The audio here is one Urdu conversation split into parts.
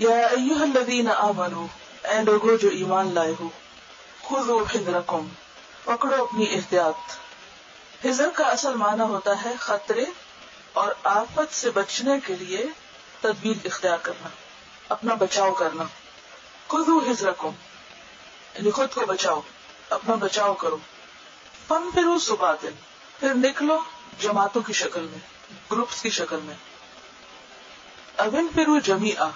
یا ایھا الذین آمنوا، اے لوگو جو ایمان لائے ہو، خذوا حذرکم، پکڑو اپنی احتیاط. حذر کا اصل معنی ہوتا ہے خطرے اور آفت سے بچنے کے لیے تدبیر اختیار کرنا، اپنا بچاؤ کرنا. خذوا حذرکم یعنی خود کو بچاؤ، اپنا بچاؤ کرو. فانفروا ثبات، پھر نکلو جماعتوں کی شکل میں، گروپس کی شکل میں. اب انفروا جمیعا،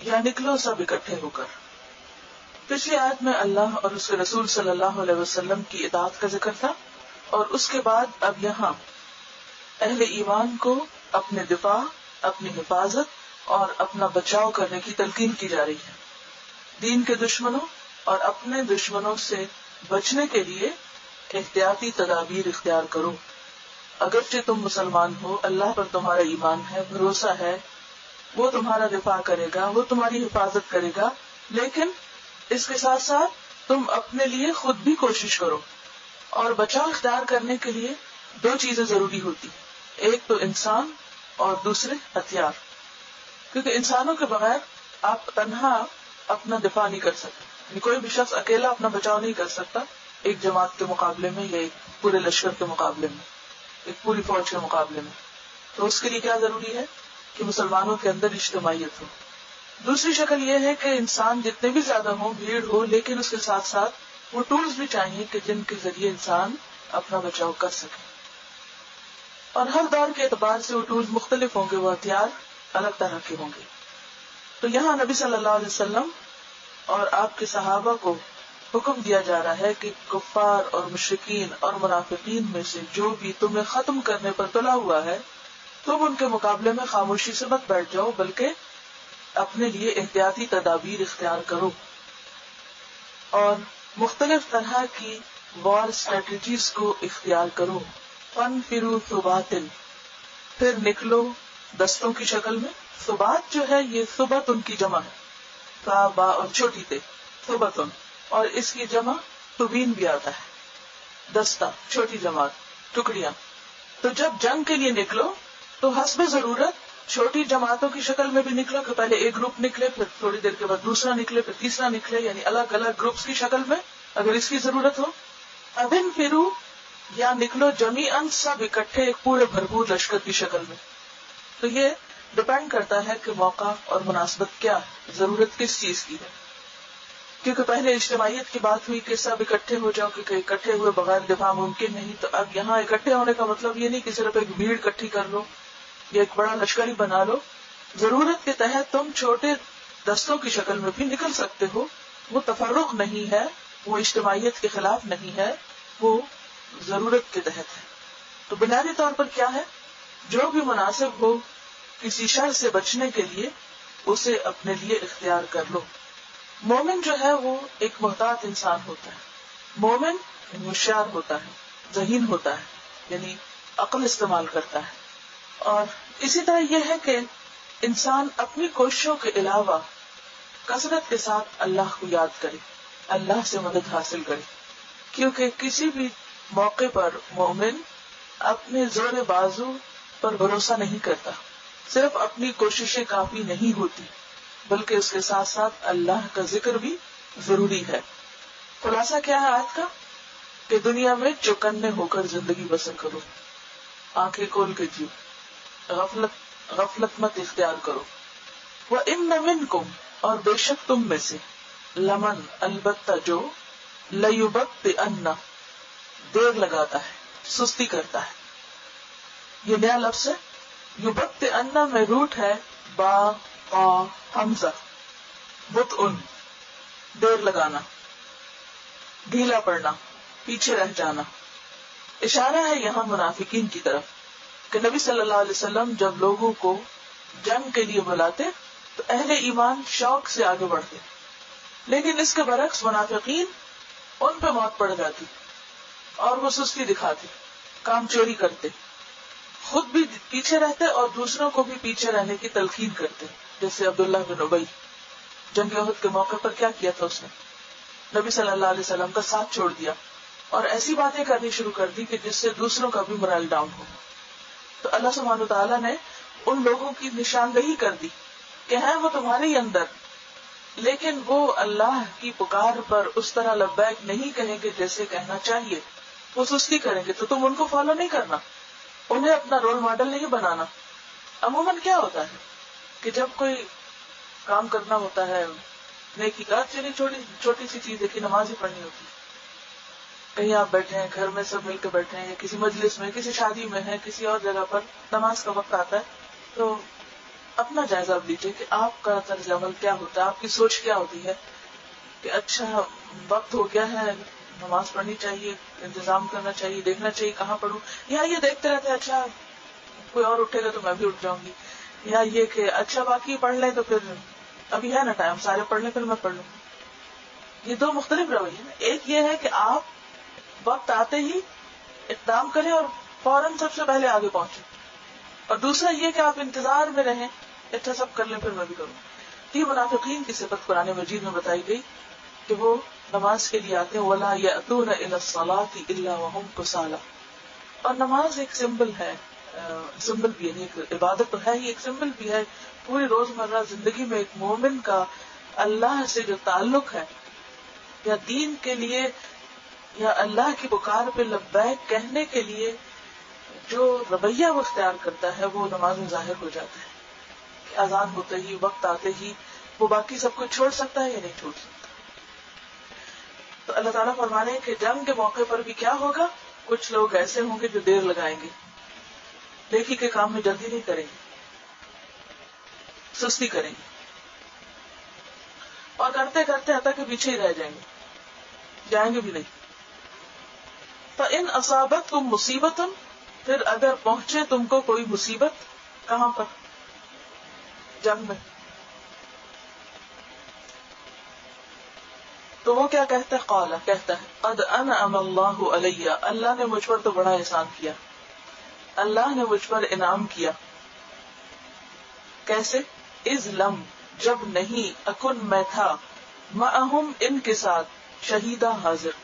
یا نکلو سب اکٹھے ہو کر. پچھلی آیت میں اللہ اور اس کے رسول صلی اللہ علیہ وسلم کی اطاعت کا ذکر تھا، اور اس کے بعد اب یہاں اہل ایمان کو اپنے دفاع، اپنی حفاظت اور اپنا بچاؤ کرنے کی تلقین کی جا رہی ہے. دین کے دشمنوں اور اپنے دشمنوں سے بچنے کے لیے احتیاطی تدابیر اختیار کرو. اگرچہ تم مسلمان ہو، اللہ پر تمہارا ایمان ہے، بھروسہ ہے، وہ تمہارا دفاع کرے گا، وہ تمہاری حفاظت کرے گا، لیکن اس کے ساتھ ساتھ تم اپنے لیے خود بھی کوشش کرو. اور بچاؤ اختیار کرنے کے لیے دو چیزیں ضروری ہوتی، ایک تو انسان اور دوسرے ہتھیار. کیونکہ انسانوں کے بغیر آپ تنہا اپنا دفاع نہیں کر سکتے، کوئی بھی شخص اکیلا اپنا بچاؤ نہیں کر سکتا ایک جماعت کے مقابلے میں یا ایک پورے لشکر کے مقابلے میں، ایک پوری فوج کے مقابلے میں. تو اس کے لیے کیا ضروری ہے کہ مسلمانوں کے اندر اجتماعیت ہو. دوسری شکل یہ ہے کہ انسان جتنے بھی زیادہ ہوں، بھیڑ ہو، لیکن اس کے ساتھ ساتھ وہ ٹولز بھی چاہیے کہ جن کے ذریعے انسان اپنا بچاؤ کر سکے. اور ہر دور کے اعتبار سے وہ ٹولز مختلف ہوں گے، وہ ہتھیار الگ طرح کے ہوں گے. تو یہاں نبی صلی اللہ علیہ وسلم اور آپ کے صحابہ کو حکم دیا جا رہا ہے کہ کفار اور مشرکین اور منافقین میں سے جو بھی تمہیں ختم کرنے پر تلا ہوا ہے، تم ان کے مقابلے میں خاموشی سے مت بیٹھ جاؤ، بلکہ اپنے لیے احتیاطی تدابیر اختیار کرو اور مختلف طرح کی وار اسٹریٹجیز کو اختیار کرو. فانفروا ثبات، پھر نکلو دستوں کی شکل میں. ثبات جو ہے یہ ثبت ان کی جمع ہے، تا با اور چھوٹی تے ثبتن، اور اس کی جمع ثبین بھی آتا ہے، دستہ چھوٹی جماعت، ٹکڑیاں. تو جب جنگ کے لیے نکلو تو حسب ضرورت چھوٹی جماعتوں کی شکل میں بھی نکلو، کہ پہلے ایک گروپ نکلے، پھر تھوڑی دیر کے بعد دوسرا نکلے، پھر تیسرا نکلے، یعنی الگ الگ گروپس کی شکل میں اگر اس کی ضرورت ہو. اب انفروا، یا نکلو جمیعاً سب اکٹھے ایک پورے بھرپور لشکر کی شکل میں. تو یہ ڈپینڈ کرتا ہے کہ موقع اور مناسبت کیا ہے، ضرورت کس چیز کی ہے. کیونکہ پہلے اجتماعیت کی بات ہوئی کہ سب اکٹھے ہو جاؤ، کیونکہ اکٹھے ہوئے بغیر دفاع ممکن نہیں. تو اب یہاں اکٹھے ہونے کا مطلب یہ نہیں کہ صرف ایک بھیڑ اکٹھی کر لو یا ایک بڑا لشکر ہی بنا لو. ضرورت کے تحت تم چھوٹے دستوں کی شکل میں بھی نکل سکتے ہو. وہ تفرق نہیں ہے، وہ اجتماعیت کے خلاف نہیں ہے، وہ ضرورت کے تحت ہے. تو بنیادی طور پر کیا ہے، جو بھی مناسب ہو کسی شر سے بچنے کے لیے اسے اپنے لیے اختیار کر لو. مومن جو ہے وہ ایک محتاط انسان ہوتا ہے. مومن ہوشیار ہوتا ہے، ذہین ہوتا ہے، یعنی عقل استعمال کرتا ہے. اور اسی طرح یہ ہے کہ انسان اپنی کوششوں کے علاوہ کثرت کے ساتھ اللہ کو یاد کرے، اللہ سے مدد حاصل کرے. کیونکہ کسی بھی موقع پر مومن اپنے زور بازو پر بھروسہ نہیں کرتا. صرف اپنی کوششیں کافی نہیں ہوتی، بلکہ اس کے ساتھ ساتھ اللہ کا ذکر بھی ضروری ہے. خلاصہ کیا ہے آیت کا، کہ دنیا میں چوکنے ہو کر زندگی بسر کرو، آنکھیں کھول کے جیو، غفلت مت اختیار کرو. وَإِنَّ مِنْكُمْ، اور بے شک تم میں سے، لمن البتہ جو، لَيُبَطِّئَنَّ دیر لگاتا ہے، سستی کرتا ہے. یہ نیا لفظ ہے. یبطئن میں روٹ ہے با قا حمزہ، بطئن دیر لگانا، ڈھیلا پڑنا، پیچھے رہ جانا. اشارہ ہے یہاں منافقین کی طرف کہ نبی صلی اللہ علیہ وسلم جب لوگوں کو جنگ کے لیے بلاتے تو اہل ایمان شوق سے آگے بڑھتے، لیکن اس کے برعکس منافقین ان پہ موت پڑ جاتی اور وہ سستی دکھاتے، کام چوری کرتے، خود بھی پیچھے رہتے اور دوسروں کو بھی پیچھے رہنے کی تلقین کرتے. جیسے عبداللہ بن ابی جنگ احد کے موقع پر کیا کیا تھا، اس نے نبی صلی اللہ علیہ وسلم کا ساتھ چھوڑ دیا اور ایسی باتیں کرنی شروع کر دی کہ جس سے دوسروں کا بھی morale ڈاؤن ہو. تو اللہ سبحانہ وتعالیٰ نے ان لوگوں کی نشاندہی کر دی کہ ہیں وہ تمہارے ہی اندر، لیکن وہ اللہ کی پکار پر اس طرح لبیک نہیں کہیں گے جیسے کہنا چاہیے، وہ سستی کریں گے، تو تم ان کو فالو نہیں کرنا، انہیں اپنا رول ماڈل نہیں بنانا۔ عموماً کیا ہوتا ہے کہ جب کوئی کام کرنا ہوتا ہے نیکی کا، چلیے چھوٹی سی چیز ہے کہ نماز ہی پڑھنی ہوتی ہے، کہیں آپ بیٹھے ہیں گھر میں سب مل کے بیٹھے ہیں، یا کسی مجلس میں، کسی شادی میں ہے، کسی اور جگہ پر نماز کا وقت آتا ہے، تو اپنا جائزہ لیجیے کہ آپ کا طرز عمل کیا ہوتا ہے، آپ کی سوچ کیا ہوتی ہے کہ اچھا وقت ہو گیا ہے، نماز پڑھنی چاہیے، انتظام کرنا چاہیے، دیکھنا چاہیے کہاں پڑھوں، یا یہ دیکھتے رہتے ہیں اچھا کوئی اور اٹھے گا تو میں بھی اٹھ جاؤں گی، یا یہ کہ اچھا باقی پڑھ لیں تو پھر ابھی ہے نا ٹائم، سارے پڑھ لیں پھر میں پڑھ لوں۔ یہ دو مختلف رویے ہیں، ایک یہ ہے کہ آپ وقت آتے ہی اقدام کریں اور فوراً سب سے پہلے آگے پہنچیں، اور دوسرا یہ کہ آپ انتظار میں رہیں، اچھا سب کر لیں پھر میں بھی کروں۔ یہ منافقین کی صفت قرآن مجید میں بتائی گئی کہ وہ نماز کے لیے آتے ہیں، وَلَا يَأْتُونَ إِلَى الصَّلَاةِ إِلَّا وَهُمْ كُسَالَىٰ، اور نماز ایک سمبل ہے، سمبل بھی ہے، ایک عبادت تو ہے ہی، ایک سمبل بھی ہے پوری روزمرہ زندگی میں ایک مومن کا اللہ سے جو تعلق ہے، یا دین کے لیے یا اللہ کی پکار پہ لبیک کہنے کے لیے جو رویہ وہ اختیار کرتا ہے وہ نماز میں ظاہر ہو جاتا ہے کہ اذان ہوتے ہی، وقت آتے ہی وہ باقی سب کچھ چھوڑ سکتا ہے یا نہیں چھوڑ سکتا۔ تو اللہ تعالیٰ فرمانے کہ جنگ کے موقع پر بھی کیا ہوگا، کچھ لوگ ایسے ہوں گے جو دیر لگائیں گے، نیکی کے کام میں جلدی نہیں کریں گے، سستی کریں گے، اور کرتے کرتے حتیٰ کہ پیچھے ہی رہ جائیں گے بھی نہیں۔ فَإِنْ أَصَابَتْكُمْ مُصِيبَةٌ، پھر اگر پہنچے تم کو کوئی مصیبت، کہاں پر؟ جنگ میں، تو وہ کیا کہتا ہے؟ قَالَ، کہتا ہے قَدْ أَنْعَمَ اللَّهُ عَلَيَّ، اللہ نے مجھ پر تو بڑا احسان کیا، اللہ نے مجھ پر انعام کیا۔ کیسے؟ اذ لم، جب نہیں، اکن میں تھا، معہم ان کے ساتھ، شہیدہ حاضر،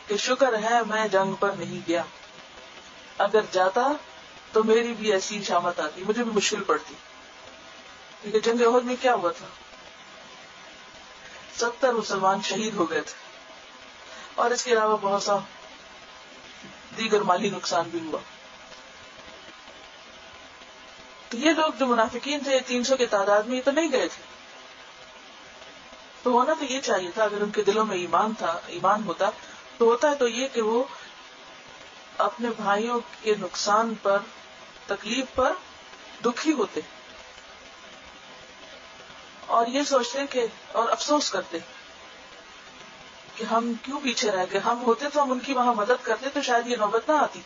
کہ شکر ہے میں جنگ پر نہیں گیا، اگر جاتا تو میری بھی ایسی شامت آتی، مجھے بھی مشکل پڑتی، کیونکہ جنگ احد میں کیا ہوا تھا، 70 مسلمان شہید ہو گئے تھے، اور اس کے علاوہ بہت سا دیگر مالی نقصان بھی ہوا۔ تو یہ لوگ جو منافقین تھے 300 کی تعداد میں، یہ تو نہیں گئے تھے، تو ہونا تو یہ چاہیے تھا، اگر ان کے دلوں میں ایمان ہوتا تو ہوتا ہے تو یہ کہ وہ اپنے بھائیوں کے نقصان پر، تکلیف پر دکھی ہوتے اور یہ سوچتے کہ، اور افسوس کرتے کہ ہم کیوں پیچھے رہ گئے، ہم ہوتے تو ہم ان کی وہاں مدد کرتے تو شاید یہ نوبت نہ آتی،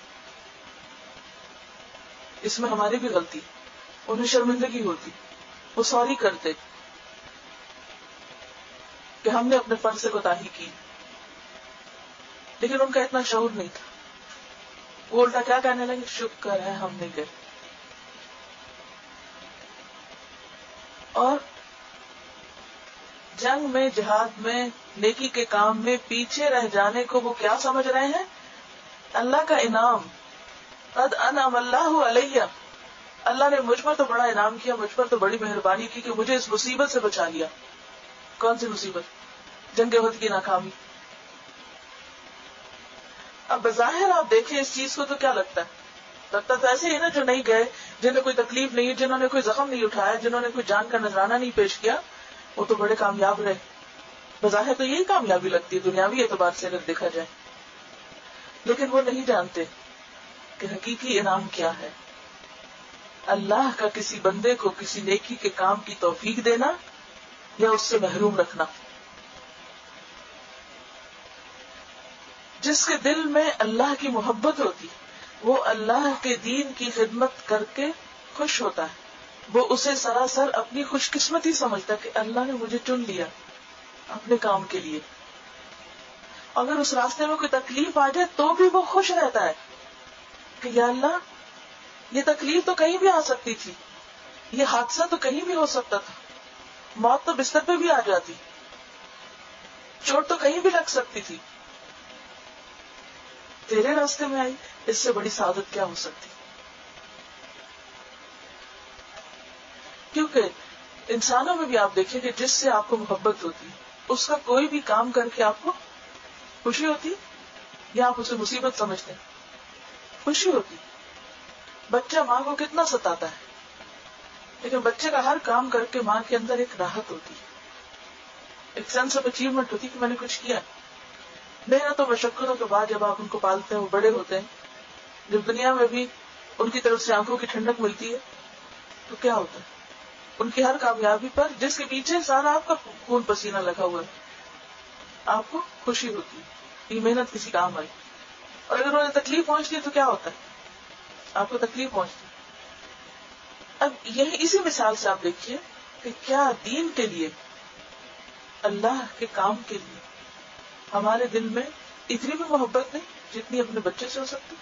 اس میں ہماری بھی غلطی، انہیں شرمندگی ہوتی، وہ سوری کرتے کہ ہم نے اپنے فرض سے کوتاہی کی، لیکن ان کا اتنا شعور نہیں تھا، وہ الٹا کیا کہنے لگے، شکر ہے ہم نہیں گئے۔ اور جنگ میں، جہاد میں، نیکی کے کام میں پیچھے رہ جانے کو وہ کیا سمجھ رہے ہیں؟ اللہ کا انعام، قد انعم اللہ علیہ، اللہ نے مجھ پر تو بڑا انعام کیا، مجھ پر تو بڑی مہربانی کی کہ مجھے اس مصیبت سے بچا لیا۔ کون سی مصیبت؟ جنگ احد کی ناکامی۔ اب بظاہر آپ دیکھیں اس چیز کو تو کیا لگتا ہے تو ایسے ہی نا جو نہیں گئے، جنہیں کوئی تکلیف نہیں، جنہوں نے کوئی زخم نہیں اٹھایا، جنہوں نے کوئی جان کا نذرانہ نہیں پیش کیا، وہ تو بڑے کامیاب رہے۔ بظاہر تو یہی کامیابی لگتی ہے دنیاوی اعتبار سے اگر دیکھا جائے، لیکن وہ نہیں جانتے کہ حقیقی انعام کیا ہے، اللہ کا کسی بندے کو کسی نیکی کے کام کی توفیق دینا یا اس سے محروم رکھنا۔ جس کے دل میں اللہ کی محبت ہوتی وہ اللہ کے دین کی خدمت کر کے خوش ہوتا ہے، وہ اسے سراسر اپنی خوش قسمتی سمجھتا کہ اللہ نے مجھے چن لیا اپنے کام کے لیے۔ اگر اس راستے میں کوئی تکلیف آ جائے تو بھی وہ خوش رہتا ہے کہ یا اللہ یہ تکلیف تو کہیں بھی آ سکتی تھی، یہ حادثہ تو کہیں بھی ہو سکتا تھا، موت تو بستر پہ بھی آ جاتی، چوٹ تو کہیں بھی لگ سکتی تھی، تیرے راستے میں آئی، اس سے بڑی سعادت کیا ہو سکتی؟ کیونکہ انسانوں میں بھی آپ دیکھیں کہ جس سے آپ کو محبت ہوتی اس کا کوئی بھی کام کر کے آپ کو خوشی ہوتی یا آپ اسے مصیبت سمجھتے ہیں؟ خوشی ہوتی. بچہ ماں کو کتنا ستاتا ہے لیکن بچے کا ہر کام کر کے ماں کے اندر ایک راحت ہوتی ہے, ایک سینس آف اچیومنٹ ہوتی کہ میں نے کچھ کیا. محنت و مشقتوں کے بعد جب آپ ان کو پالتے ہیں, وہ بڑے ہوتے ہیں, جب دنیا میں بھی ان کی طرف سے آنکھوں کی ٹھنڈک ملتی ہے تو کیا ہوتا ہے؟ ان کی ہر کامیابی پر جس کے پیچھے سارا آپ کا خون پسینہ لگا ہوا ہے, آپ کو خوشی ہوتی ہے یہ محنت کسی کام آئی. اور اگر انہیں تکلیف پہنچتی ہے تو کیا ہوتا ہے؟ آپ کو تکلیف پہنچتی ہے. اب یہی اسی مثال سے آپ دیکھیے کہ کیا دین کے لیے, اللہ کے کام کے لیے ہمارے دل میں اتنی بھی محبت نہیں جتنی اپنے بچے سے ہو سکتی.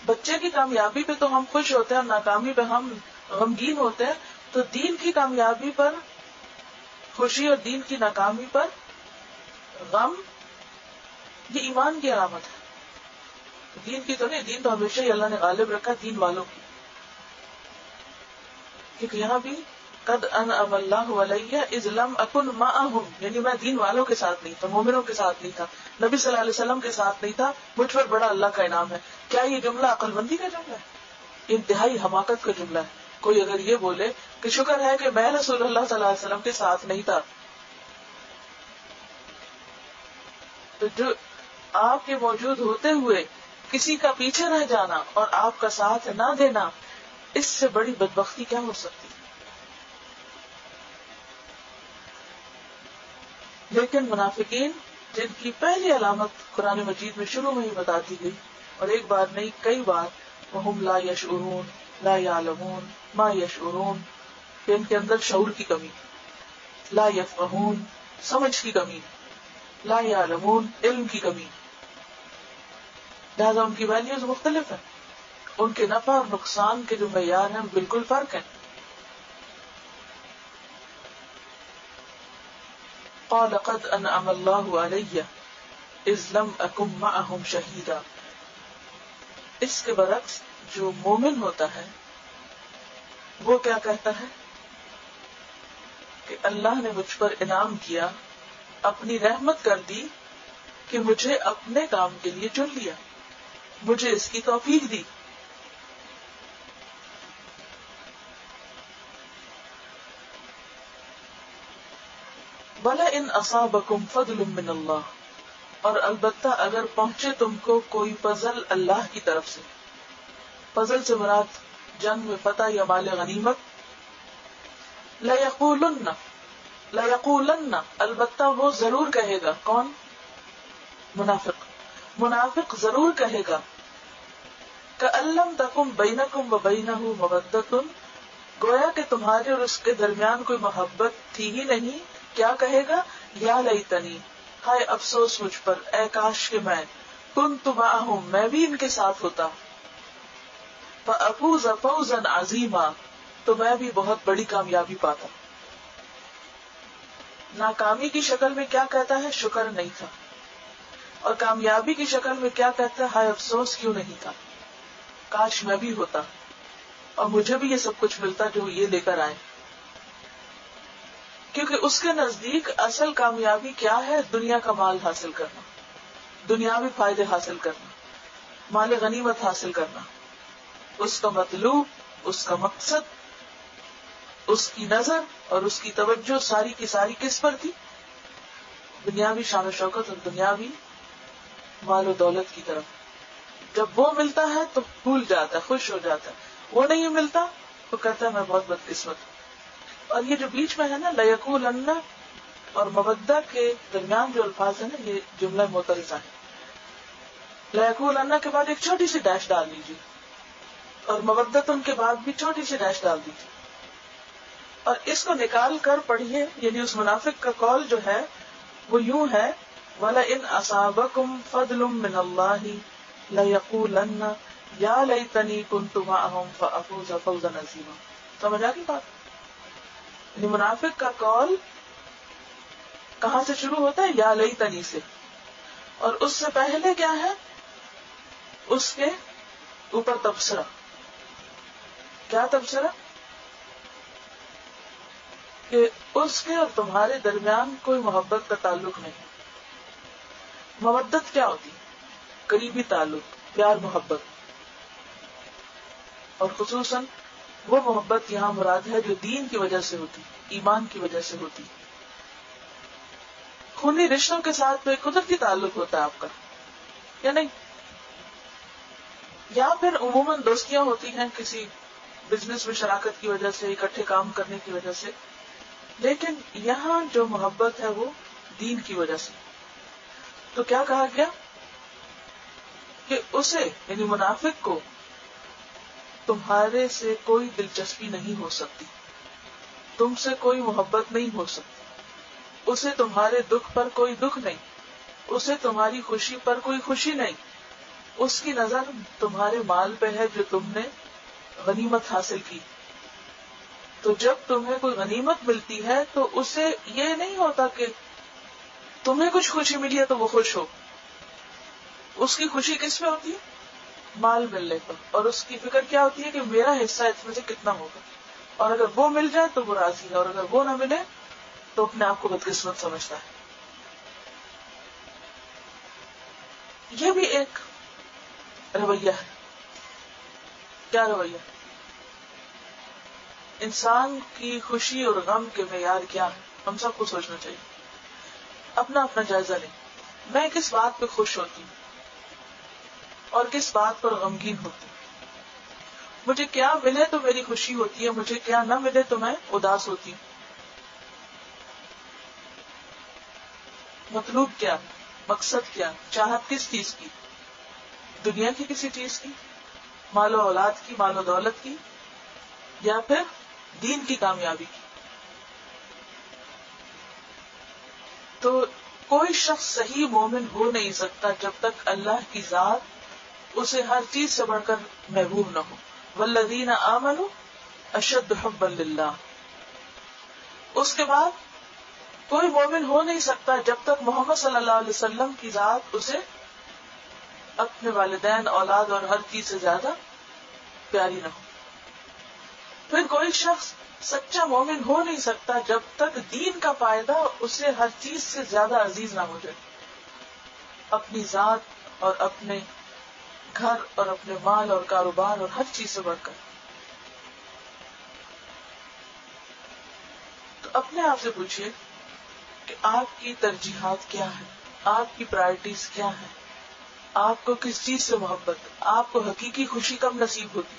بچے کی کامیابی پہ تو ہم خوش ہوتے ہیں اور ناکامی پہ ہم غمگین ہوتے ہیں, تو دین کی کامیابی پر خوشی اور دین کی ناکامی پر غم, یہ ایمان کی علامت ہے. دین کی تو نہیں, دین تو ہمیشہ ہی اللہ نے غالب رکھا دین والوں کی, کیونکہ یہاں بھی قد انعم اللہ علیہ اذ لم اکن معہم, یعنی میں دین والوں کے ساتھ نہیں تھا, مومنوں کے ساتھ نہیں تھا, نبی صلی اللہ علیہ وسلم کے ساتھ نہیں تھا, مجھ پر بڑا اللہ کا انعام ہے. کیا یہ جملہ عقل مندی کا جملہ ہے؟ انتہائی حماقت کا جملہ ہے. کوئی اگر یہ بولے کہ شکر ہے کہ میں رسول اللہ صلی اللہ علیہ وسلم کے ساتھ نہیں تھا, تو جو آپ کے موجود ہوتے ہوئے کسی کا پیچھے رہ جانا اور آپ کا ساتھ نہ دینا, اس سے بڑی بدبختی کیا ہو سکتی. لیکن منافقین, جن کی پہلی علامت قرآن مجید میں شروع میں ہی بتا دی گئی, اور ایک بار نہیں کئی بار, وَهُمْ لَا يَشْعُرُونَ لَا يَعْلَمُونَ مَا يَشْعُرُونَ, کہ ان کے اندر شعور کی کمی, لا يفقهون سمجھ کی کمی, لا يعلمون علم کی کمی. لہذا ان کی ویلیوز مختلف ہیں, ان کے نفع اور نقصان کے جو معیار ہیں بالکل فرق ہیں. قال قد انعم اللہ علیہ اذ لم اکن معہم شہیدا. اس کے برعکس جو مومن ہوتا ہے وہ کیا کہتا ہے کہ اللہ نے مجھ پر انعام کیا, اپنی رحمت کر دی کہ مجھے اپنے کام کے لیے چن لیا, مجھے اس کی توفیق دی. بلا ان اصابکم فضل من اللہ, اور البتہ اگر پہنچے تم کو کوئی فضل اللہ کی طرف سے. فضل سے مراد جنگ میں فتح یا مال غنیمت. لَيَقُولَنَّ البتہ وہ ضرور کہے گا. کون؟ منافق. منافق ضرور کہے گا كَأَن لَّمْ تَكُن بَيْنَكُمْ وَبَيْنَهُ مَوَدَّةٌ, گویا کہ تمہارے اور اس کے درمیان کوئی محبت تھی ہی نہیں. کیا کہے گا؟ یا لیتنی, ہائے افسوس مجھ پر, اے کاش کہ میں کنت معہم, میں بھی ان کے ساتھ ہوتا. فأفوز فوزا عظیما, تو میں بھی بہت بڑی کامیابی پاتا. ناکامی کی شکل میں کیا کہتا ہے؟ شکر نہیں تھا. اور کامیابی کی شکل میں کیا کہتا ہے؟ ہائے افسوس کیوں نہیں تھا, کاش میں بھی ہوتا اور مجھے بھی یہ سب کچھ ملتا جو یہ لے کر آئے. کیونکہ اس کے نزدیک اصل کامیابی کیا ہے؟ دنیا کا مال حاصل کرنا, دنیاوی فائدے حاصل کرنا, مال غنیمت حاصل کرنا. اس کا مطلوب, اس کا مقصد, اس کی نظر اور اس کی توجہ ساری کی ساری کس پر تھی؟ دنیاوی شان و شوکت اور دنیاوی مال و دولت کی طرف. جب وہ ملتا ہے تو بھول جاتا ہے, خوش ہو جاتا ہے. وہ نہیں ملتا تو کہتا ہے میں بہت بدقسمت ہوں. اور یہ جو بیچ میں ہے نا لیقولن اور مودہ کے درمیان جو الفاظ ہیں نا, یہ جملہ معترضہ ہے. لیقولن کے بعد ایک چھوٹی سی ڈیش ڈال دیجیے, اور مودتن کے بعد بھی چھوٹی سی ڈیش ڈال دیجیے, اور اس کو نکال کر پڑھیے. یعنی اس منافق کا قول جو ہے وہ یوں ہے, وَلَئِنْ أَصَابَكُمْ فَضْلٌ مِّنَ اللَّهِ لَيَقُولَنَّ يَا لَيْتَنِي كُنتُ مَعَهُمْ فَأَفُوزَ فَوْزًا عَظِيمًا. سمجھ آ گئی بات؟ یعنی منافق کا قول کہاں سے شروع ہوتا ہے؟ یا لیتنی سے, اور اس سے پہلے کیا ہے؟ اس کے اوپر تبصرہ. کیا تبصرہ؟ کہ اس کے اور تمہارے درمیان کوئی محبت کا تعلق نہیں. مودت کیا ہوتی؟ قریبی تعلق، پیار محبت، اور خصوصاً وہ محبت یہاں مراد ہے جو دین کی وجہ سے ہوتی، ایمان کی وجہ سے ہوتی. خونی رشتوں کے ساتھ تو ایک قدرتی تعلق ہوتا ہے آپ کا، یا نہیں؟ یا پھر عموماً دوستیاں ہوتی ہیں کسی بزنس میں شراکت کی وجہ سے، اکٹھے کام کرنے کی وجہ سے. لیکن یہاں جو محبت ہے وہ دین کی وجہ سے. تو کیا کہا گیا کہ اسے یعنی منافق کو تمہارے سے کوئی دلچسپی نہیں ہو سکتی، تم سے کوئی محبت نہیں ہو سکتی، اسے تمہارے دکھ پر کوئی دکھ نہیں، اسے تمہاری خوشی پر کوئی خوشی نہیں. اس کی نظر تمہارے مال پہ ہے جو تم نے غنیمت حاصل کی. تو جب تمہیں کوئی غنیمت ملتی ہے تو اسے یہ نہیں ہوتا کہ تمہیں کچھ خوشی ملی ہے تو وہ خوش ہو. اس کی خوشی کس میں ہوتی ہے؟ مال ملنے پر. اور اس کی فکر کیا ہوتی ہے کہ میرا حصہ اس میں سے کتنا ہوگا، اور اگر وہ مل جائے تو وہ راضی ہے، اور اگر وہ نہ ملے تو اپنے آپ کو بدقسمت سمجھتا ہے. یہ بھی ایک رویہ ہے. کیا رویہ؟ انسان کی خوشی اور غم کے معیار کیا ہے؟ ہم سب کو سوچنا چاہیے، اپنا اپنا جائزہ لیں. میں کس بات پہ خوش ہوتی ہوں اور کس بات پر غمگین ہوتی ہوں؟ مجھے کیا ملے تو میری خوشی ہوتی ہے، مجھے کیا نہ ملے تو میں اداس ہوتی ہوں. مطلوب کیا، مقصد کیا، چاہت کس چیز کی؟ دنیا کی کسی چیز کی، مال و اولاد کی، مال و دولت کی، یا پھر دین کی کامیابی کی؟ تو کوئی شخص صحیح مومن ہو نہیں سکتا جب تک اللہ کی ذات اسے ہر چیز سے بڑھ کر محبوب نہ ہو. والذین آمنوا اشد حبا للہ. اس کے بعد کوئی مومن ہو نہیں سکتا جب تک محمد صلی اللہ علیہ وسلم کی ذات اسے اپنے والدین، اولاد اور ہر چیز سے زیادہ پیاری نہ ہو. پھر کوئی شخص سچا مومن ہو نہیں سکتا جب تک دین کا فائدہ اسے ہر چیز سے زیادہ عزیز نہ ہو جائے، اپنی ذات اور اپنے گھر اور اپنے مال اور کاروبار اور ہر چیز سے بڑھ کر. تو اپنے آپ سے پوچھئے کہ آپ کی ترجیحات کیا ہیں، آپ کی پرائرٹیز کیا ہیں، آپ کو کس چیز سے محبت، آپ کو حقیقی خوشی کب نصیب ہوتی؟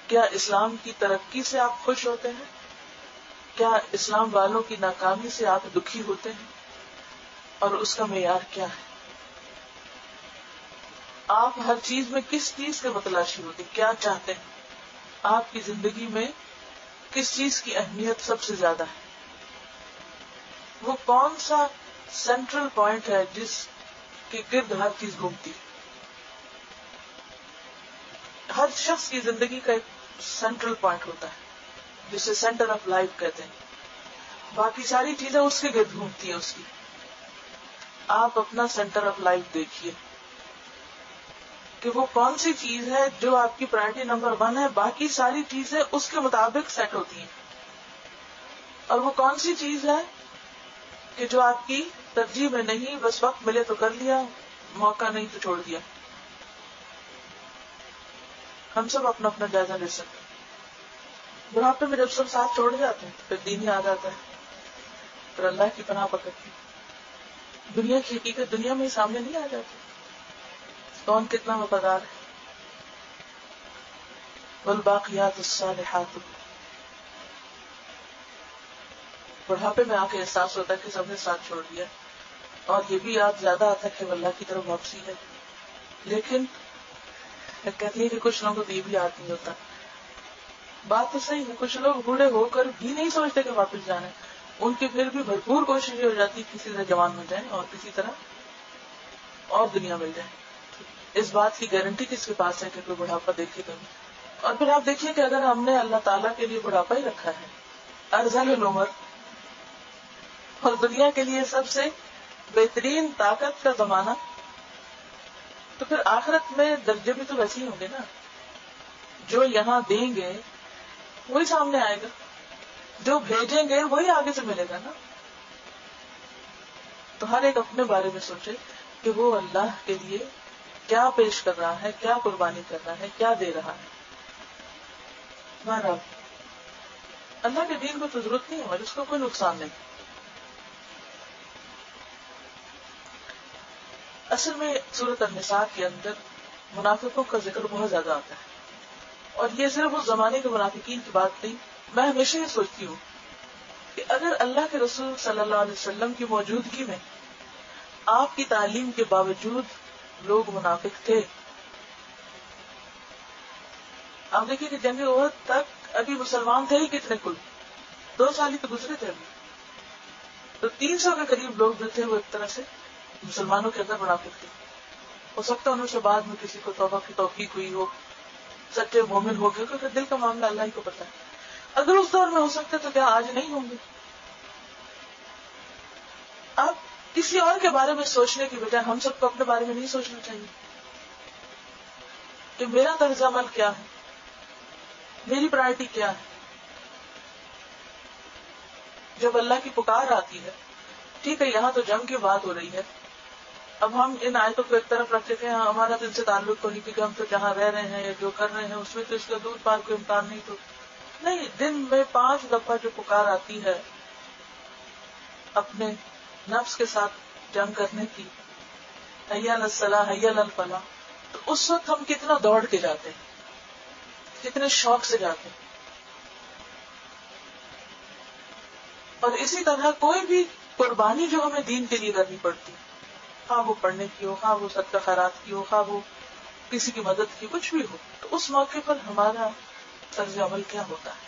کیا اسلام کی ترقی سے آپ خوش ہوتے ہیں؟ کیا اسلام والوں کی ناکامی سے آپ دکھی ہوتے ہیں؟ اور اس کا معیار کیا ہے؟ آپ ہر چیز میں کس چیز کے متلاشی ہوتے ہیں؟ کیا چاہتے ہیں؟ آپ کی زندگی میں کس چیز کی اہمیت سب سے زیادہ ہے؟ وہ کون سا سینٹرل پوائنٹ ہے جس کے گرد ہر چیز گھومتی؟ ہر شخص کی زندگی کا ایک سینٹرل پوائنٹ ہوتا ہے جسے سینٹر آف لائف کہتے ہیں. باقی ساری چیزیں اس کے گرد گھومتی ہیں اس کی. آپ اپنا سینٹر آف لائف دیکھیے کہ وہ کون سی چیز ہے جو آپ کی پرائرٹی نمبر 1 ہے، باقی ساری چیزیں اس کے مطابق سیٹ ہوتی ہیں. اور وہ کون سی چیز ہے کہ جو آپ کی ترجیح میں نہیں، بس وقت ملے تو کر لیا، موقع نہیں تو چھوڑ دیا. ہم سب اپنا اپنا جائزہ لے سکتے ہیں. بڑھاپے میں جب سب ساتھ چھوڑ جاتے ہیں پھر دین ہی آ جاتا ہے، پھر اللہ کی پناہ پکڑتی. دنیا کی حقیقت دنیا میں ہی سامنے نہیں آ جاتی، کون کتنا وفادار ہے. والباقیات الصالحات. بڑھاپے میں آ کے احساس ہوتا ہے کہ سب نے ساتھ چھوڑ دیا، اور یہ بھی یاد زیادہ آتا ہے کہ اللہ کی طرف واپسی ہے. لیکن کہتی ہے کہ کچھ لوگوں کو تو یہ بھی یاد نہیں ہوتا. بات تو صحیح ہے، کچھ لوگ بوڑھے ہو کر بھی نہیں سوچتے کہ واپس جانا ہے. ان کی پھر بھی بھرپور کوشش ہو جاتی کسی طرح جوان ہو جائیں اور کسی طرح اور دنیا مل جائے. اس بات کی گارنٹی کس کے پاس ہے کہ کوئی بڑھاپا دیکھے گا. اور پھر آپ دیکھیے کہ اگر ہم نے اللہ تعالیٰ کے لیے بڑھاپا ہی رکھا ہے، ارذل العمر، اور دنیا کے لیے سب سے بہترین طاقت کا زمانہ، تو پھر آخرت میں درجے بھی تو ویسے ہی ہوں گے نا. جو یہاں دیں گے وہی سامنے آئے گا، جو بھیجیں گے وہی آگے سے ملے گا نا. تو ہر ایک اپنے بارے میں سوچے کہ وہ اللہ کے لیے کیا پیش کر رہا ہے، کیا قربانی کر رہا ہے، کیا دے رہا ہے. بہرحال اللہ کے دین کو تو ضرورت نہیں ہے اور اس کو کوئی نقصان نہیں. اصل میں سورۃ النساء کے اندر منافقوں کا ذکر بہت زیادہ آتا ہے، اور یہ صرف اس زمانے کے منافقین کی بات نہیں. میں ہمیشہ یہ سوچتی ہوں کہ اگر اللہ کے رسول صلی اللہ علیہ وسلم کی موجودگی میں آپ کی تعلیم کے باوجود لوگ منافق تھے. آپ دیکھیے کہ جنگ احد تک ابھی مسلمان تھے ہی کتنے، کل 2 سال ہی تو گزرے تھے ابھی. تو 300 کے قریب لوگ جو تھے وہ ایک طرح سے مسلمانوں کے اندر منافق تھے. ہو سکتا ہے انہوں سے بعد میں کسی کو توبہ کی توفیق ہوئی ہو، سچے مومن ہو گئے، کیونکہ دل کا معاملہ اللہ ہی کو پتا ہے. اگر اس دور میں ہو سکتا تو کیا آج نہیں ہوں گے؟ اب کسی اور کے بارے میں سوچنے کی بجائے ہم سب کو اپنے بارے میں نہیں سوچنا چاہیے کہ میرا طرز عمل کیا ہے، میری پرائرٹی کیا ہے. جب اللہ کی پکار آتی ہے، ٹھیک ہے یہاں تو جنگ کی بات ہو رہی ہے، اب ہم ان آیتوں کو ایک طرف رکھتے تھے، ہمارا تو ان سے تعلق کو نہیں، کیونکہ ہم تو جہاں رہ رہے ہیں یا جو کر رہے ہیں اس میں تو اس کا دور پار کوئی امکان نہیں. تو نہیں، دن میں 5 دفعہ جو پکار آتی ہے اپنے نفس کے ساتھ جنگ کرنے کی، حی علی الصلاح حی علی الفلاح، تو اس وقت ہم کتنا دوڑ کے جاتے ہیں، کتنے شوق سے جاتے ہیں. اور اسی طرح کوئی بھی قربانی جو ہمیں دین کے لیے کرنی پڑتی، خواہ وہ پڑھنے کی ہو، خواہ وہ صدقہ خیرات کی ہو، خواہ وہ کسی کی مدد کی، کچھ بھی ہو، تو اس موقع پر ہمارا طرز عمل کیا ہوتا ہے.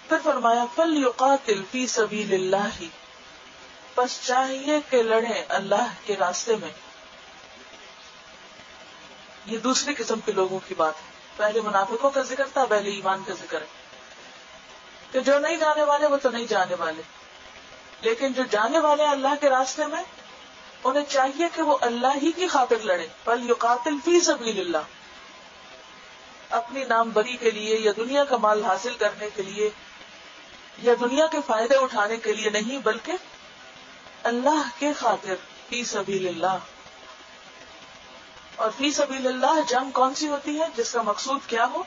پھر فرمایا فَلْيُقَاتِلْ فِي سَبِيلِ اللَّهِ، بس چاہیے کہ لڑیں اللہ کے راستے میں. یہ دوسری قسم کے لوگوں کی بات ہے. پہلے منافقوں کا ذکر تھا، پہلے ایمان کا ذکر ہے کہ جو نہیں جانے والے وہ تو نہیں جانے والے، لیکن جو جانے والے ہیں اللہ کے راستے میں انہیں چاہیے کہ وہ اللہ ہی کی خاطر لڑیں. فَلْيُقَاتِلْ فِي سَبِيلِ اللَّهِ، اپنی نام بری کے لیے یا دنیا کا مال حاصل کرنے کے لیے یا دنیا کے فائدے اٹھانے کے لیے نہیں، بلکہ اللہ کے خاطر. فی سبیل اللہ. اور فی سبیل اللہ جنگ کون سی ہوتی ہے جس کا مقصود کیا ہو؟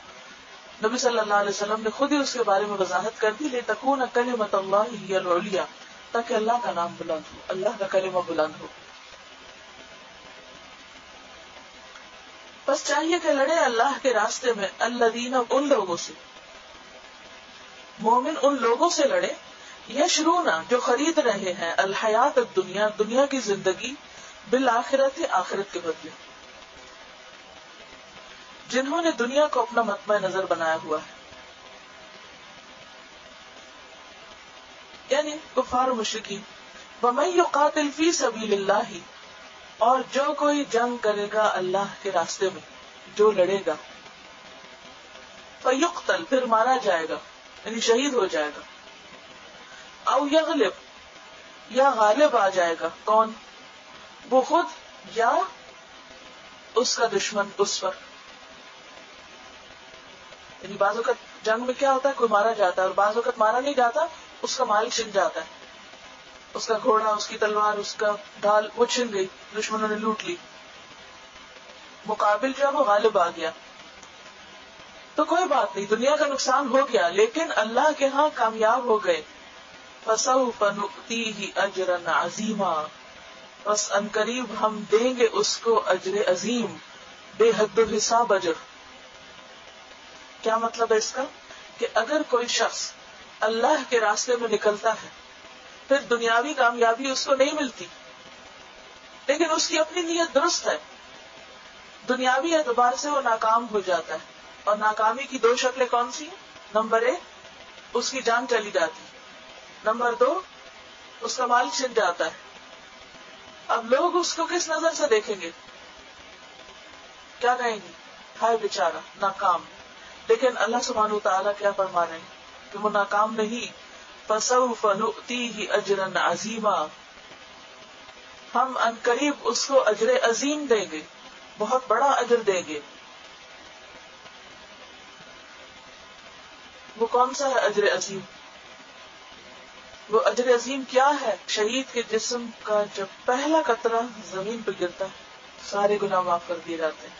نبی صلی اللہ علیہ وسلم نے خود ہی اس کے بارے میں وضاحت کر دی، لِتَكُونَ كَلِمَةُ اللَّهِ هِيَ الْعُلْيَا، تاکہ اللہ کا نام بلند ہو، اللہ کا کلمہ بلند ہو. بس چاہیے کہ لڑے اللہ کے راستے میں، الذین، ان لوگوں سے، مومن ان لوگوں سے لڑے، یشرون، جو خرید رہے ہیں، الحیات الدنیا، دنیا کی زندگی، بالآخرت، آخرت کے بدلے، جنہوں نے دنیا کو اپنا مطمع نظر بنایا ہوا ہے، یعنی کفار و مشرکین. وَمَن يُقَاتِلْ فِي سَبِيلِ اللَّهِ، اور جو کوئی جنگ کرے گا اللہ کے راستے میں، جو لڑے گا، فَيُقْتَلْ، پھر مارا جائے گا، یعنی شہید ہو جائے گا، او یغلب، یا غالب آ جائے گا. کون؟ وہ خود یا اس کا دشمن اس پر. یعنی بعض اوقات جنگ میں کیا ہوتا ہے، کوئی مارا جاتا ہے اور بعض اوقات مارا نہیں جاتا، اس کا مال چھن جاتا ہے، اس کا گھوڑا، اس کی تلوار، اس کا ڈھال، وہ چھن گئی، دشمنوں نے لوٹ لی، مقابل جو ہے وہ غالب آ گیا. تو کوئی بات نہیں، دنیا کا نقصان ہو گیا لیکن اللہ کے ہاں کامیاب ہو گئے. فَسَوْفَ نُؤْتِيهِ أَجْرًا عَظِيمًا، بس ان قریب ہم دیں گے اس کو اجر عظیم، بے حد و حساب اجر. کیا مطلب ہے اس کا؟ کہ اگر کوئی شخص اللہ کے راستے میں نکلتا ہے پھر دنیاوی کامیابی اس کو نہیں ملتی، لیکن اس کی اپنی نیت درست ہے، دنیاوی اعتبار سے وہ ناکام ہو جاتا ہے. اور ناکامی کی 2 شکلیں کون سی ہیں؟ نمبر 1 اس کی جان چلی جاتی، نمبر 2 اس کا مال چھن جاتا ہے. اب لوگ اس کو کس نظر سے دیکھیں گے؟ کیا کہیں گے؟ ہائے بیچارہ ناکام. لیکن اللہ سبحانہ وتعالیٰ کیا فرما رہے ہیں کہ وہ ناکام نہیں. فَسَوْفَ نُؤْتِيهِ أَجْرًا عَظِيمًا، ہم ان قریب اس کو اجر عظیم دیں گے، بہت بڑا اجر دیں گے. وہ کون سا ہے اجر عظیم؟ وہ اجر عظیم کیا ہے؟ شہید کے جسم کا جب پہلا قطرہ زمین پہ گرتا ہے سارے گناہ معاف کر دیے جاتے ہیں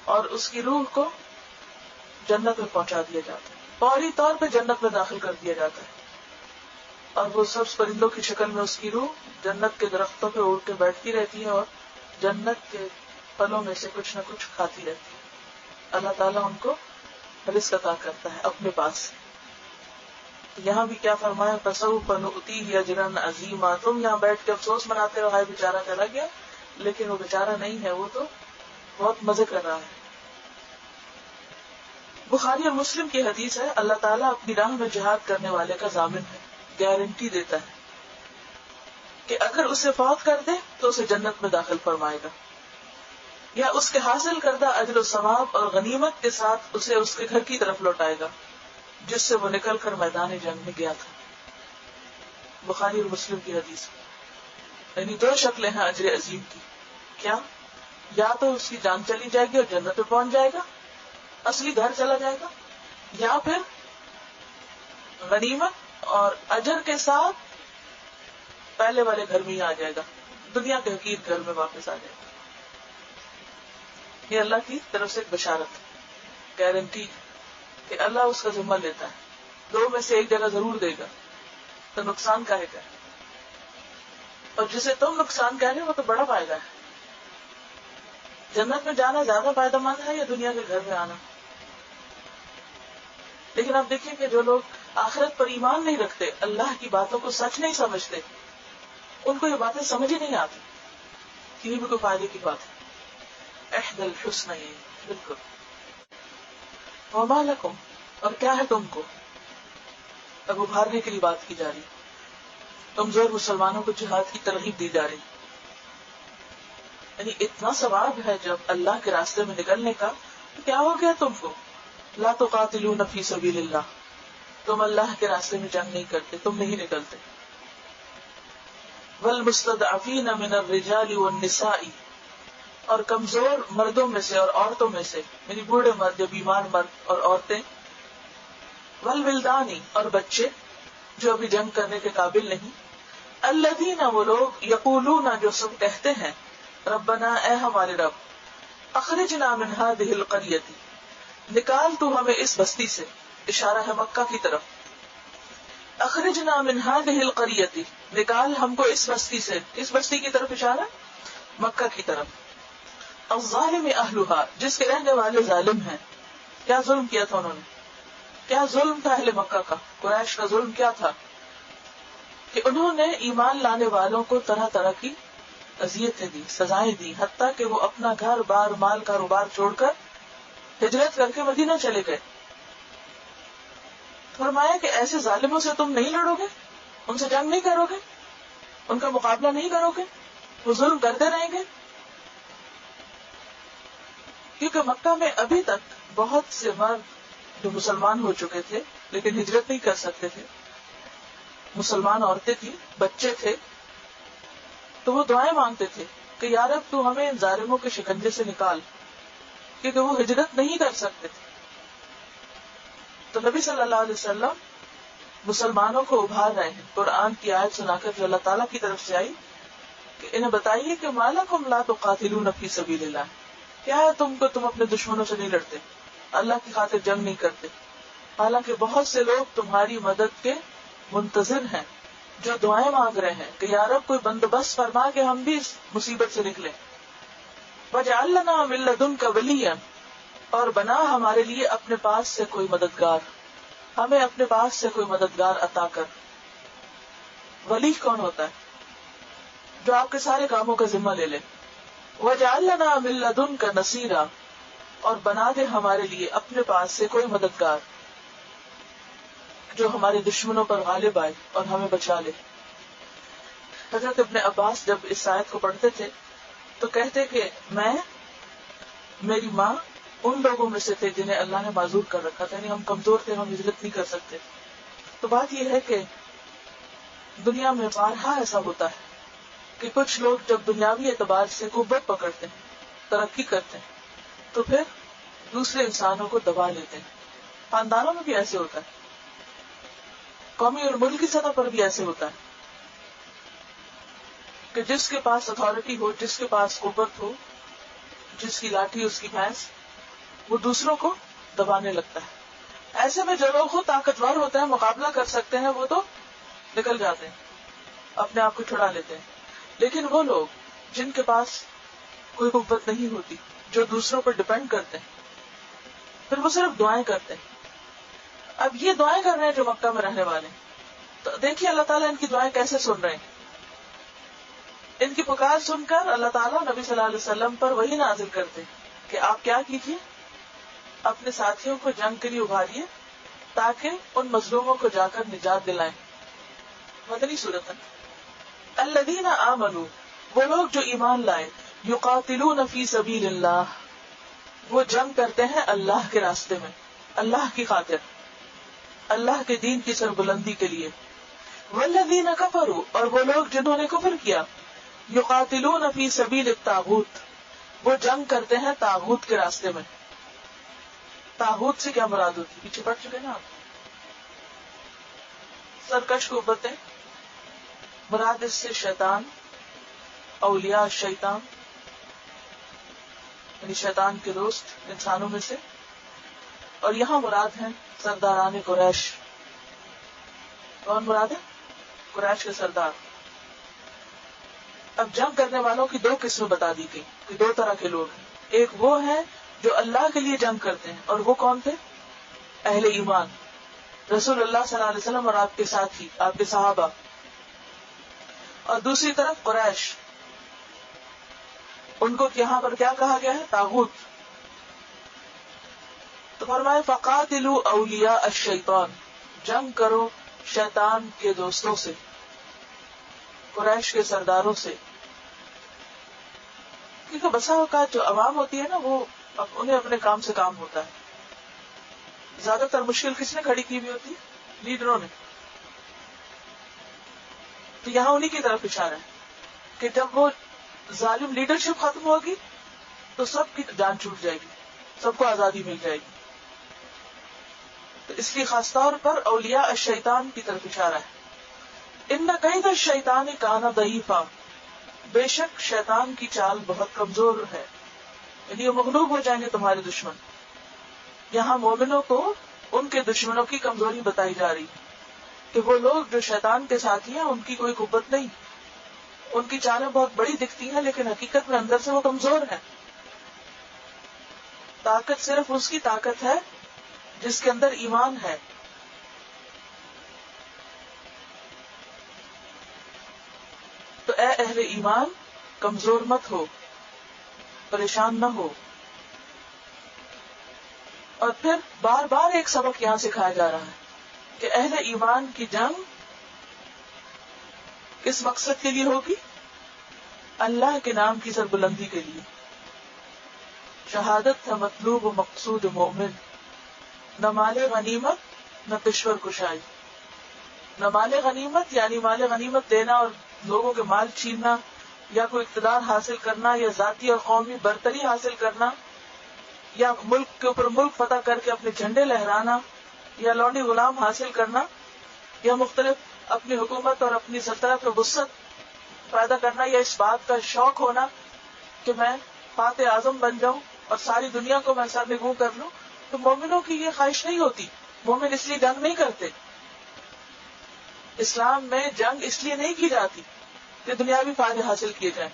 اور اس کی روح کو جنت میں پہنچا دیا جاتا ہے، فوری طور پہ جنت میں داخل کر دیا جاتا ہے، اور وہ سب پرندوں کی شکل میں اس کی روح جنت کے درختوں پہ اڑ کے بیٹھتی رہتی ہے اور جنت کے پھلوں میں سے کچھ نہ کچھ کھاتی رہتی ہے۔ اللہ تعالیٰ ان کو رزق عطا کرتا ہے اپنے پاس سے۔ یہاں بھی کیا فرمایا، فَسَوْفَ نُؤْتِيهِ أَجْرًا عَظِيمًا، تم یہاں بیٹھ کے افسوس مناتے ہو ہائے بیچارہ چلا گیا، لیکن وہ بیچارہ نہیں ہے، وہ تو بہت مزے کر رہا ہے۔ بخاری اور مسلم کی حدیث ہے، اللہ تعالیٰ اپنی راہ میں جہاد کرنے والے کا ضامن ہے، گارنٹی دیتا ہے کہ اگر اسے فوت کر دے تو اسے جنت میں داخل فرمائے گا، یا اس کے حاصل کردہ اجر و ثواب اور غنیمت کے ساتھ اسے اس کے گھر کی طرف لوٹائے گا جس سے وہ نکل کر میدان جنگ میں گیا تھا۔ بخاری اور مسلم کی حدیث، یعنی دو شکلیں ہیں اجر عظیم کی، کیا؟ یا تو اس کی جان چلی جائے گی اور جنت میں پہنچ جائے گا، اصلی گھر چلا جائے گا، یا پھر غنیمت اور اجر کے ساتھ پہلے والے گھر میں ہی آ جائے گا، دنیا کے حقیر گھر میں واپس آ جائے گا۔ یہ اللہ کی طرف سے ایک بشارت، گارنٹی کہ اللہ اس کا ذمہ لیتا ہے، دو میں سے ایک جگہ ضرور دے گا، تو نقصان کا ہے، اور جسے تم نقصان کہہ رہے ہو وہ تو بڑا فائدہ ہے۔ جنت میں جانا زیادہ فائدہ مند ہے یا دنیا کے گھر میں آنا؟ لیکن آپ دیکھیں کہ جو لوگ آخرت پر ایمان نہیں رکھتے، اللہ کی باتوں کو سچ نہیں سمجھتے، ان کو یہ باتیں سمجھ ہی نہیں آتی کہ یہ بھی کوئی فائدے کی بات ہے۔ احد الحسنین، بالکل۔ وما لکم، اور کیا ہے تم کو؟ اب ابھارنے کے لیے بات کی جا رہی، کمزور مسلمانوں کو جہاد کی ترغیب دی جا رہی، یعنی اتنا ثواب ہے جب اللہ کے راستے میں نکلنے کا، تو کیا ہو گیا تم کو؟ لا تقاتلون فی سبیل اللہ، تم اللہ کے راستے میں جنگ نہیں کرتے، تم نہیں نکلتے۔ والمستضعفین من الرجال والنساء، اور کمزور مردوں میں سے اور عورتوں میں سے، یعنی بوڑھے مرد یا بیمار مرد اور عورتیں، والولدان، اور بچے جو ابھی جنگ کرنے کے قابل نہیں، الذین، وہ لوگ، یقولون، جو سب کہتے ہیں، ربنا، اے ہمارے رب، اخرجنا من هذه القریۃ، نکال تو ہمیں اس بستی سے، اشارہ ہے مکہ کی طرف، اخرجنا من هذه القریۃ، نکال ہم کو اس بستی سے، اس بستی کی طرف اشارہ مکہ کی طرف، الظالم اہلها، جس کے رہنے والے ظالم ہیں۔ کیا ظلم کیا تھا انہوں نے؟ کیا ظلم تھا اہل مکہ کا؟ قریش کا ظلم کیا تھا؟ کہ انہوں نے ایمان لانے والوں کو طرح طرح کی اذیتیں دی، سزائیں دی، حتیٰ کہ وہ اپنا گھر بار مال کاروبار چھوڑ کر ہجرت کر کے مدینہ چلے گئے۔ فرمایا کہ ایسے ظالموں سے تم نہیں لڑو گے، ان سے جنگ نہیں کرو گے، ان کا مقابلہ نہیں کرو گے، وہ ظلم کرتے رہیں گے؟ کیونکہ مکہ میں ابھی تک بہت سے مرد جو مسلمان ہو چکے تھے لیکن ہجرت نہیں کر سکتے تھے، مسلمان عورتیں تھیں، بچے تھے، تو وہ دعائیں مانگتے تھے کہ یا رب تو ہمیں ان ظالموں کے شکنجے سے نکال، کیونکہ وہ ہجرت نہیں کر سکتے تھے۔ تو نبی صلی اللہ علیہ وسلم مسلمانوں کو ابھار رہے ہیں، قرآن کی آیت سنا کر جو اللہ تعالیٰ کی طرف سے آئی کہ انہیں بتائیے کہ ما لکم لا تقاتلون فی سبیل اللہ، کیا ہے تم کو، تم اپنے دشمنوں سے نہیں لڑتے، اللہ کی خاطر جنگ نہیں کرتے، حالانکہ بہت سے لوگ تمہاری مدد کے منتظر ہیں، جو دعائیں مانگ رہے ہیں کہ یا رب کوئی بندوبست فرما کہ ہم بھی اس مصیبت سے نکلیں۔ وَجَعَلْ لَنَا مِن لَّدُنْكَ وَلِيًّا، اور بنا ہمارے لیے اپنے پاس سے کوئی مددگار، ہمیں اپنے پاس سے کوئی مددگار عطا کر۔ ولی کون ہوتا ہے؟ جو آپ کے سارے کاموں کا ذمہ لے لے۔ وَجَعَلْ لَنَا مِن لَّدُنْكَ نَصِيرًا، اور بنا دے ہمارے لیے اپنے پاس سے کوئی مددگار جو ہمارے دشمنوں پر غالب آئے اور ہمیں بچا لے۔ حضرت ابن عباس جب اس آیت کو پڑھتے تھے تو کہتے کہ میں، میری ماں ان لوگوں میں سے تھے جنہیں اللہ نے معذور کر رکھا تھا، یعنی ہم کمزور تھے، ہم ہجرت نہیں کر سکتے۔ تو بات یہ ہے کہ دنیا میں بارہا ایسا ہوتا ہے کہ کچھ لوگ جب دنیاوی اعتبار سے قوت پکڑتے ہیں، ترقی کرتے ہیں، تو پھر دوسرے انسانوں کو دبا لیتے ہیں، خاندانوں میں بھی ایسے ہوتا ہے، قومی اور ملک کی سطح پر بھی ایسے ہوتا ہے کہ جس کے پاس اتھارٹی ہو، جس کے پاس قوت ہو، جس کی لاٹھی اس کی بھینس، وہ دوسروں کو دبانے لگتا ہے. ایسے میں جو لوگ خود طاقتور ہوتے ہیں، مقابلہ کر سکتے ہیں، وہ تو نکل جاتے ہیں، اپنے آپ کو چھڑا لیتے ہیں. لیکن وہ لوگ جن کے پاس کوئی قوت نہیں ہوتی، جو دوسروں پر ڈپینڈ کرتے ہیں، پھر وہ صرف دعائیں کرتے ہیں. اب یہ دعائیں کر رہے ہیں جو مکہ میں رہنے والے ہیں، تو دیکھیے اللہ تعالیٰ ان کی دعائیں کیسے سن رہے ہیں. ان کی پکار سن کر اللہ تعالیٰ نبی صلی اللہ علیہ وسلم پر وحی نازل کرتے کہ آپ کیا کیجیے، اپنے ساتھیوں کو جنگ کے لیے ابھاریے تاکہ ان مظلوموں کو جا کر نجات دلائیں. مدنی سورت ہے. الذین آمنوا، وہ لوگ جو ایمان لائے، یقاتلون فی سبیل اللہ، وہ جنگ کرتے ہیں اللہ کے راستے میں، اللہ کی خاطر، اللہ کے دین کی سربلندی کے لیے. والذین کفروا، اور وہ لوگ جنہوں نے کفر کیا، یقاتلون فی سبیل الطاغوت، وہ جنگ کرتے ہیں طاغوت کے راستے میں. طاغوت سے کیا مراد ہوتی؟ پیچھے پڑھ چکے نا آپ. سرکش قوتیں، مراد اس سے شیطان، اولیاء شیطان، یعنی شیطان کے دوست انسانوں میں سے. اور یہاں مراد ہیں سرداران قریش. کون مراد ہے؟ قریش کے سردار. اب جنگ کرنے والوں کی دو قسمیں بتا دی گئی کہ دو طرح کے لوگ ہیں. ایک وہ ہیں جو اللہ کے لیے جنگ کرتے ہیں، اور وہ کون تھے؟ اہل ایمان، رسول اللہ صلی اللہ علیہ وسلم اور آپ کے ساتھی، آپ کے صحابہ. اور دوسری طرف قریش، ان کو یہاں پر کیا کہا گیا ہے؟ طاغوت. تو فرمائے فقاتلوا اولیاء الشیطان، جنگ کرو شیطان کے دوستوں سے، قریش کے سرداروں سے. کیونکہ بسا اوقات جو عوام ہوتی ہے نا، وہ انہیں اپنے کام سے کام ہوتا ہے. زیادہ تر مشکل کس نے کھڑی کی ہوئی ہوتی ہے؟ لیڈروں نے. تو یہاں انہی کی طرف اشارہ ہے کہ جب وہ ظالم لیڈرشپ ختم ہوگی تو سب کی جان چھوٹ جائے گی، سب کو آزادی مل جائے گی. تو اس لیے خاص طور پر اولیاء الشیطان کی طرف اشارہ ہے. ان کید الشیطان کان ضعیفا، بے شک شیطان کی چال بہت کمزور ہے، یعنی وہ مغلوب ہو جائیں گے تمہارے دشمن. یہاں مومنوں کو ان کے دشمنوں کی کمزوری بتائی جا رہی کہ وہ لوگ جو شیطان کے ساتھی ہیں ان کی کوئی قوت نہیں، ان کی چالیں بہت بڑی دکھتی ہیں لیکن حقیقت میں اندر سے وہ کمزور ہیں. طاقت صرف اس کی طاقت ہے جس کے اندر ایمان ہے. تو اے اہل ایمان، کمزور مت ہو، پریشان نہ ہو. اور پھر بار بار ایک سبق یہاں سکھایا جا رہا ہے کہ اہل ایمان کی جنگ کس مقصد کے لیے ہوگی؟ اللہ کے نام کی سربلندی کے لیے. شہادت ہے مطلوب و مقصود مومن، نہ مال غنیمت نہ کشور کشائی. نہ مال غنیمت یعنی مال غنیمت دینا اور لوگوں کے مال چھیننا، یا کوئی اقتدار حاصل کرنا، یا ذاتی اور قومی برتری حاصل کرنا، یا ملک کے اوپر ملک فتح کر کے اپنے جھنڈے لہرانا، یا لونڈی غلام حاصل کرنا، یا مختلف اپنی حکومت اور اپنی سلطنت میں وسعت پیدا کرنا، یا اس بات کا شوق ہونا کہ میں فاتح اعظم بن جاؤں اور ساری دنیا کو میں سرنگوں کر لوں. تو مومنوں کی یہ خواہش نہیں ہوتی. مومن اس لیے جنگ نہیں کرتے. اسلام میں جنگ اس لیے نہیں کی جاتی کہ دنیاوی فائدے حاصل کیے جائیں،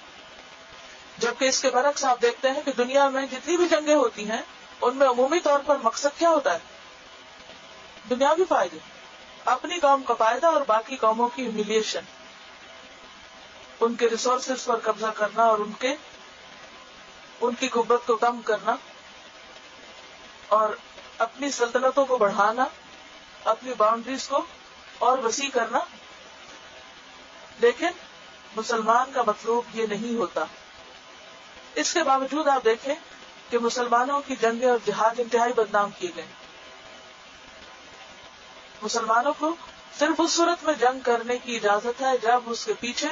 جبکہ اس کے برعکس آپ دیکھتے ہیں کہ دنیا میں جتنی بھی جنگیں ہوتی ہیں ان میں عمومی طور پر مقصد کیا ہوتا ہے؟ دنیاوی فائدے، اپنی قوم کا فائدہ اور باقی قوموں کی ہیومیلیشن، ان کے ریسورسز پر قبضہ کرنا اور ان کی قوت کو کم کرنا اور اپنی سلطنتوں کو بڑھانا، اپنی باؤنڈریز کو اور وسیع کرنا. لیکن مسلمان کا مطلوب یہ نہیں ہوتا. اس کے باوجود آپ دیکھیں کہ مسلمانوں کی جنگیں اور جہاد انتہائی بدنام کیے گئے. مسلمانوں کو صرف اس صورت میں جنگ کرنے کی اجازت ہے جب اس کے پیچھے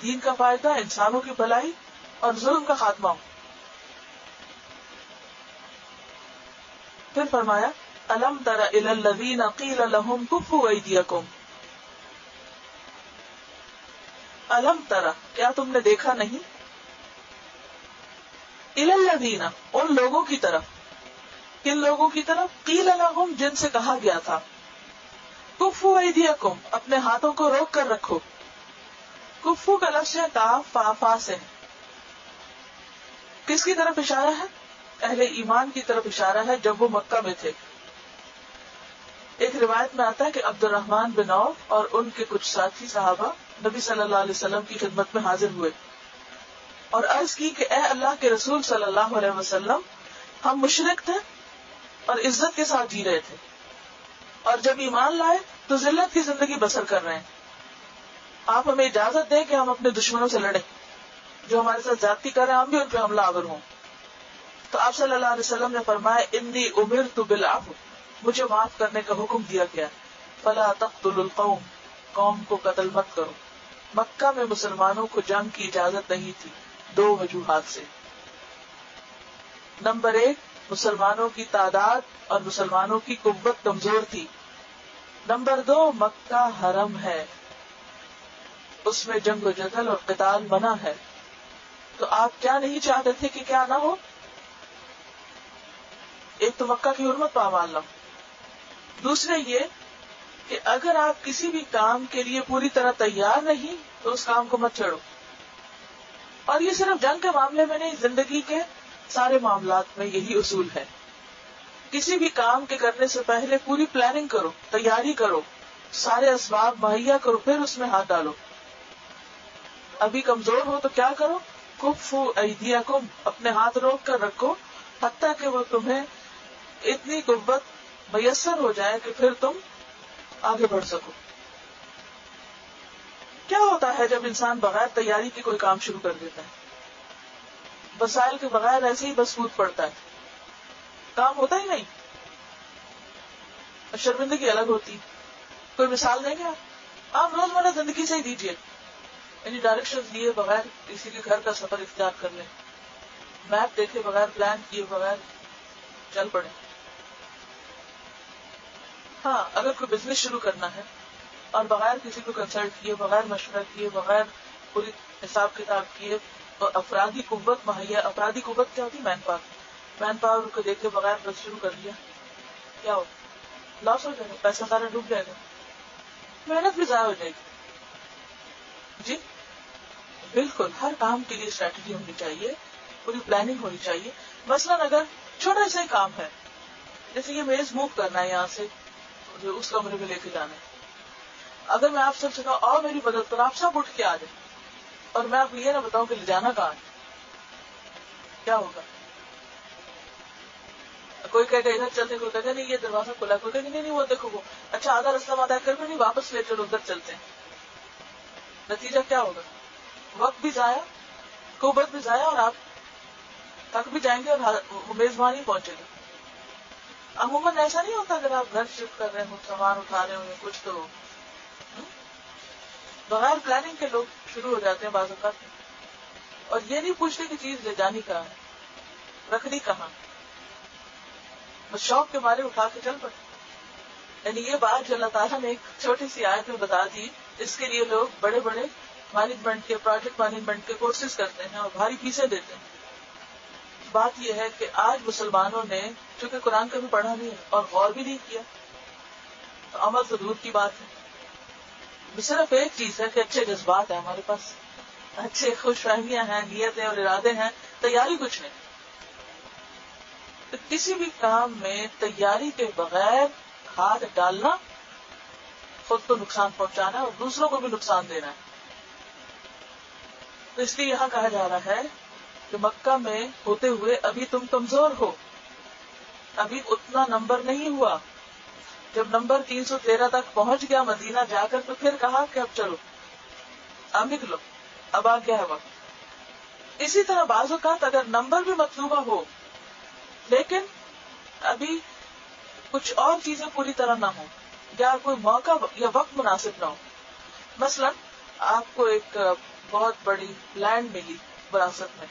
دین کا فائدہ، انسانوں کی بھلائی اور ظلم کا خاتمہ ہو. پھر فرمایا الم تر الی الذین قیل لهم کفوا ایدیکم، الم تر کیا تم نے دیکھا نہیں، الی الذین ان لوگوں کی طرف، کن لوگوں کی طرف، قیل لهم جن سے کہا گیا تھا، کفوا ایدیکم اپنے ہاتھوں کو روک کر رکھو، کفو کا لفظ ہے کاف فا فا سے، کس کی طرف اشارہ ہے؟ اہل ایمان کی طرف اشارہ ہے جب وہ مکہ میں تھے۔ ایک روایت میں آتا ہے کہ عبد الرحمن بن عوف اور ان کے کچھ ساتھی صحابہ نبی صلی اللہ علیہ وسلم کی خدمت میں حاضر ہوئے اور عرض کی کہ اے اللہ کے رسول صلی اللہ علیہ وسلم، ہم مشرک تھے اور عزت کے ساتھ جی رہے تھے، اور جب ایمان لائے تو ذلت کی زندگی بسر کر رہے ہیں، آپ ہمیں اجازت دیں کہ ہم اپنے دشمنوں سے لڑیں، جو ہمارے ساتھ زیادتی کر رہے ہیں ہم بھی ان پہ حملہ آور ہوں۔ تو آپ صلی اللہ علیہ وسلم نے فرمایا انی امرت بالعفو، مجھے معاف کرنے کا حکم دیا گیا، فلا تقتلوا القوم، قوم کو قتل مت کرو۔ مکہ میں مسلمانوں کو جنگ کی اجازت نہیں تھی، دو وجوہات سے۔ نمبر ایک، مسلمانوں کی تعداد اور مسلمانوں کی قوت کمزور تھی۔ نمبر دو، مکہ حرم ہے، اس میں جنگ و جدل اور قتال منع ہے۔ تو آپ کیا نہیں چاہتے تھے کہ کیا نہ ہو؟ ایک تو مکہ کی حرمت پامال نہ ہو، دوسرے یہ کہ اگر آپ کسی بھی کام کے لیے پوری طرح تیار نہیں تو اس کام کو مت چھیڑو۔ اور یہ صرف جنگ کے معاملے میں نہیں، زندگی کے سارے معاملات میں یہی اصول ہے۔ کسی بھی کام کے کرنے سے پہلے پوری پلاننگ کرو، تیاری کرو، سارے اسباب مہیا کرو، پھر اس میں ہاتھ ڈالو۔ ابھی کمزور ہو تو کیا کرو؟ کفو ایدیکم، اپنے ہاتھ روک کر رکھو حتیٰ کہ وہ تمہیں اتنی قوت میسر ہو جائے کہ پھر تم آگے بڑھ سکو۔ کیا ہوتا ہے جب انسان بغیر تیاری کے کوئی کام شروع کر دیتا ہے؟ وسائل کے بغیر ایسے ہی بس کود پڑتا ہے، کام ہوتا ہی نہیں، اور شرمندگی الگ ہوتی۔ کوئی مثال دیں گے آپ روزمرہ زندگی سے ہی دیجیے، یعنی ڈائریکشن دیے بغیر کسی کے گھر کا سفر اختیار کر لیں، میپ دیکھے بغیر، پلان کیے بغیر چل پڑے۔ ہاں، اگر کوئی بزنس شروع کرنا ہے اور بغیر کسی کو کنسلٹ کیے، بغیر مشورہ کیے، بغیر پوری حساب کتاب کیے، اور افرادی قوت مہیا، افرادی قوت کیا ہوتی ہے؟ مین پاور کو دیکھے بغیر بس شروع کر لیا، کیا ہو؟ لاس ہو جائے گا، پیسہ سارا ڈوب جائے گا، محنت بھی ضائع ہو جائے گی۔ جی بالکل، ہر کام کے لیے اسٹریٹجی ہونی چاہیے، پوری پلاننگ ہونی چاہیے۔ مثلاً اگر چھوٹا سا کام ہے، جیسے یہ میز موو کرنا ہے یہاں سے جو اس کمرے میں لے کے جانا ہے، اگر میں آپ سب سے کہوں آؤ میری مدد کرو، آپ سب اٹھ کے آ جائیں اور میں آپ کو یہ نہ بتاؤں کہ لے جانا کہاں ہے، کیا ہوگا؟ کوئی کہے گا ادھر چلتے، کوئی کہے گا نہیں یہ دروازہ کھلا، کوئی کہے گا نہیں وہ دیکھو وہ اچھا آدھا راستہ طے کر کے نہیں واپس لے چلو ادھر چلتے ہیں۔ نتیجہ کیا ہوگا؟ وقت بھی ضائع، قوت بھی ضائع، اور آپ تھک بھی جائیں گے اور میزبان ہی پہنچے گا۔ عموماً ایسا نہیں ہوتا اگر آپ گھر شفٹ کر رہے ہوں، سامان اٹھا رہے ہوں کچھ، تو بغیر پلاننگ کے لوگ شروع ہو جاتے ہیں بعض اوقات، اور یہ نہیں پوچھتے کہ چیز لے جانی کہاں ہے، رکھنی کہاں، بس شوق کے مارے اٹھا کے چل پڑے۔ یعنی یہ بات جو اللہ تعالیٰ نے ایک چھوٹی سی آیت میں بتا دی، اس کے لیے لوگ بڑے بڑے مینجمنٹ کے، پروجیکٹ مینجمنٹ کے کورسز کرتے ہیں اور بھاری فیسیں دیتے ہیں۔ بات یہ ہے کہ آج مسلمانوں نے چونکہ قرآن کبھی پڑھا نہیں ہے اور غور بھی نہیں کیا، تو عمل تو دور کی بات ہے۔ صرف ایک چیز ہے کہ اچھے جذبات ہیں ہمارے پاس، اچھے خوش فہمیاں ہیں، نیتیں اور ارادے ہیں، تیاری کچھ نہیں۔ تو کسی بھی کام میں تیاری کے بغیر ہاتھ ڈالنا خود کو نقصان پہنچانا ہے اور دوسروں کو بھی نقصان دینا ہے۔ تو اس لیے یہاں کہا جا رہا ہے کہ مکہ میں ہوتے ہوئے ابھی تم کمزور ہو، ابھی اتنا نمبر نہیں ہوا۔ جب نمبر 313 تک پہنچ گیا مدینہ جا کر، تو پھر کہا کہ اب چلو، اب نکلو، اب آ گیا ہے وقت۔ اسی طرح بعض اوقات اگر نمبر بھی مطلوبہ ہو لیکن ابھی کچھ اور چیزیں پوری طرح نہ ہوں، یا کوئی موقع یا وقت مناسب نہ ہو۔ مثلا آپ کو ایک بہت بڑی لینڈ ملی وراثت میں،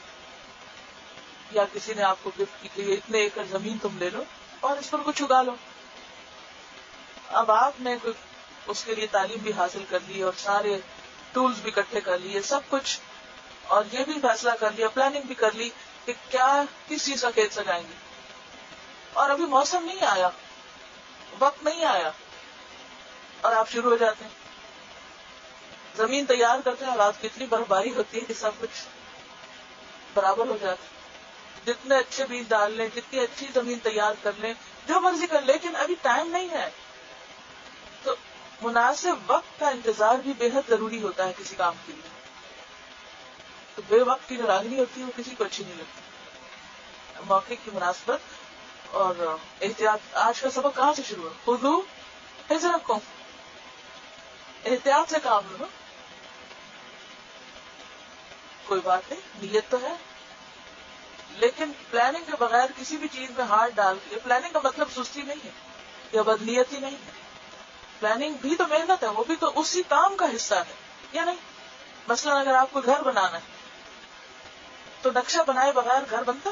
یا کسی نے آپ کو گفٹ کی کہ اتنے ایکڑ زمین تم لے لو اور اس پر کچھ اگا لو، اب آپ نے اس کے لیے تعلیم بھی حاصل کر لی اور سارے ٹولز بھی اکٹھے کر لیے، سب کچھ، اور یہ بھی فیصلہ کر لیا، پلاننگ بھی کر لی کہ کیا کس چیز کا کھیت سجائیں گے، اور ابھی موسم نہیں آیا، وقت نہیں آیا، اور آپ شروع ہو جاتے ہیں، زمین تیار کرتے ہیں، اور رات کتنی برفباری ہوتی ہے کہ سب کچھ برابر ہو جاتا ہے. جتنے اچھے بیج ڈال لیں، جتنی اچھی زمین تیار کر لیں، جو مرضی کر، لیکن ابھی ٹائم نہیں ہے. تو مناسب وقت کا انتظار بھی بے حد ضروری ہوتا ہے کسی کام کے لیے. تو بے وقت کی جو راگنی ہوتی ہے وہ کسی کو اچھی نہیں لگتی. موقع کی مناسبت اور احتیاط. آج کا سبق کہاں سے شروع ہو؟ خذوا حذرکم، احتیاط سے کام لو. کوئی بات نہیں، نیت تو ہے، لیکن پلاننگ کے بغیر کسی بھی چیز میں ہاتھ ڈال کے، پلاننگ کا مطلب سستی نہیں ہے یا بدنیت ہی نہیں ہے. پلاننگ بھی تو محنت ہے، وہ بھی تو اسی کام کا حصہ ہے یا نہیں. مثلا اگر آپ کو گھر بنانا ہے تو نقشہ بنائے بغیر گھر بنتا؟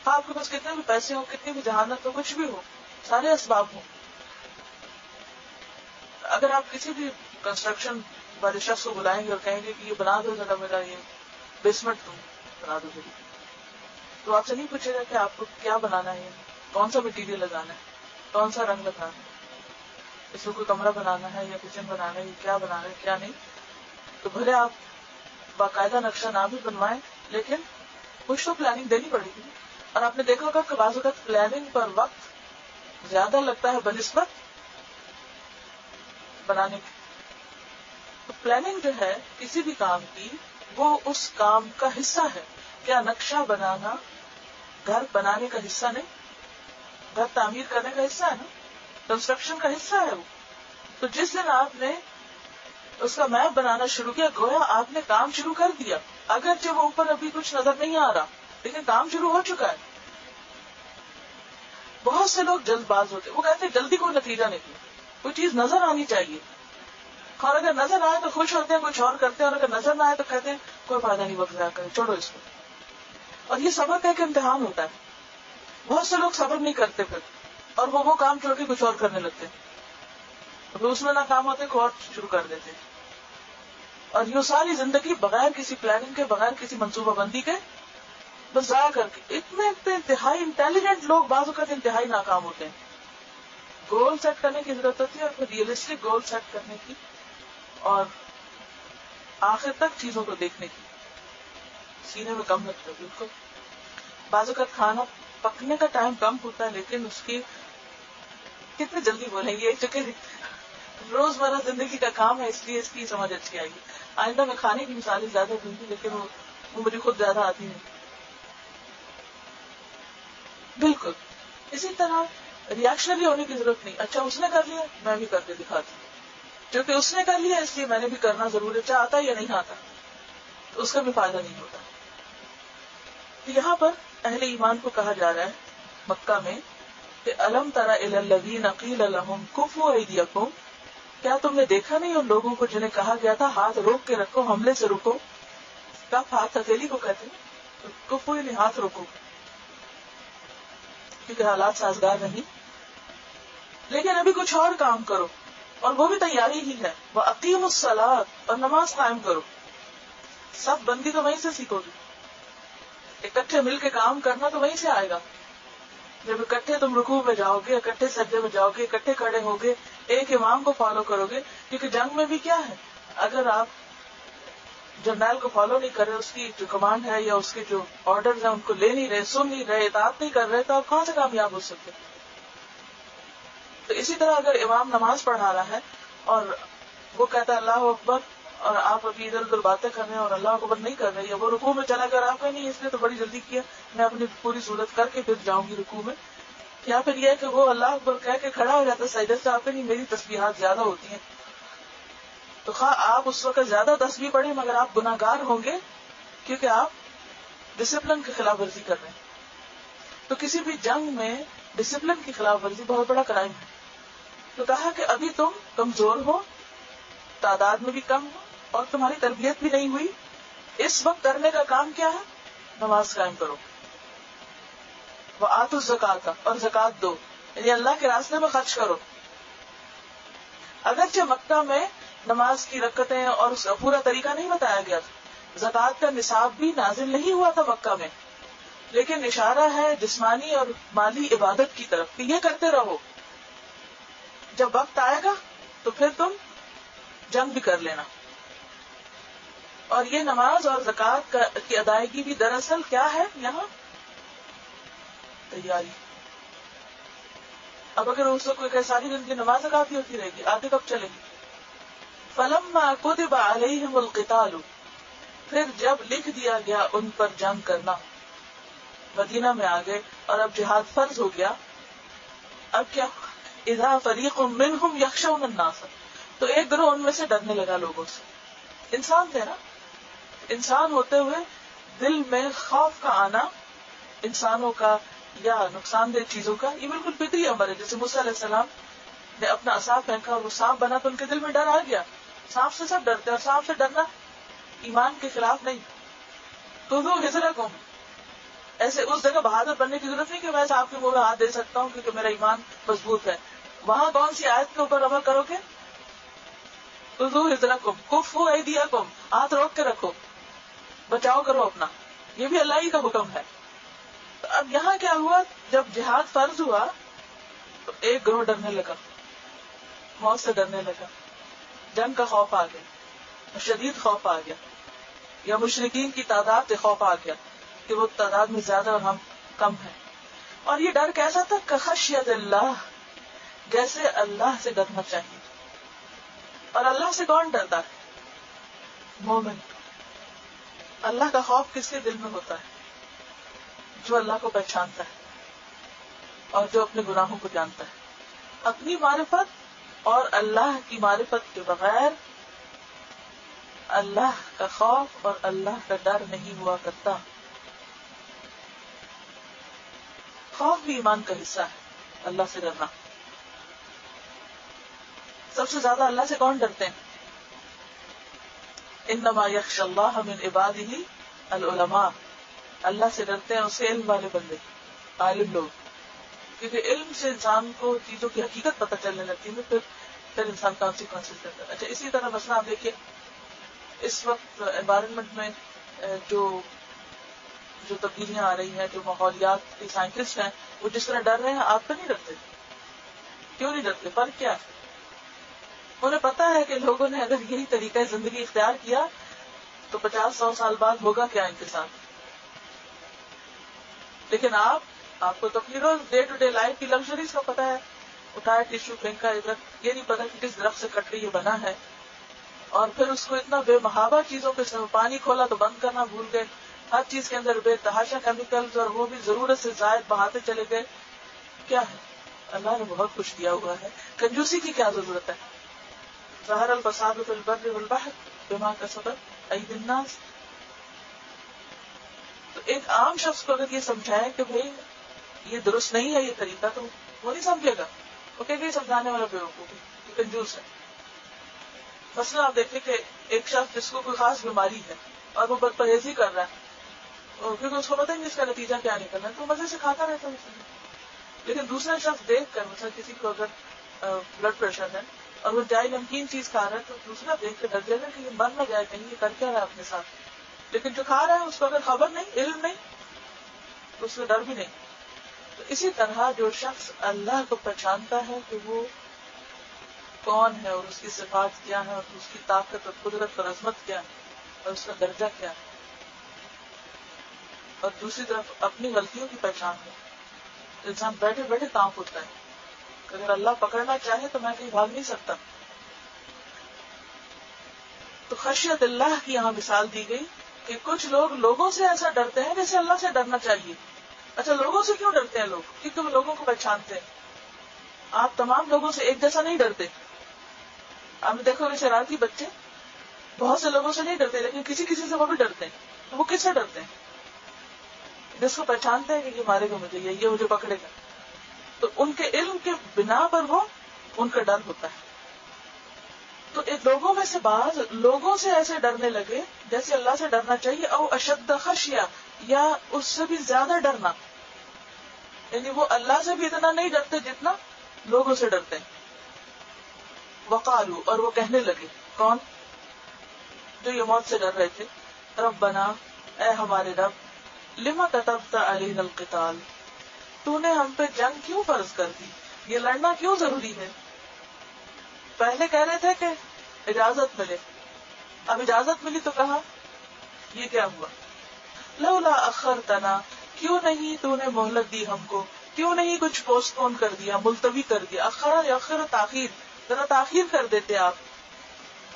آپ کے پاس کتنے بھی پیسے ہو، کتنی بھی ذہانت ہو، کچھ بھی ہو، سارے اسباب ہوں، اگر آپ کسی بھی کنسٹرکشن والے شخص کو بلائیں گے اور کہیں گے کہ یہ بنا دو ذرا میرا یہ بیسمنٹ، تم بنا دو ذرا، تو آپ سے نہیں پوچھے گا کہ آپ کو کیا بنانا ہے، کون سا مٹیریل لگانا ہے، کون سا رنگ لگانا ہے، اس میں کوئی کمرہ بنانا ہے یا کچن بنانا ہے، کیا بنانا ہے کیا نہیں. تو بھلے آپ باقاعدہ نقشہ نہ بھی بنوائیں، لیکن کچھ تو پلاننگ دینی پڑے گی. اور آپ نے دیکھا ہوگا کہ بعض اوقات پلاننگ پر وقت زیادہ لگتا ہے بنسبت بنانے کی. تو پلاننگ جو ہے کسی بھی کام کی، وہ اس کام کا حصہ ہے. کیا نقشہ بنانا گھر بنانے کا حصہ نہیں؟ گھر تعمیر کرنے کا حصہ ہے نا، کنسٹرکشن کا حصہ ہے وہ. تو جس دن آپ نے اس کا میپ بنانا شروع کیا، گویا آپ نے کام شروع کر دیا، اگرچہ وہ اوپر ابھی کچھ نظر نہیں آ رہا، لیکن کام شروع ہو چکا ہے. بہت سے لوگ جلد باز ہوتے، وہ کہتے ہیں جلدی کوئی نتیجہ نہیں، کوئی چیز نظر آنی چاہیے، اور اگر نظر آئے تو خوش ہوتے ہیں، کچھ اور کرتے ہیں، اور اگر نظر نہ آئے تو کہتے ہیں کوئی فائدہ نہیں، وقت ضائع کرے، چھوڑو اس کو. اور یہ صبر کا ایک امتحان ہوتا ہے. بہت سے لوگ صبر نہیں کرتے پھر، اور وہ کام چھوڑ کے کچھ اور کرنے لگتے ہیں، پھر اس میں ناکام ہوتے کو اور شروع کر دیتے. اور یہ ساری زندگی بغیر کسی پلاننگ کے، بغیر کسی منصوبہ بندی کے بس ضائع کر کے. اتنے انتہائی انٹیلیجنٹ لوگ بعض اوقات انتہائی ناکام ہوتے ہیں. گول سیٹ کرنے کی ضرورت ہوتی ہے، اور پھر ریئلسٹک گول سیٹ کرنے کی، اور آخر تک چیزوں کو دیکھنے کی. سینے میں کم لگتا ہے بالکل. بعض اوقات کھانا پکنے کا ٹائم کم ہوتا ہے، لیکن اس کی کتنی جلدی بولیں گے، چونکہ روزمرہ زندگی کا کام ہے، اس لیے اس کی سمجھ اچھی آئے گی. آئندہ میں کھانے کی مثالیں زیادہ دوں گی، لیکن وہ مجھے خود زیادہ آتی نہیں. بالکل اسی طرح ریئیکشنری ہونے کی ضرورت نہیں. اچھا اس نے کر لیا، میں بھی کر کے دکھاتی ہوں، کیونکہ اس نے کر لیا اس لیے میں نے بھی کرنا ضرور ہے، چاہے آتا یا نہیں آتا، تو اس کا بھی فائدہ نہیں ہوتا. یہاں پر اہل ایمان کو کہا جا رہا ہے مکہ میں کہ الم تر الی الذین قیل لهم کفوا ایدیکم، کیا تم نے دیکھا نہیں ان لوگوں کو جنہیں کہا گیا تھا ہاتھ روک کے رکھو، حملے سے رکو. کف ہاتھ ہتھیلی کو کہتے ہیں، کفو یعنی ہاتھ روکو، کیونکہ حالات سازگار نہیں. لیکن ابھی کچھ اور کام کرو، اور وہ بھی تیاری ہی ہے. وَأَقِیمُوا الصَّلَاةَ، اور نماز قائم کرو. سب بندی تو وہیں سے سیکھو گی، اکٹھے مل کے کام کرنا تو وہیں سے آئے گا. جب اکٹھے تم رکوع میں جاؤ گے، اکٹھے سجدے میں جاؤ گے، اکٹھے کھڑے ہوگے، ایک امام کو فالو کرو گے. کیونکہ جنگ میں بھی کیا ہے، اگر آپ جرنیل کو فالو نہیں کر رہے، اس کی جو کمانڈ ہے یا اس کے جو آرڈرز ہیں ان کو لے نہیں رہے، سن نہیں رہے، اطاعت نہیں کر رہے، تو آپ کہاں سے کامیاب ہو سکتے. تو اسی طرح اگر امام نماز پڑھا رہا ہے اور وہ کہتا ہے اللہ اکبر، اور آپ ابھی ادھر ادھر باتیں کر رہے ہیں اور اللہ اکبر نہیں کر رہے، یا وہ رکوع میں چلا کر آپ نہیں، اس نے تو بڑی جلدی کیا، میں اپنی پوری صورت کر کے پھر جاؤں گی رکوع میں، یا پھر یہ کہ وہ اللہ اکبر کہہ کے کھڑا ہو جاتا ہے سجدے سے، آپ نہیں میری تسبیحات زیادہ ہوتی ہیں، تو خواہ آپ اس وقت زیادہ تسبیح پڑھیں مگر آپ گناہگار ہوں گے، کیونکہ آپ ڈسپلن کی خلاف ورزی کر رہے ہیں. تو کسی بھی جنگ میں ڈسپلن کی خلاف ورزی بہت بڑا کرائم ہے. تو کہا کہ ابھی تم کمزور ہو، تعداد میں بھی کم ہو، اور تمہاری تربیت بھی نہیں ہوئی، اس وقت کرنے کا کام کیا ہے، نماز قائم کرو. وآتوا الزکاۃ، اور زکات دو. یعنی اللہ کے راستے میں خرچ کرو. اگرچہ مکہ میں نماز کی رکعتیں اور اس کا پورا طریقہ نہیں بتایا گیا تھا, زکوٰۃ کا نصاب بھی نازل نہیں ہوا تھا مکہ میں, لیکن اشارہ ہے جسمانی اور مالی عبادت کی طرف کہ یہ کرتے رہو, جب وقت آئے گا تو پھر تم جنگ بھی کر لینا. اور یہ نماز اور زکوٰۃ کی ادائیگی بھی دراصل کیا ہے یہاں تیاری. اب اگر اس کو کوئی ساری زندگی نماز ادا ہوتی رہے گی, آگے کب چلے گی؟ فلما كتب عليهم القتال, پھر جب لکھ دیا گیا ان پر جنگ کرنا, مدینہ میں آ گئے اور اب جہاد فرض ہو گیا. اب کیا؟ اذا فريق منهم يخشون الناس, تو ایک گروہ ان میں سے ڈرنے لگا لوگوں سے. انسان تھے نا, انسان ہوتے ہوئے دل میں خوف کا آنا, انسانوں کا یا نقصان دہ چیزوں کا, یہ بالکل فطری امر ہے. جیسے موسیٰ علیہ السلام نے اپنا عصا پھینکا اور وہ سانپ بنا تو ان کے دل میں ڈر آ گیا. سانپ سے سب ڈرتے, اور سانپ سے ڈرنا ایمان کے خلاف نہیں. تو وہ حضرکم, ایسے اس جگہ بہادر بننے کی ضرورت نہیں کہ میں آپ کے منہ میں ہاتھ دے سکتا ہوں کیونکہ میرا ایمان مضبوط ہے. وہاں کون سی آیت کے اوپر عمل کرو گے؟ خذوا حذرکم کفوا ایدیکم, ہاتھ روک کے رکھو, بچاؤ کرو اپنا. یہ بھی اللہ ہی کا حکم ہے. تو اب یہاں کیا ہوا, جب جہاد فرض ہوا تو ایک گروہ ڈرنے لگا, موت سے ڈرنے لگا, جنگ کا خوف آ گیا, شدید خوف آ گیا, یا مشرکین کی تعداد سے خوف آ گیا کہ وہ تعداد میں زیادہ اور ہم کم ہیں. اور یہ ڈر کیسا تھا؟ کخشیت اللہ, جیسے اللہ سے ڈرنا چاہیے. اور اللہ سے کون ڈرتا ہے؟ مومن. اللہ کا خوف کس کے دل میں ہوتا ہے؟ جو اللہ کو پہچانتا ہے اور جو اپنے گناہوں کو جانتا ہے. اپنی معرفت اور اللہ کی معرفت کے بغیر اللہ کا خوف اور اللہ کا ڈر نہیں ہوا کرتا. خوف بھی ایمان کا حصہ ہے, اللہ سے ڈرنا. سب سے زیادہ اللہ سے کون ڈرتے ہیں؟ انما یخشی اللہ من عبادہ العلماء, اللہ سے ڈرتے ہیں اس کے علم والے بندے, عالم لوگ. کیونکہ علم سے انسان کو چیزوں کی حقیقت پتہ چلنے لگتی ہے, پھر انسان کانسیکوینسز کرتا ہے. اچھا, اسی طرح مثلا آپ دیکھیے اس وقت انوائرمنٹ میں جو تبدیلیاں آ رہی ہیں, جو ماحولیات کے سائنٹسٹ ہیں وہ جس طرح ڈر رہے ہیں, آپ تو نہیں ڈرتے. کیوں نہیں ڈرتے؟ فرق کیا ہے؟ انہیں پتا ہے کہ لوگوں نے اگر یہی طریقہ زندگی اختیار کیا تو 50-100 سال بعد ہوگا کیا ان کے ساتھ. لیکن آپ کو تو اپنی روز ڈے ٹو ڈے لائف کی لگژریز کا پتا ہے, اٹھایا ٹیشو پھینکا ادھر, یہ نہیں پتا کہ کس درخت سے کٹ کے یہ بنا ہے, اور پھر اس کو اتنا بے محابہ چیزوں کے ساتھ پانی کھولا تو بند کرنا بھول گئے, ہر چیز کے اندر بے تحاشا کیمیکلز, اور وہ بھی ضرورت سے زائد بہاتے چلے گئے. کیا ہے؟ اللہ نے بہت کچھ دیا ہوا ہے, کنجوسی کی کیا ضرورت ہے؟ ظہر الفساد فی البر والبحر بما کسبت ایدی الناس. تو ایک عام شخص کو اگر یہ سمجھائے کہ بھئی یہ درست نہیں ہے یہ طریقہ, تو وہ نہیں سمجھے گا, وہ کہے گا یہ سمجھانے والا بیوقوف ہے, یہ کنجوس ہے. مثلا آپ دیکھیں کہ ایک شخص جس کو کوئی خاص بیماری ہے اور وہ بد پرہیزی کر رہا ہے, کیونکہ اس کو پتہ نہیں اس کا نتیجہ کیا نکلنا ہے, تو مزے سے کھاتا رہتا ہے. لیکن دوسرا شخص دیکھ کر, مثلا کسی کو اگر بلڈ پریشر ہے اور وہ جائے نمکین چیز کھا رہا ہے, تو دوسرا دیکھ کے ڈر جائے گا کہ یہ مر نہ جائے کہیں, یہ کر کیا رہا ہے اپنے ساتھ. لیکن جو کھا رہا ہے اس کو اگر خبر نہیں, علم نہیں, تو اس کو ڈر بھی نہیں. تو اسی طرح جو شخص اللہ کو پہچانتا ہے کہ وہ کون ہے اور اس کی صفات کیا ہے, اور اس کی طاقت اور قدرت اور عظمت کیا ہے, اور اس کا درجہ کیا ہے, اور دوسری طرف اپنی غلطیوں کی پہچان ہے, تو انسان بیٹھے بیٹھے کانپ اٹھتا ہے. اگر اللہ پکڑنا چاہے تو میں کہیں بھاگ نہیں سکتا. تو خشیت اللہ کی یہاں مثال دی گئی کہ کچھ لوگ لوگوں سے ایسا ڈرتے ہیں جیسے اللہ سے ڈرنا چاہیے. اچھا, لوگوں سے کیوں ڈرتے ہیں لوگ؟ کیونکہ وہ لوگوں کو پہچانتے ہیں. آپ تمام لوگوں سے ایک جیسا نہیں ڈرتے. آپ نے دیکھو کہ شرارتی بچے بہت سے لوگوں سے نہیں ڈرتے, لیکن کسی کسی سے وہ بھی ڈرتے ہیں. تو وہ کس سے ڈرتے ہیں؟ جس کو پہچانتے ہیں کہ یہ مارے گا مجھے, یہ مجھے پکڑے گا. تو ان کے علم کے بنا پر وہ ان کا ڈر ہوتا ہے. تو ایک لوگوں میں سے بعض لوگوں سے ایسے ڈرنے لگے جیسے اللہ سے ڈرنا چاہیے, او اشد خشیہ, یا اس سے بھی زیادہ ڈرنا. یعنی وہ اللہ سے بھی اتنا نہیں ڈرتے جتنا لوگوں سے ڈرتے ہیں. وقالو، اور وہ کہنے لگے، کون؟ جو یہ موت سے ڈر رہے تھے، ربنا، اے ہمارے رب، لما كتبت علينا القتال، تو نے ہم پہ جنگ کیوں فرض کر دی، یہ لڑنا کیوں ضروری ہے؟ پہلے کہہ رہے تھے کہ اجازت ملے، اب اجازت ملی تو کہا یہ کیا ہوا؟ لولا اخرتنا، کیوں نہیں تو نے مہلت دی ہم کو، کیوں نہیں کچھ پوسٹ پون کر دیا، ملتوی کر دیا. اخر یاخر تاخیر، ذرا تاخیر کر دیتے، آپ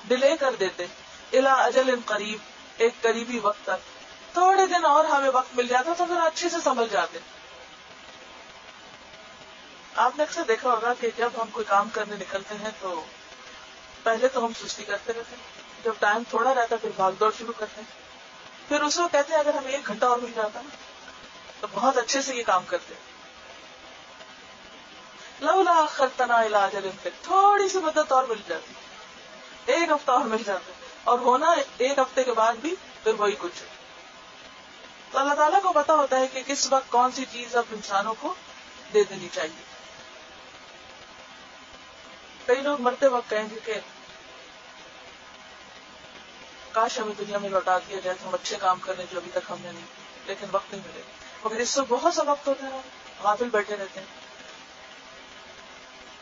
ڈیلے کر دیتے. الی اجل قریب، ایک قریبی وقت تک، تھوڑے دن اور ہمیں وقت مل جاتا تو پھر اچھے سے سمجھ جاتے. آپ نے اکثر دیکھا ہوگا کہ جب ہم کوئی کام کرنے نکلتے ہیں تو پہلے تو ہم سستی کرتے رہتے ہیں، جب ٹائم تھوڑا رہتا ہے پھر بھاگ دوڑ شروع کرتے ہیں، پھر اس کو کہتے ہیں اگر ہمیں 1 گھنٹہ اور مل جاتا نا تو بہت اچھے سے یہ کام کرتے. لولا اخرتنا الی اجل قریب، تھوڑی سی مدت اور مل جاتی، 1 ہفتہ اور مل جاتا، اور ہونا 1 ہفتے کے بعد بھی پھر وہی کچھ. تو اللہ تعالیٰ کو پتا ہوتا ہے کہ کس وقت کون سی چیز اب انسانوں کو دے دینی چاہیے. کئی لوگ مرتے وقت کہیں گے کہ کاش ہمیں دنیا میں لوٹا دیا جائے تو ہم اچھے کام کرنے جو ابھی تک ہم نے نہیں، لیکن وقت نہیں ملے. مگر اس سے بہت سا وقت ہوتا ہے، غافل بیٹھے رہتے ہیں.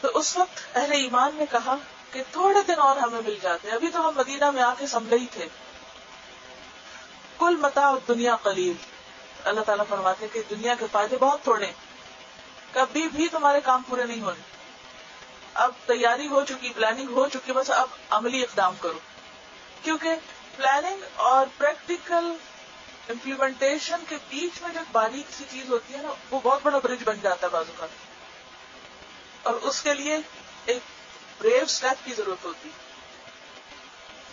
تو اس وقت اہل ایمان نے کہا کہ تھوڑے دن اور ہمیں مل جاتے، ابھی تو ہم مدینہ میں آ کے سنبھلے ہی تھے. کل متاع الدنیا قلیل، اللہ تعالیٰ فرماتے ہیں کہ دنیا کے فائدے بہت تھوڑے، کبھی بھی تمہارے کام پورے نہیں ہونے. اب تیاری ہو چکی، پلاننگ ہو چکی، بس اب عملی اقدام کرو. کیونکہ پلاننگ اور پریکٹیکل امپلیمنٹیشن کے بیچ میں جو باریک سی چیز ہوتی ہے نا، وہ بہت بڑا برج بن جاتا ہے بعض اوقات، اور اس کے لیے ایک بریو اسٹیپ کی ضرورت ہوتی ہے.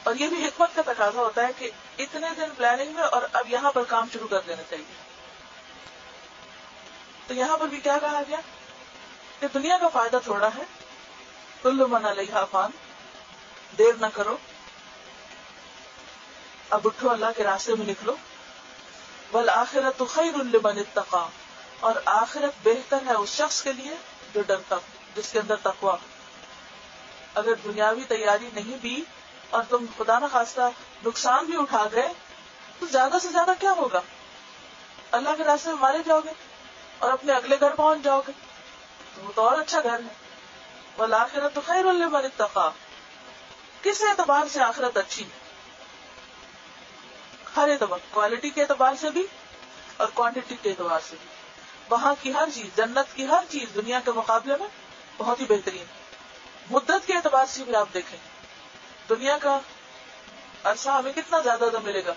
اور یہ بھی حکمت کا تقاضا ہوتا ہے کہ اتنے دن پلاننگ میں اور اب یہاں پر کام شروع کر دینا چاہیے. تو یہاں پر بھی کیا کہا گیا کہ دنیا کا فائدہ تھوڑا ہے، کل من علیہا فان، دیر نہ کرو، اب اٹھو، اللہ کے راستے میں نکلو. والآخرۃ خیر لمن اتقی، اور آخرت بہتر ہے اس شخص کے لیے جو ڈرتا، جس کے اندر تقویٰ. اگر دنیاوی تیاری نہیں بھی اور تم خدا نہ خواستہ نقصان بھی اٹھا گئے تو زیادہ سے زیادہ کیا ہوگا؟ اللہ کے راستے میں مارے جاؤ گے اور اپنے اگلے گھر پہنچ جاؤ گے، تو وہ تو اور اچھا گھر ہے. والآخرۃ خیر لمن اتقی، کس اعتبار سے آخرت اچھی؟ ہر اعتبار، کوالٹی کے اعتبار سے بھی اور کوانٹٹی کے اعتبار سے بھی. وہاں کی ہر چیز، جنت کی ہر چیز دنیا کے مقابلے میں بہت ہی بہترین. مدت کے اعتبار سے بھی آپ دیکھیں، دنیا کا عرصہ ہمیں کتنا زیادہ ملے گا،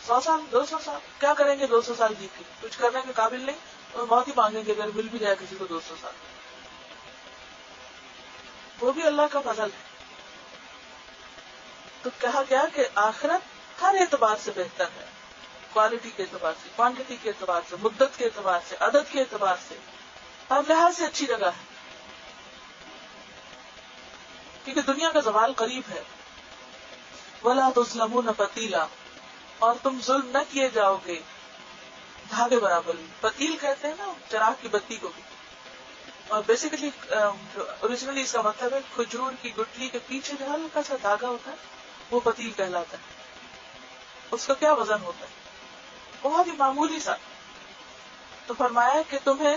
100 سال 200 سال، کیا کریں گے 200 سال جی کے؟ کچھ کرنے کے قابل نہیں، اور موت ہی مانگیں گے اگر مل بھی جائے کسی کو 200 سال. وہ بھی اللہ کا فضل ہے. تو کہا گیا کہ آخرت ہر اعتبار سے بہتر ہے، کوالٹی کے اعتبار سے، کوانٹٹی کے اعتبار سے، مدت کے اعتبار سے، عدد کے اعتبار سے، ہر لحاظ سے اچھی جگہ ہے. کیونکہ دنیا کا زوال قریب ہے. وَلَا تُظْلَمُونَ فَتِيلًا، اور تم ظلم نہ کیے جاؤ گے دھاگے برابر بھی. فتیل کہتے ہیں نا چراغ کی بتی کو بھی، اور بیسیکلی اوریجنلی اس کا مطلب ہے کھجور کی گٹلی کے پیچھے جو ہلکا سا دھاگا ہوتا ہے وہ فتیل کہلاتا ہے. اس کا کیا وزن ہوتا ہے؟ بہت ہی معمولی سا. تو فرمایا کہ تمہیں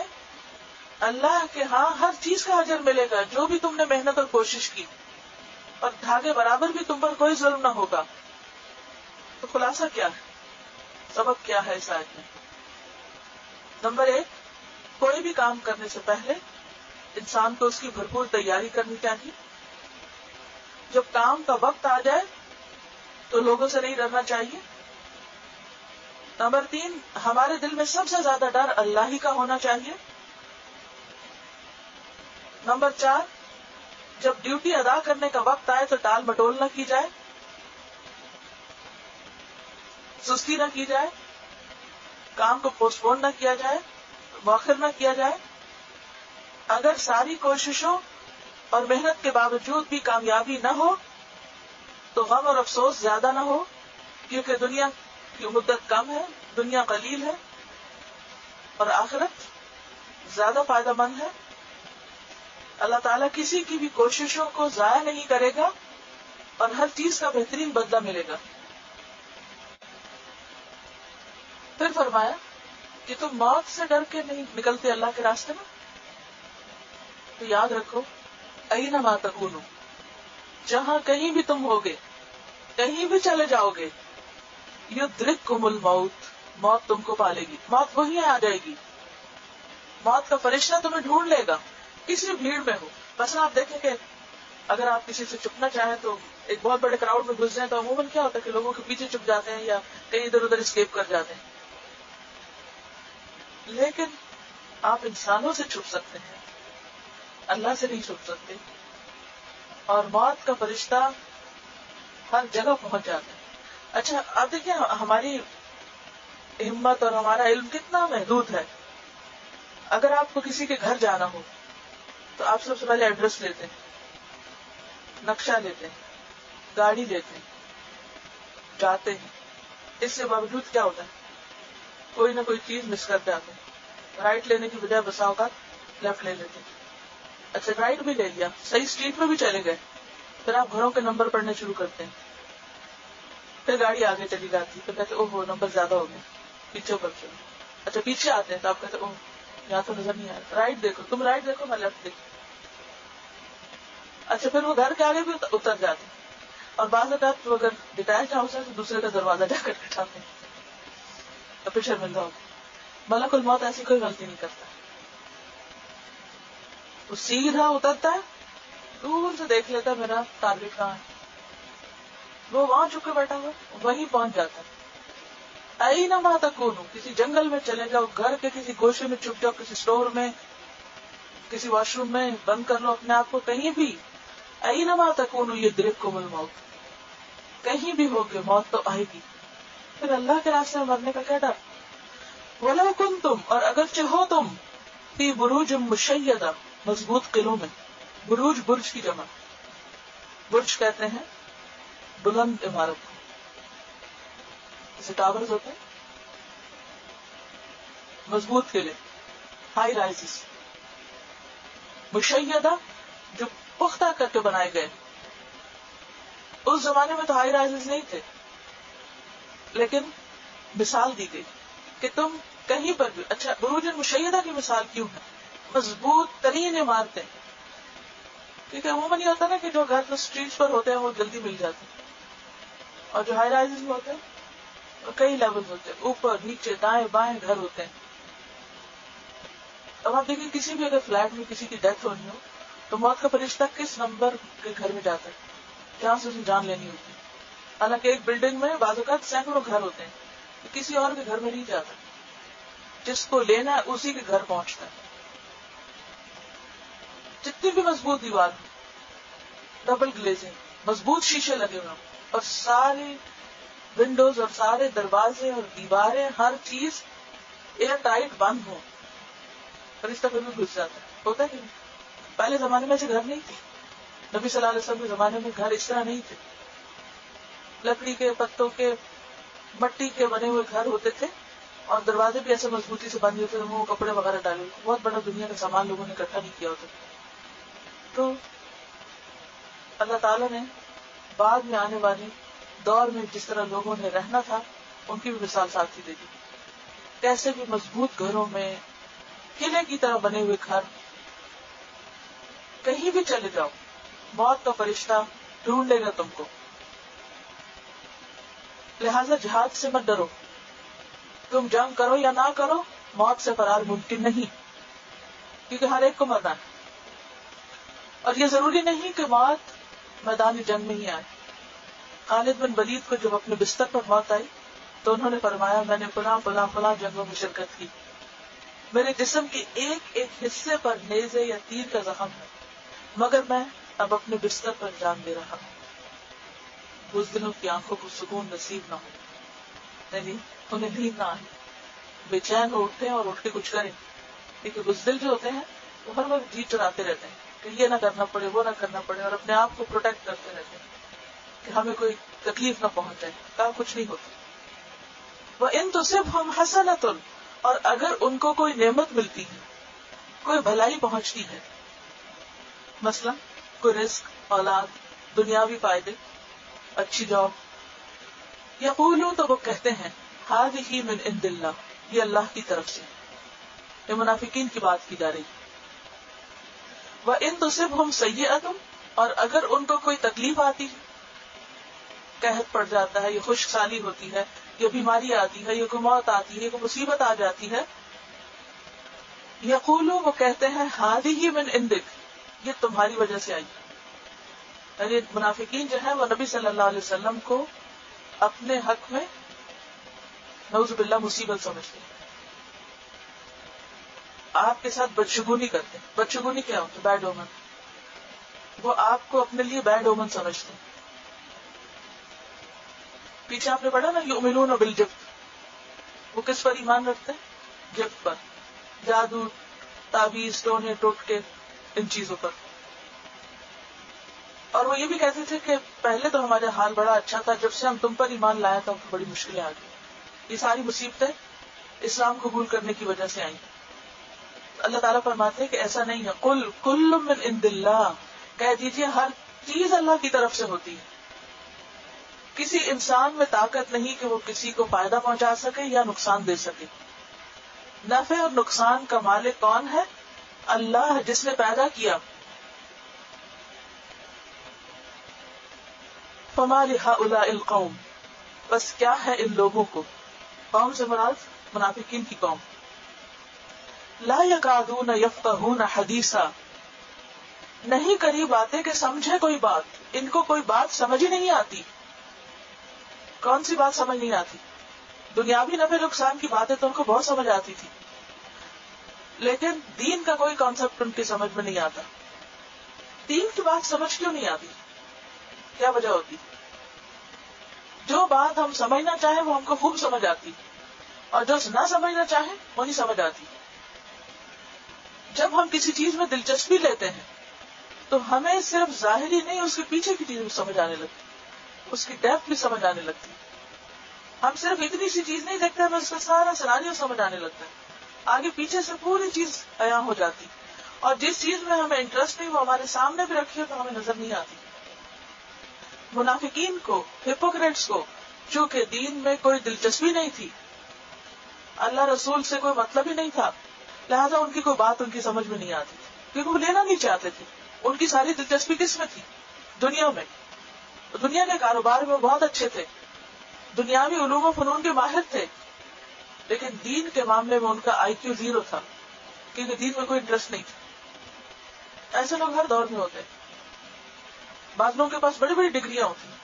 اللہ کے ہاں ہر چیز کا اجر ملے گا جو بھی تم نے محنت اور کوشش کی، اور دھاگے برابر بھی تم پر کوئی ظلم نہ ہوگا. تو خلاصہ کیا ہے، سبق کیا ہے اس آیت میں؟ نمبر 1، کوئی بھی کام کرنے سے پہلے انسان کو اس کی بھرپور تیاری کرنی چاہیے. جب کام کا وقت آ جائے تو لوگوں سے نہیں ڈرنا چاہیے. نمبر 3، ہمارے دل میں سب سے زیادہ ڈر اللہ ہی کا ہونا چاہیے. نمبر 4، جب ڈیوٹی ادا کرنے کا وقت آئے تو ٹال مٹول نہ کی جائے، سستی نہ کی جائے، کام کو پوسٹ پون نہ کیا جائے، مؤخر نہ کیا جائے. اگر ساری کوششوں اور محنت کے باوجود بھی کامیابی نہ ہو تو غم اور افسوس زیادہ نہ ہو، کیونکہ دنیا کی مدت کم ہے، دنیا قلیل ہے. اور آخرت زیادہ فائدہ مند ہے. اللہ تعالیٰ کسی کی بھی کوششوں کو ضائع نہیں کرے گا اور ہر چیز کا بہترین بدلہ ملے گا. پھر فرمایا کہ تم موت سے ڈر کے نہیں نکلتے اللہ کے راستے میں، تو یاد رکھو اینما تکونو، جہاں کہیں بھی تم ہوگے، کہیں بھی چلے جاؤ گے، یدرککم الموت، موت تم کو پالے گی. موت وہیں آ جائے گی. موت کا فرشتہ تمہیں ڈھونڈ لے گا کسی بھیڑ میں ہو. بس آپ دیکھیں کہ اگر آپ کسی سے چھپنا چاہیں تو ایک بہت بڑے کراؤڈ میں گھس جائیں تو عموماً کیا ہوتا ہے کہ لوگوں کے پیچھے چھپ جاتے ہیں یا کہیں ادھر ادھر اسکیپ کر جاتے ہیں. لیکن آپ انسانوں سے چھپ سکتے ہیں، اللہ سے نہیں چھپ سکتے. اور موت کا فرشتہ ہر جگہ پہنچ جاتا ہے. اچھا آپ دیکھیں ہماری ہمت اور ہمارا علم کتنا محدود ہے. اگر آپ کو کسی کے گھر جانا ہو تو آپ سب سے پہلے ایڈریس لیتے ہیں، نقشہ لیتے ہیں، گاڑی لیتے ہیں، جاتے ہیں. اس سے باوجود کیا ہوتا ہے، کوئی نہ کوئی چیز مس کر جاتے ہیں. رائٹ لینے کی بجائے بسا اوقات لیفٹ لے لیتے ہیں. اچھا رائٹ بھی لے لیا، صحیح اسٹریٹ میں بھی چلے گئے، پھر آپ گھروں کے نمبر پڑھنے شروع کرتے ہیں. پھر گاڑی آگے چلی جاتی ہے، پھر کہتے اوہ نمبر زیادہ ہو گیا، پیچھے پر چلو. اچھا پیچھے آتے ہیں تو آپ کہتے اوہ یہاں تو نظر نہیں آ رہا، رائٹ دیکھو، تم رائٹ دیکھو میں لیفٹ دیکھو. اچھا پھر وہ گھر کے آگے بھی اتر جاتے ہیں. اور بعض اوقات تو اگر ڈیٹیچ ہاؤس ہے تو دوسرے کا دروازہ جا کر بٹھاتے ہیں تو پھر شرمندہ ہوتے. ملک الموت ایسی کوئی غلطی نہیں کرتا. وہ سیدھا اترتا ہے، دور سے دیکھ لیتا ہے میرا ٹارگیٹ کہاں ہے، وہ وہاں چھپ کے بیٹھا ہوا وہیں پہنچ جاتا ہے. اینما تکونو، کسی جنگل میں چلے جاؤ، گھر کے کسی گوشے میں چھپ جاؤ، کسی اسٹور میں، کسی واش روم میں بند کر لو اپنے آپ کو، کہیں بھی. اینما تکونو یدرککم الموت، کہیں بھی ہوگے موت تو آئے گی. پھر اللہ کے راستے میں مرنے کا کیا ڈر. وَلَوْ كُنْتُمْ، اور اگرچہ ہو تم، فی بروج مشیدہ، مضبوط قلعوں میں. بروج برج کی جمع، برج کہتے ہیں بلند عمارت، جیسے ٹاورز ہوتے ہیں، مضبوط قلعے، ہائی رائزز. مشیدہ جو پختہ کر کے بنائے گئے. اس زمانے میں تو ہائی رائزز نہیں تھے، لیکن مثال دی گئی کہ تم کہیں پر بھی. اچھا بروج مشیدہ کی مثال کیوں ہے؟ مضبوط ترین عمارتیں، کیونکہ عموماً یہ ہوتا ہے نا کہ جو گھر تو اسٹریٹ پر ہوتے ہیں وہ جلدی مل جاتے ہیں، اور جو ہائی رائزز میں ہوتے ہیں وہ کئی لیول ہوتے ہیں، اوپر نیچے دائیں بائیں گھر ہوتے ہیں. اب آپ دیکھیں کسی بھی اگر فلیٹ میں کسی کی ڈیتھ ہونی ہو تو موت کا فرشتہ کس نمبر کے گھر میں جاتا ہے جہاں سے اسے جان لینی ہوتی ہے. حالانکہ ایک بلڈنگ میں بعض اوقات سینکڑوں گھر ہوتے ہیں، کسی اور کے گھر میں نہیں جاتا، جس کو لینا ہے اسی کے گھر پہنچتا ہے. جتنی بھی مضبوط دیوار، ڈبل گلیزنگ، مضبوط شیشے لگے ہوئے اور ساری ونڈوز اور سارے دروازے اور دیواریں ہر چیز ایئر ٹائٹ بند ہو، فرشتہ پھر بھی گھس جاتا ہے. ہوتا ہے کہ نہیں؟ پہلے زمانے میں ایسے گھر نہیں تھے. نبی صلی اللہ علیہ وسلم کے زمانے میں گھر اس طرح نہیں تھے. لکڑی کے، پتوں کے، مٹی کے بنے ہوئے گھر ہوتے تھے اور دروازے بھی ایسے مضبوطی سے بندے ہوتے تھے، وہ کپڑے وغیرہ ڈالے ہوتے. بہت بڑا دنیا کا سامان لوگوں نے اکٹھا نہیں کیا ہوتا. تو اللہ تعالیٰ نے بعد میں آنے والے دور میں جس طرح لوگوں نے رہنا تھا ان کی بھی مثال ساتھ ہی دے دی. کیسے بھی مضبوط گھروں میں، قلعے کی طرح بنے ہوئے گھر، کہیں بھی چلے جاؤ موت کا فرشتہ ڈھونڈ لے گا تم کو. لہذا جہاد سے مت ڈرو. تم جنگ کرو یا نہ کرو، موت سے فرار ممکن نہیں، کیونکہ ہر ایک کو مرنا ہے. اور یہ ضروری نہیں کہ موت میدان جنگ میں ہی آئے. خالد بن ولید کو جب اپنے بستر پر موت آئی تو انہوں نے فرمایا میں نے فلاں جنگوں میں شرکت کی، میرے جسم کے ایک ایک حصے پر نیزے یا تیر کا زخم ہے، مگر میں اب اپنے بستر پر جان دے رہا ہوں. اس دنوں کی آنکھوں کو سکون نصیب نہ ہو، یعنی انہیں نیند نہ آئے، بے چین ہو اٹھے اور اٹھ کے کچھ کریں. کیونکہ بزدل جو ہوتے ہیں وہ ہر وقت جی چراتے رہتے ہیں کہ یہ نہ کرنا پڑے، وہ نہ کرنا پڑے، اور اپنے آپ کو پروٹیکٹ کرتے رہتے ہیں کہ ہمیں کوئی تکلیف نہ پہنچ جائے. کہا کچھ نہیں ہوتا. وَإِن تُصِبْهُمْ حَسَنَةٌ، اور اگر ان کو کوئی نعمت ملتی ہے، کوئی بھلائی پہنچتی ہے، مثلا کوئی رزق، اولاد، دنیاوی فائدے، اچھی جاب، یقولون تو وہ کہتے ہیں ھذہ من عند اللہ، یہ اللہ کی طرف سے. یہ منافقین کی بات کی جا رہی. وَإِن تُصِبْهُمْ سَيِّئَةٌ، اور اگر ان کو کوئی تکلیف آتی ہے، قحط پڑ جاتا ہے، یہ خشک سالی ہوتی ہے، یہ بیماری آتی ہے، یہ کوئی موت آتی ہے، یہ کوئی مصیبت آ جاتی ہے، یقولو وہ کہتے ہیں ھذہ من عندک، یہ تمہاری وجہ سے آئی. یعنی منافقین جو ہے وہ نبی صلی اللہ علیہ وسلم کو اپنے حق میں نعوذ باللہ مصیبت سمجھتے ہیں. آپ کے ساتھ بدشگونی کرتے ہیں. بدشگونی کیا ہوتا ہے؟ بیڈ اومن. وہ آپ کو اپنے لیے بیڈ اومن سمجھتے ہیں. پیچھے آپ نے پڑھا نا یؤمنون بالجبت، وہ کس پر ایمان رکھتے ہیں؟ جبت پر، جادو، تعویذ، ٹونے ٹوٹکے، ان چیزوں پر. اور وہ یہ بھی کہتے تھے کہ پہلے تو ہمارا حال بڑا اچھا تھا، جب سے ہم تم پر ایمان لایا تو بڑی مشکلیں آ گئی. یہ ساری مصیبتیں اسلام قبول کرنے کی وجہ سے آئیں. اللہ تعالیٰ فرماتے ہیں کہ ایسا نہیں ہے. قل کل من عند اللہ، کہہ دیجیے ہر چیز اللہ کی طرف سے ہوتی ہے. کسی انسان میں طاقت نہیں کہ وہ کسی کو فائدہ پہنچا سکے یا نقصان دے سکے. نفع اور نقصان کا مالک کون ہے؟ اللہ، جس نے پیدا کیا. فما لہؤلاء القوم، بس کیا ہے ان لوگوں کو، قوم سے مراد منافقین کی قوم. لا یکادون یفقہون حدیثا، نہیں قریب آتے کہ سمجھے کوئی بات. ان کو کوئی بات سمجھ ہی نہیں آتی. کون سی بات سمجھ نہیں آتی؟ دنیاوی نفع نقصان کی باتیں تو ان کو بہت سمجھ آتی تھی، لیکن دین کا کوئی کانسیپٹ ان کی سمجھ میں نہیں آتا. دین کی بات سمجھ کیوں نہیں آتی؟ کیا وجہ ہوتی؟ جو بات ہم سمجھنا چاہیں وہ ہم کو خوب سمجھ آتی، اور جو نہ سمجھنا چاہیں وہ نہیں سمجھ آتی. جب ہم کسی چیز میں دلچسپی لیتے ہیں تو ہمیں صرف ظاہری نہیں، اس کے پیچھے کی چیز بھی سمجھ آنے لگتی، اس کی ڈیپتھ بھی سمجھ آنے لگتی. ہم صرف اتنی سی چیز نہیں دیکھتے، ہمیں اس کا سارا سیناریو سمجھ آنے لگتا ہے. آگے پیچھے سے پوری چیز عیاں ہو جاتی، اور جس چیز میں ہمیں انٹرسٹ نہیں وہ ہمارے سامنے بھی رکھی ہو تو ہمیں نظر نہیں آتی. منافقین کو، ہپوکریٹس کو، چونکہ دین میں کوئی دلچسپی نہیں تھی، اللہ رسول سے کوئی مطلب ہی نہیں تھا، لہذا ان کی کوئی بات ان کی سمجھ میں نہیں آتی کیونکہ وہ لینا نہیں چاہتے تھے. ان کی ساری دلچسپی کس میں تھی؟ دنیا میں. دنیا کے کاروبار میں بہت اچھے تھے، دنیاوی علوم و فنون کے ماہر تھے، لیکن دین کے معاملے میں ان کا آئی کیو 0 تھا، کیونکہ دین میں کوئی انٹرسٹ نہیں تھا. ایسے لوگ ہر دور میں ہوتے ہیں. بعض لوگوں کے پاس بڑی بڑی ڈگریاں ہوتی ہیں،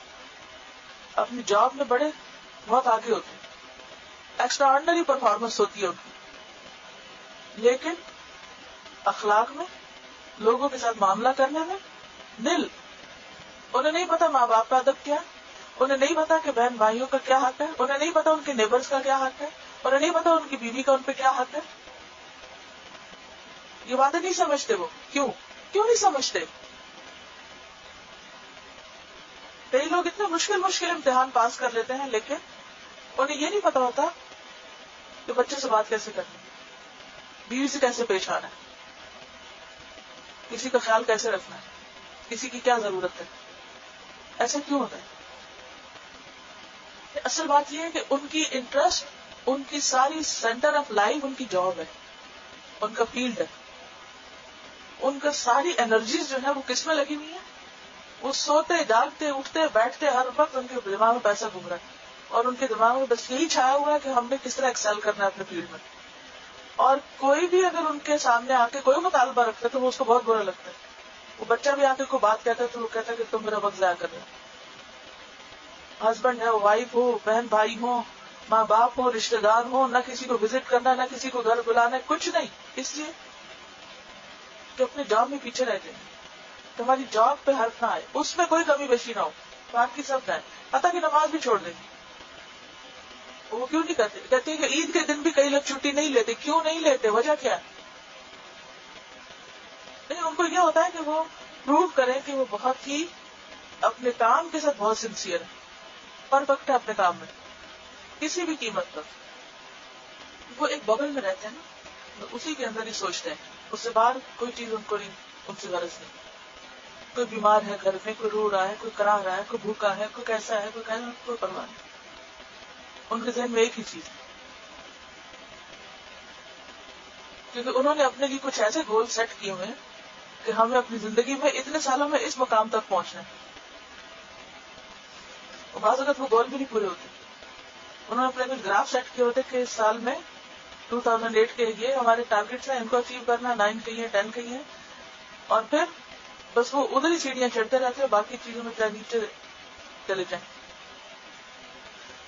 اپنی جاب میں بہت آگے ہوتے ہیں، ایکسٹرا آرڈنری پرفارمنس ہوتی ہے ان کی، لیکن اخلاق میں، لوگوں کے ساتھ معاملہ کرنے میں نل. انہیں نہیں پتا ماں باپ کا ادب کیا ہے، انہیں نہیں پتا کہ بہن بھائیوں کا کیا حق ہے، انہیں نہیں پتا ان کے نیبرز کا کیا حق ہے، انہیں نہیں پتا ان کی بیوی کا ان پہ کیا حق ہے. یہ باتیں نہیں سمجھتے. وہ کیوں نہیں سمجھتے؟ کئی لوگ اتنے مشکل امتحان پاس کر لیتے ہیں، لیکن انہیں یہ نہیں پتا ہوتا کہ بچے سے بات کیسے کرنی، بیوی سے کیسے پیش آنا ہے، کسی کا خیال کیسے رکھنا ہے، کسی کی کیا ضرورت ہے. ایسا کیوں ہوتا ہے؟ اصل بات یہ ہے کہ ان کی انٹرسٹ، ان کی ساری سینٹر آف لائف ان کی جاب ہے، ان کا فیلڈ ہے. ان کا ساری انرجیز جو ہے وہ کس میں لگی ہوئی ہے؟ وہ سوتے جاگتے اٹھتے بیٹھتے ہر وقت ان کے دماغ میں پیسہ گھوم رہا ہے، اور ان کے دماغ میں بس یہی چھایا ہوا ہے کہ ہم نے کس طرح ایکسل کرنا ہے اپنے فیلڈ میں. اور کوئی بھی اگر ان کے سامنے آ کے کوئی مطالبہ رکھتا ہے تو وہ اس کو بہت برا لگتا ہے. وہ بچہ بھی آ کے کوئی بات کہتا ہے تو وہ کہتا ہے کہ تم میرا وقت ضائع کر رہے ہو. ہسبینڈ ہے، وائف ہو، بہن بھائی ہو، ماں باپ ہو، رشتے دار ہو، نہ کسی کو وزٹ کرنا، نہ کسی کو گھر بلانا، کچھ نہیں، اس لیے کہ اپنے جاب میں پیچھے رہ جائیں. تمہاری جاب پہ حرف نہ آئے، اس میں کوئی کمی بیشی نہ ہو، باقی سب جائیں. پتہ کہ نماز بھی چھوڑ دیں. وہ کیوں نہیں کرتے؟ کہتے ہیں کہ عید کے دن بھی کئی لوگ چھٹی نہیں لیتے. کیوں نہیں لیتے؟ وجہ کیا ہے؟ نہیں، ان کو یہ ہوتا ہے کہ وہ پروو کریں کہ وہ بہت ہی اپنے کام کے ساتھ بہت سنسیئر ہے، پرفیکٹ ہے اپنے کام میں کسی بھی قیمت پر. وہ ایک ببل میں رہتے ہیں نا، اسی کے اندر ہی سوچتے ہیں، اس سے باہر کوئی چیز ان کو نہیں، ان سے غرض نہیں. کوئی بیمار ہے گھر میں، کوئی رو رہا ہے، کوئی کرا رہا ہے، کوئی بھوکا ہے، کوئی کیسا ہے، کوئی کیسا، کوئی پرواہ نہیں. ان کے ذہن میں ایک ہی چیز ہے، کیونکہ انہوں نے اپنے لیے کچھ ایسے گول سیٹ کیے ہوئے ہیں کہ ہمیں اپنی زندگی میں اتنے سالوں میں اس مقام تک پہنچنا ہے. اور بعض اوقات وہ گول بھی نہیں پورے ہوتے. انہوں نے اپنے کچھ گراف سیٹ کیے ہوتے کہ اس سال میں 2008 کے یہ ہمارے ٹارگیٹس ہیں، ان کو اچیو کرنا، 9 کہیے 10 کہیے، اور پھر بس وہ ادھر ہی سیڑھیاں چڑھتے رہتے ہیں، باقی چیزوں میں چاہے نیچے چلے جائیں،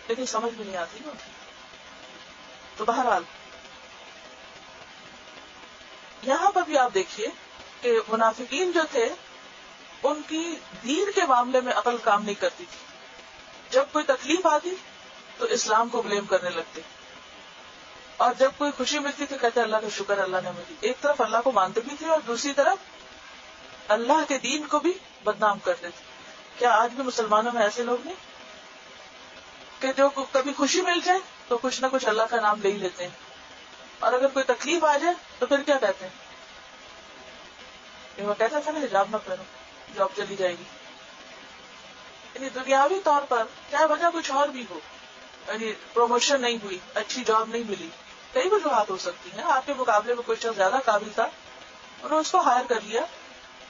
لیکن سمجھ میں نہیں آتی نا. تو بہرحال یہاں پر بھی آپ دیکھیے کہ منافقین جو تھے ان کی دین کے معاملے میں عقل کام نہیں کرتی تھی. جب کوئی تکلیف آتی تو اسلام کو بلیم کرنے لگتے، اور جب کوئی خوشی ملتی تو کہتے اللہ کا شکر اللہ نے ملی. ایک طرف اللہ کو مانتے بھی تھے اور دوسری طرف اللہ کے دین کو بھی بدنام کرتے تھے. کیا آج بھی مسلمانوں میں ایسے لوگ نہیں کہ جو کبھی خوشی مل جائے تو کچھ نہ کچھ اللہ کا نام لے ہی لیتے ہیں، اور اگر کوئی تکلیف آ جائے تو پھر کیا کہتے ہیں؟ وہ کہتا تھا نا حجاب نہ پہنو، جاب چلی جائے گی. یعنی دنیاوی طور پر چاہے وجہ کچھ اور بھی ہو، یعنی پروموشن نہیں ہوئی، اچھی جاب نہیں ملی، کئی وجوہات ہو سکتی ہیں. آپ کے مقابلے میں کوئی شخص زیادہ قابل تھا، انہوں نے اس کو ہائر کر لیا.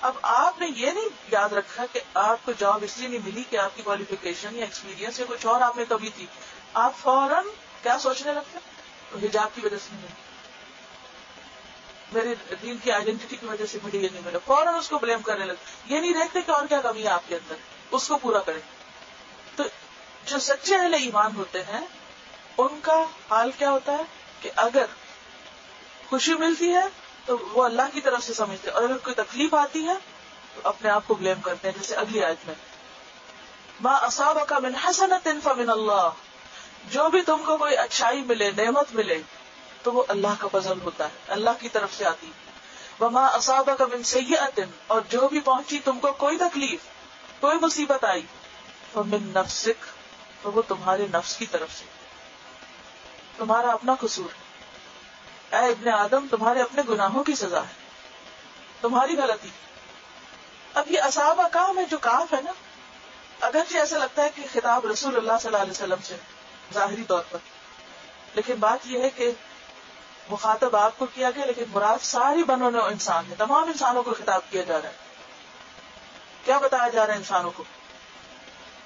اب آپ نے یہ نہیں یاد رکھا کہ آپ کو جاب اس لیے نہیں ملی کہ آپ کی کوالیفیکیشن یا ایکسپیرینس یا کچھ اور آپ میں کمی تھی. آپ فوراً کیا سوچنے لگتے؟ حجاب کی وجہ سے نہیں ملی، میرے دین کی آئیڈینٹی کی وجہ سے مجھے یہ نہیں ملا، فوراً اس کو بلیم کرنے لگتے. یہ نہیں دیکھتے کہ اور کیا کمی ہے آپ کے اندر، اس کو پورا کریں. تو جو سچے اہل ایمان ہوتے ہیں ان کا حال کیا ہوتا ہے کہ اگر خوشی ملتی ہے تو وہ اللہ کی طرف سے سمجھتے ہیں، اور اگر کوئی تکلیف آتی ہے تو اپنے آپ کو بلیم کرتے ہیں. جیسے اگلی آیت میں ما اصابک من حسنۃ فمن اللہ، جو بھی تم کو کوئی اچھائی ملے، نعمت ملے، تو وہ اللہ کا فضل ہوتا ہے، اللہ کی طرف سے آتی. وما اصابک من سیئۃ، اور جو بھی پہنچی تم کو کوئی تکلیف، کوئی مصیبت آئی، فمن نفسک، تو وہ تمہارے نفس کی طرف سے، تمہارا اپنا قصور ہے. اے ابن آدم، تمہارے اپنے گناہوں کی سزا ہے، تمہاری غلطی. اب یہ اصحاب کا میں جو کاف ہے نا، اگرچہ ایسا لگتا ہے کہ خطاب رسول اللہ صلی اللہ علیہ وسلم سے ظاہری طور پر، لیکن بات یہ ہے کہ مخاطب آپ کو کیا گیا، لیکن مراد ساری بنو نوع انسان ہے، تمام انسانوں کو خطاب کیا جا رہا ہے. کیا بتایا جا رہا ہے انسانوں کو؟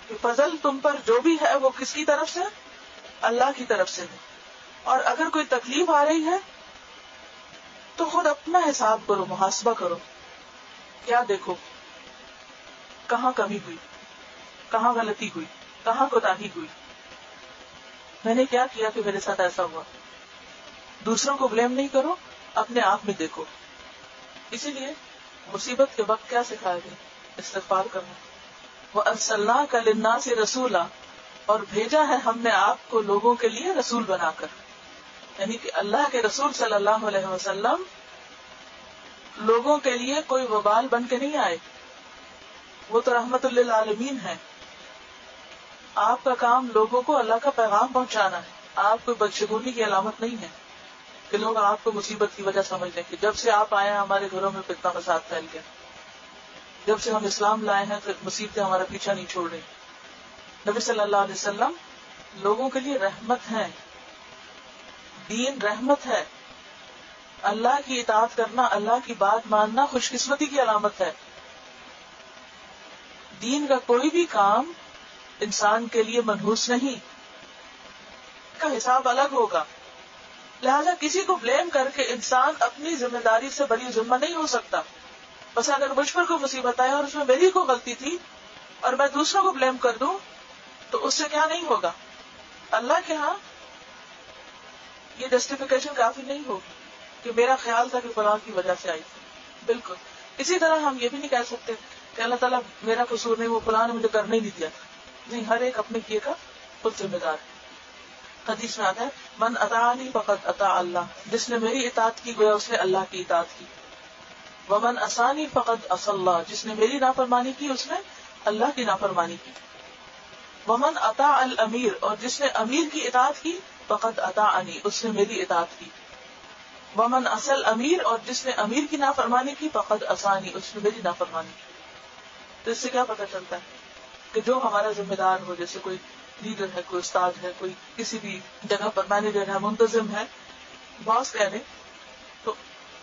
کہ فضل تم پر جو بھی ہے وہ کس کی طرف سے؟ اللہ کی طرف سے ہے. اور اگر کوئی تکلیف آ رہی ہے تو خود اپنا حساب کرو، محاسبہ کرو. کیا دیکھو کہاں کمی ہوئی، کہاں غلطی ہوئی، کہاں کوتاہی ہوئی، میں نے کیا کیا کہ میرے ساتھ ایسا ہوا. دوسروں کو بلیم نہیں کرو، اپنے آپ میں دیکھو. اسی لیے مصیبت کے وقت کیا سکھایا گیا؟ استغفار کرنا. وَأَرْسَلْنَاكَ لِلنَّاسِ رَسُولًا، اور بھیجا ہے ہم نے آپ کو لوگوں کے لیے رسول بنا کر. یعنی کہ اللہ کے رسول صلی اللہ علیہ وسلم لوگوں کے لیے کوئی وبال بن کے نہیں آئے، وہ تو رحمت للعالمین ہے. آپ کا کام لوگوں کو اللہ کا پیغام پہنچانا ہے. آپ کوئی بدشگونی کی علامت نہیں ہے کہ لوگ آپ کو مصیبت کی وجہ سمجھ لیں کہ جب سے آپ آئے ہیں ہمارے گھروں میں فتنہ فساد پھیل گیا، جب سے ہم اسلام لائے ہیں تو مصیبتیں ہمارا پیچھا نہیں چھوڑ رہی. نبی صلی اللہ علیہ وسلم لوگوں کے لیے رحمت ہیں، دین رحمت ہے. اللہ کی اطاعت کرنا، اللہ کی بات ماننا خوش قسمتی کی علامت ہے. دین کا کوئی بھی کام انسان کے لیے منحوس نہیں، کا حساب الگ ہوگا. لہذا کسی کو بلیم کر کے انسان اپنی ذمہ داری سے بری ذمہ نہیں ہو سکتا. بس اگر مجھ پر کوئی مصیبت آئے اور اس میں میری کوئی غلطی تھی اور میں دوسروں کو بلیم کر دوں تو اس سے کیا نہیں ہوگا؟ اللہ کے ہاں یہ جسٹیفیکیشن کافی نہیں ہوگی کہ میرا خیال تھا کہ فلاں کی وجہ سے آئی تھی. بالکل اسی طرح ہم یہ بھی نہیں کہہ سکتے کہ اللہ تعالیٰ میرا قصور نہیں، وہ فلاں نے مجھے کرنے نہیں دیا تھا. نہیں، ہر ایک اپنے کیے کا خود ذمہ دار ہے. حدیث میں آتا ہے من اطاعنی فقد اطاع اللہ، جس نے میری اطاعت کی گویا اس نے اللہ کی اطاعت کی. ومن عصانی فقد عصى اللہ، جس نے میری نافرمانی کی اس نے اللہ کی نافرمانی کی. ومن اطاع الامیر، اور جس نے امیر کی اطاعت کی، فقد اطاعنی، اس نے میری اطاعت کی. ومن عصى الامیر، اور جس نے امیر کی نافرمانی کی، فقد عصانی، اس نے میری نافرمانی کی. تو اس سے کیا پتہ چلتا ہے کہ جو ہمارا ذمہ دار ہو، جیسے کوئی لیڈر ہے، کوئی استاد ہے، کوئی کسی بھی جگہ پر مینیجر ہے، منتظم ہے، باس کہہ لیں، تو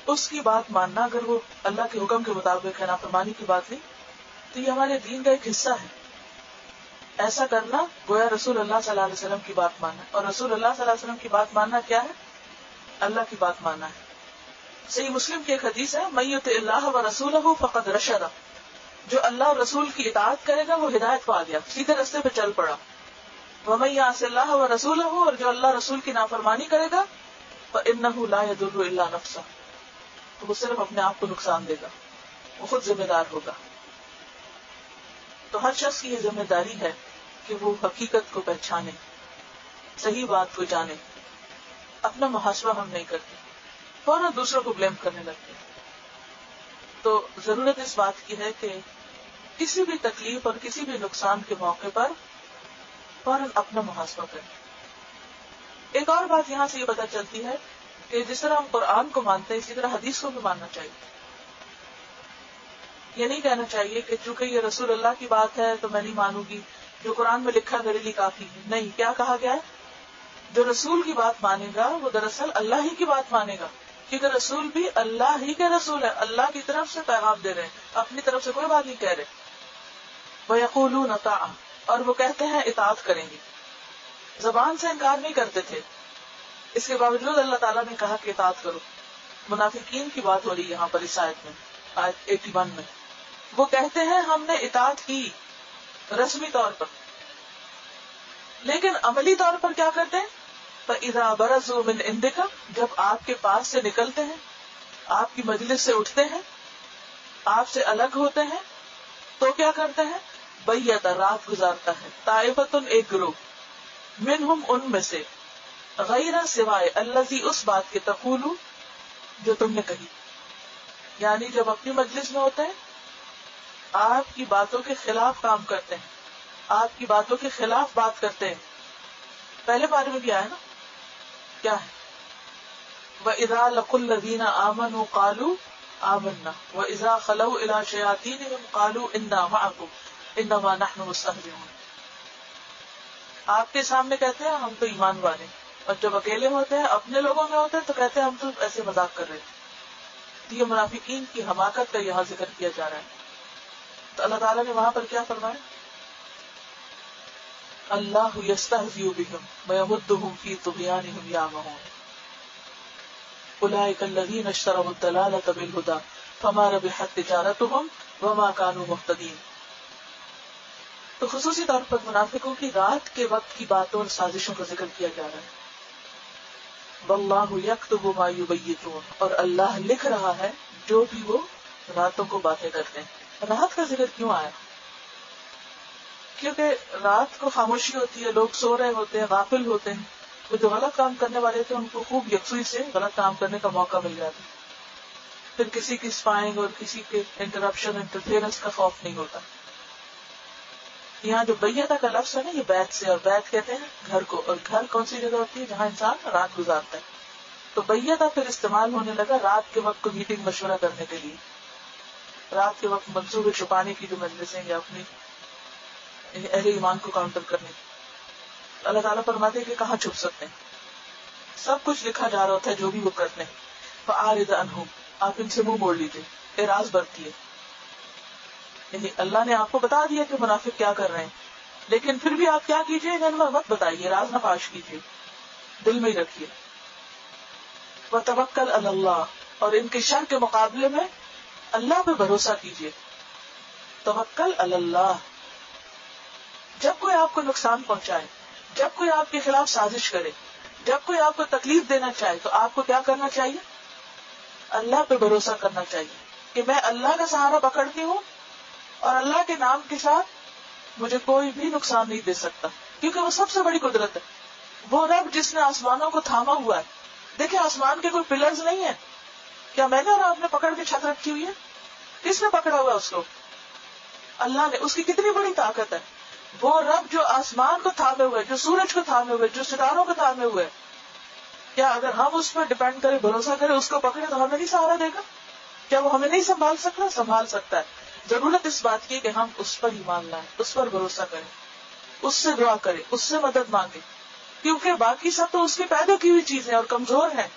اس کی بات ماننا، اگر وہ اللہ کے حکم کے مطابق ہے، نافرمانی کی بات نہیں، تو یہ ہمارے دین کا ایک حصہ ہے. ایسا کرنا گویا رسول اللہ صلی اللہ علیہ وسلم کی بات ماننا، اور رسول اللہ صلی اللہ علیہ وسلم کی بات ماننا کیا ہے؟ اللہ کی بات ماننا ہے. صحیح مسلم کی ایک حدیث ہے، من یطع اللہ ورسولہ فقد رشد، جو اللہ اور رسول کی اطاعت کرے گا وہ ہدایت پا گیا، سیدھے راستے پہ چل پڑا. ومن یعص اللہ ورسولہ، اور جو اللہ رسول کی نافرمانی کرے گا، فإنہ لا یضر الا نفسہ، تو وہ صرف اپنے آپ کو نقصان دے گا، وہ خود ذمہ دار ہوگا. تو ہر شخص کی یہ ذمہ داری ہے کہ وہ حقیقت کو پہچانے، صحیح بات کو جانے. اپنا محاسبہ ہم نہیں کرتے، فوراً دوسروں کو بلیم کرنے لگتے. تو ضرورت اس بات کی ہے کہ کسی بھی تکلیف اور کسی بھی نقصان کے موقع پر فوراً اپنا محاسبہ کریں. ایک اور بات یہاں سے یہ پتہ چلتی ہے کہ جس طرح ہم قرآن کو مانتے ہیں، اسی طرح حدیث کو بھی ماننا چاہیے. یہ نہیں کہنا چاہیے کہ چونکہ یہ رسول اللہ کی بات ہے تو میں نہیں مانوں گی، جو قرآن میں لکھا میرے لیے کافی ہے. نہیں، کیا کہا گیا ہے؟ جو رسول کی بات مانے گا وہ دراصل اللہ ہی کی بات مانے گا، کیونکہ رسول بھی اللہ ہی کے رسول ہے، اللہ کی طرف سے پیغام دے رہے ہیں، اپنی طرف سے کوئی بات نہیں کہہ رہے. وَيَقُولُونَ طَاعَةً، اور وہ کہتے ہیں اطاعت کریں گے. زبان سے انکار نہیں کرتے تھے، اس کے باوجود اللہ تعالیٰ نے کہا کہ اطاعت کرو. منافقین کی بات ہو رہی ہے یہاں پر اس آیت میں، آیت 81 میں. وہ کہتے ہیں ہم نے اطاعت کی رسمی طور پر، لیکن عملی طور پر کیا کرتے ہیں؟ فَإِذَا بَرَزُوا مِنْ عِنْدِكَ، جب آپ کے پاس سے نکلتے ہیں، آپ کی مجلس سے اٹھتے ہیں، آپ سے الگ ہوتے ہیں، تو کیا کرتے ہیں؟ بَيَّتَ، رات گزارتا ہے، طائفتٌ، ایک گروہ، منہم، ان میں سے، غیر، سوائے، الذی، اس بات کے، تقولو، جو تم نے کہی. یعنی جب اپنی مجلس میں ہوتے ہیں آپ کی باتوں کے خلاف کام کرتے ہیں، آپ کی باتوں کے خلاف بات کرتے ہیں. پہلے بارے میں بھی آیا نا، کیا ہے؟ وَإِذَا لَقُوا الَّذِينَ آمَنُوا قَالُوا آمَنَّا وَإِذَا خَلَوْا إِلَىٰ شَيَاطِينِهِمْ قَالُوا إِنَّا مَعَكُمْ إِنَّمَا نَحْنُ مُسْتَهْزِئُونَ. آپ کے سامنے کہتے ہیں ہم تو ایمان والے، اور جب اکیلے ہوتے ہیں، اپنے لوگوں میں ہوتے ہیں، تو کہتے ہیں ہم تو ایسے مذاق کر رہے تھے. تو یہ منافقین کی حماقت کا یہاں ذکر کیا جا رہا ہے. تو اللہ تعالیٰ نے وہاں پر کیا فرمایا؟ اللہ یستہزئ بہم ویمدہم فی طغیانہم یعمہون، اولئک الذین اشتروا الضلالۃ بالہدی فما ربحت تجارتہم وما کانوا مہتدین. تو خصوصی طور پر منافقوں کی رات کے وقت کی باتوں اور سازشوں کا ذکر کیا جا رہا ہے. واللہ یکتب ما یبیتون، اور اللہ لکھ رہا ہے جو بھی وہ راتوں کو باتیں کرتے ہیں. رات کا ذکر کیوں آیا؟ کیونکہ رات کو خاموشی ہوتی ہے، لوگ سو رہے ہوتے ہیں، غافل ہوتے ہیں. وہ جو غلط کام کرنے والے تھے ان کو خوب یکسوئی سے غلط کام کرنے کا موقع مل جاتا. پھر کسی کی اسپائنگ اور کسی کے انٹرپشن، انٹرفیئرنس کا خوف نہیں ہوتا. یہاں جو بیعت کا لفظ ہے نا، یہ بیت سے، اور بیت کہتے ہیں گھر کو، اور گھر کون سی جگہ ہوتی ہے جہاں انسان رات گزارتا ہے. تو بیعت پھر استعمال ہونے لگا رات کے وقت کو میٹنگ مشورہ کرنے کے لیے، رات کے وقت منصوبے چھپانے کی جو مجلسیں یا اپنی اہل ایمان کو کاؤنٹر کرنے کی. اللہ تعالیٰ فرماتے ہیں کہ کہاں چھپ سکتے ہیں، سب کچھ لکھا جا رہا ہوتا ہے جو بھی وہ کرتے ہیں. فَأَعْرِضْ عَنْهُمْ، آپ ان سے منہ موڑ لیجیے، اعراض برتیے. یعنی اللہ نے آپ کو بتا دیا کہ منافق کیا کر رہے ہیں، لیکن پھر بھی آپ کیا کیجیے؟ انہیں مت بتائیے، راز نہ فاش کیجیے، دل میں ہی رکھیے. وَتَوَكَّلْ عَلَى اللَّهِ، اور ان کے شر کے مقابلے میں اللہ پہ بھروسہ کیجیے. توکل علی اللہ. جب کوئی آپ کو نقصان پہنچائے، جب کوئی آپ کے خلاف سازش کرے، جب کوئی آپ کو تکلیف دینا چاہے، تو آپ کو کیا کرنا چاہیے؟ اللہ پہ بھروسہ کرنا چاہیے کہ میں اللہ کا سہارا پکڑتی ہوں اور اللہ کے نام کے ساتھ مجھے کوئی بھی نقصان نہیں دے سکتا، کیونکہ وہ سب سے بڑی قدرت ہے. وہ رب جس نے آسمانوں کو تھاما ہوا ہے. دیکھیں آسمان کے کوئی پلرز نہیں ہیں، کیا میں نے اور آپ نے پکڑ کے چھت رکھی ہوئی ہے؟ کس نے پکڑا ہوا اس کو؟ اللہ نے. اس کی کتنی بڑی طاقت ہے. وہ رب جو آسمان کو تھامے ہوئے، جو سورج کو تھامے ہوئے، جو ستاروں کو تھامے ہوئے، کیا اگر ہم اس پر ڈپینڈ کریں، بھروسہ کریں، اس کو پکڑے تو ہمیں نہیں سہارا دے گا؟ کیا وہ ہمیں نہیں سنبھال سکتا؟ سنبھال سکتا ہے۔ ضرورت اس بات کی کہ ہم اس پر ایمان لائیں، اس پر بھروسہ کریں، اس سے دعا کریں، اس سے مدد مانگیں، کیونکہ باقی سب تو اس کی پیدا کی ہوئی چیزیں اور کمزور ہیں۔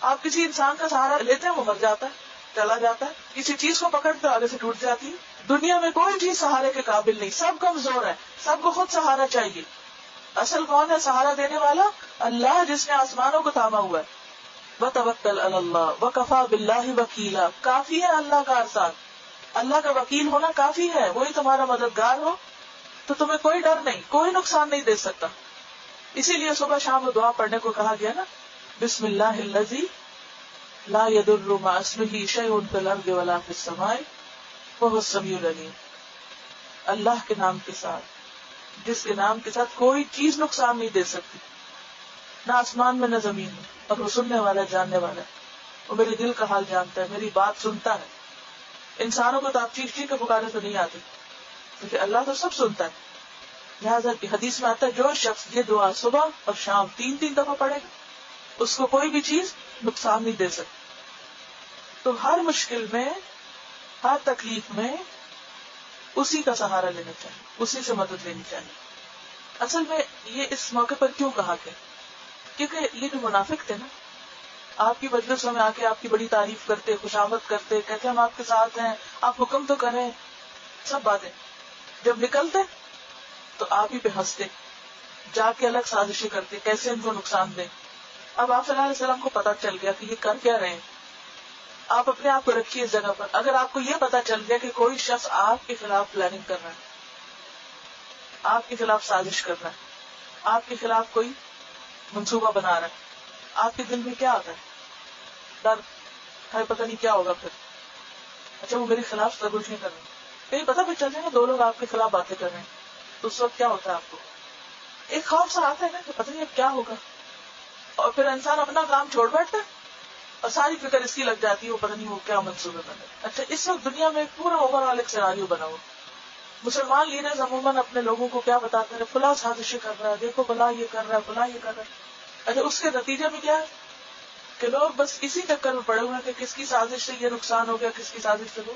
آپ کسی انسان کا سہارا لیتے ہیں، وہ مر جاتا ہے، چلا جاتا ہے، کسی چیز کو پکڑتے آگے سے ٹوٹ جاتی ہے۔ دنیا میں کوئی چیز سہارے کے قابل نہیں، سب کمزور ہے، سب کو خود سہارا چاہیے۔ اصل کون ہے سہارا دینے والا؟ اللہ، جس نے آسمانوں کو تھاما ہوا ہے۔ وَتَوَكَّلْ عَلَى اللَّهِ وَكَفَى بِاللَّهِ وَكِيلًا، کافی ہے اللہ کا ساتھ، اللہ کا وکیل ہونا کافی ہے، وہی تمہارا مددگار ہو تو تمہیں کوئی ڈر نہیں، کوئی نقصان نہیں دے سکتا۔ اسی لیے صبح شام دعا پڑھنے کو کہا گیا نا، بسم اللہ الذی لا يضر مع اسمہ شیء فی الارض ولا فی السماء وهو السمیع العلیم۔ اللہ کے نام کے ساتھ، جس کے نام کے ساتھ کوئی چیز نقصان نہیں دے سکتی، نہ آسمان میں نہ زمین میں، اور وہ سننے والا ہے، جاننے والا ہے، وہ میرے دل کا حال جانتا ہے، میری بات سنتا ہے۔ انسانوں کو تو آپ چیخ چیخ کے پکارے تو نہیں آتی، کیونکہ اللہ تو سب سنتا ہے۔ لہٰذا کی حدیث میں آتا ہے جو شخص یہ دعا صبح اور شام 3 دفعہ پڑھے گا، اس کو کوئی بھی چیز نقصان نہیں دے سکتی۔ تو ہر مشکل میں، ہر تکلیف میں اسی کا سہارا لینا چاہیے، اسی سے مدد لینی چاہیے۔ اصل میں یہ اس موقع پر کیوں کہا گیا؟ کیونکہ یہ جو منافق تھے نا، آپ کی مجلسوں میں آ کے آپ کی بڑی تعریف کرتے، خوشامد کرتے، کہتے ہم آپ کے ساتھ ہیں، آپ حکم تو کریں، سب باتیں، جب نکلتے تو آپ ہی پہ ہنستے، جا کے الگ سازشیں کرتے کیسے ان کو نقصان دیں۔ اب آپ صلی اللہ علیہ وسلم کو پتا چل گیا کہ یہ کر کیا رہے ہیں۔ آپ اپنے آپ کو رکھیے اس جگہ پر، اگر آپ کو یہ پتا چل گیا کہ کوئی شخص آپ کے خلاف پلاننگ کر رہا ہے، آپ کے خلاف سازش کر رہا ہے، آپ کے خلاف کوئی منصوبہ بنا رہا ہے، آپ کے دل میں کیا آتا ہے؟ ڈر ہے، پتہ نہیں کیا ہوگا پھر۔ اچھا وہ میرے خلاف سازش نہیں کر رہے، کہیں پتہ بھی چل جائے نا 2 لوگ آپ کے خلاف باتیں کر رہے ہیں، تو اس وقت کیا ہوتا ہے؟ آپ کو ایک خوف سا آتا ہے نا کہ پتہ نہیں اب کیا ہوگا، اور پھر انسان اپنا کام چھوڑ بیٹھتا ہے اور ساری فکر اس کی لگ جاتی ہے، وہ پتہ نہیں وہ کیا منصوبے بنے۔ اچھا اس وقت دنیا میں ایک پورا اوور آل ایک سیناریو بنا ہوا، مسلمان لیڈرز عموماً اپنے لوگوں کو کیا بتاتے ہیں، فلاں سازشیں کر رہا ہے، دیکھو فلاں یہ کر رہا ہے، فلاں یہ کر رہا ہے۔ اچھا اس کے نتیجے میں کیا ہے کہ لوگ بس اسی چکر میں پڑے ہوئے ہیں کہ کس کی سازش سے یہ نقصان ہو گیا، کس کی سازش سے وہ۔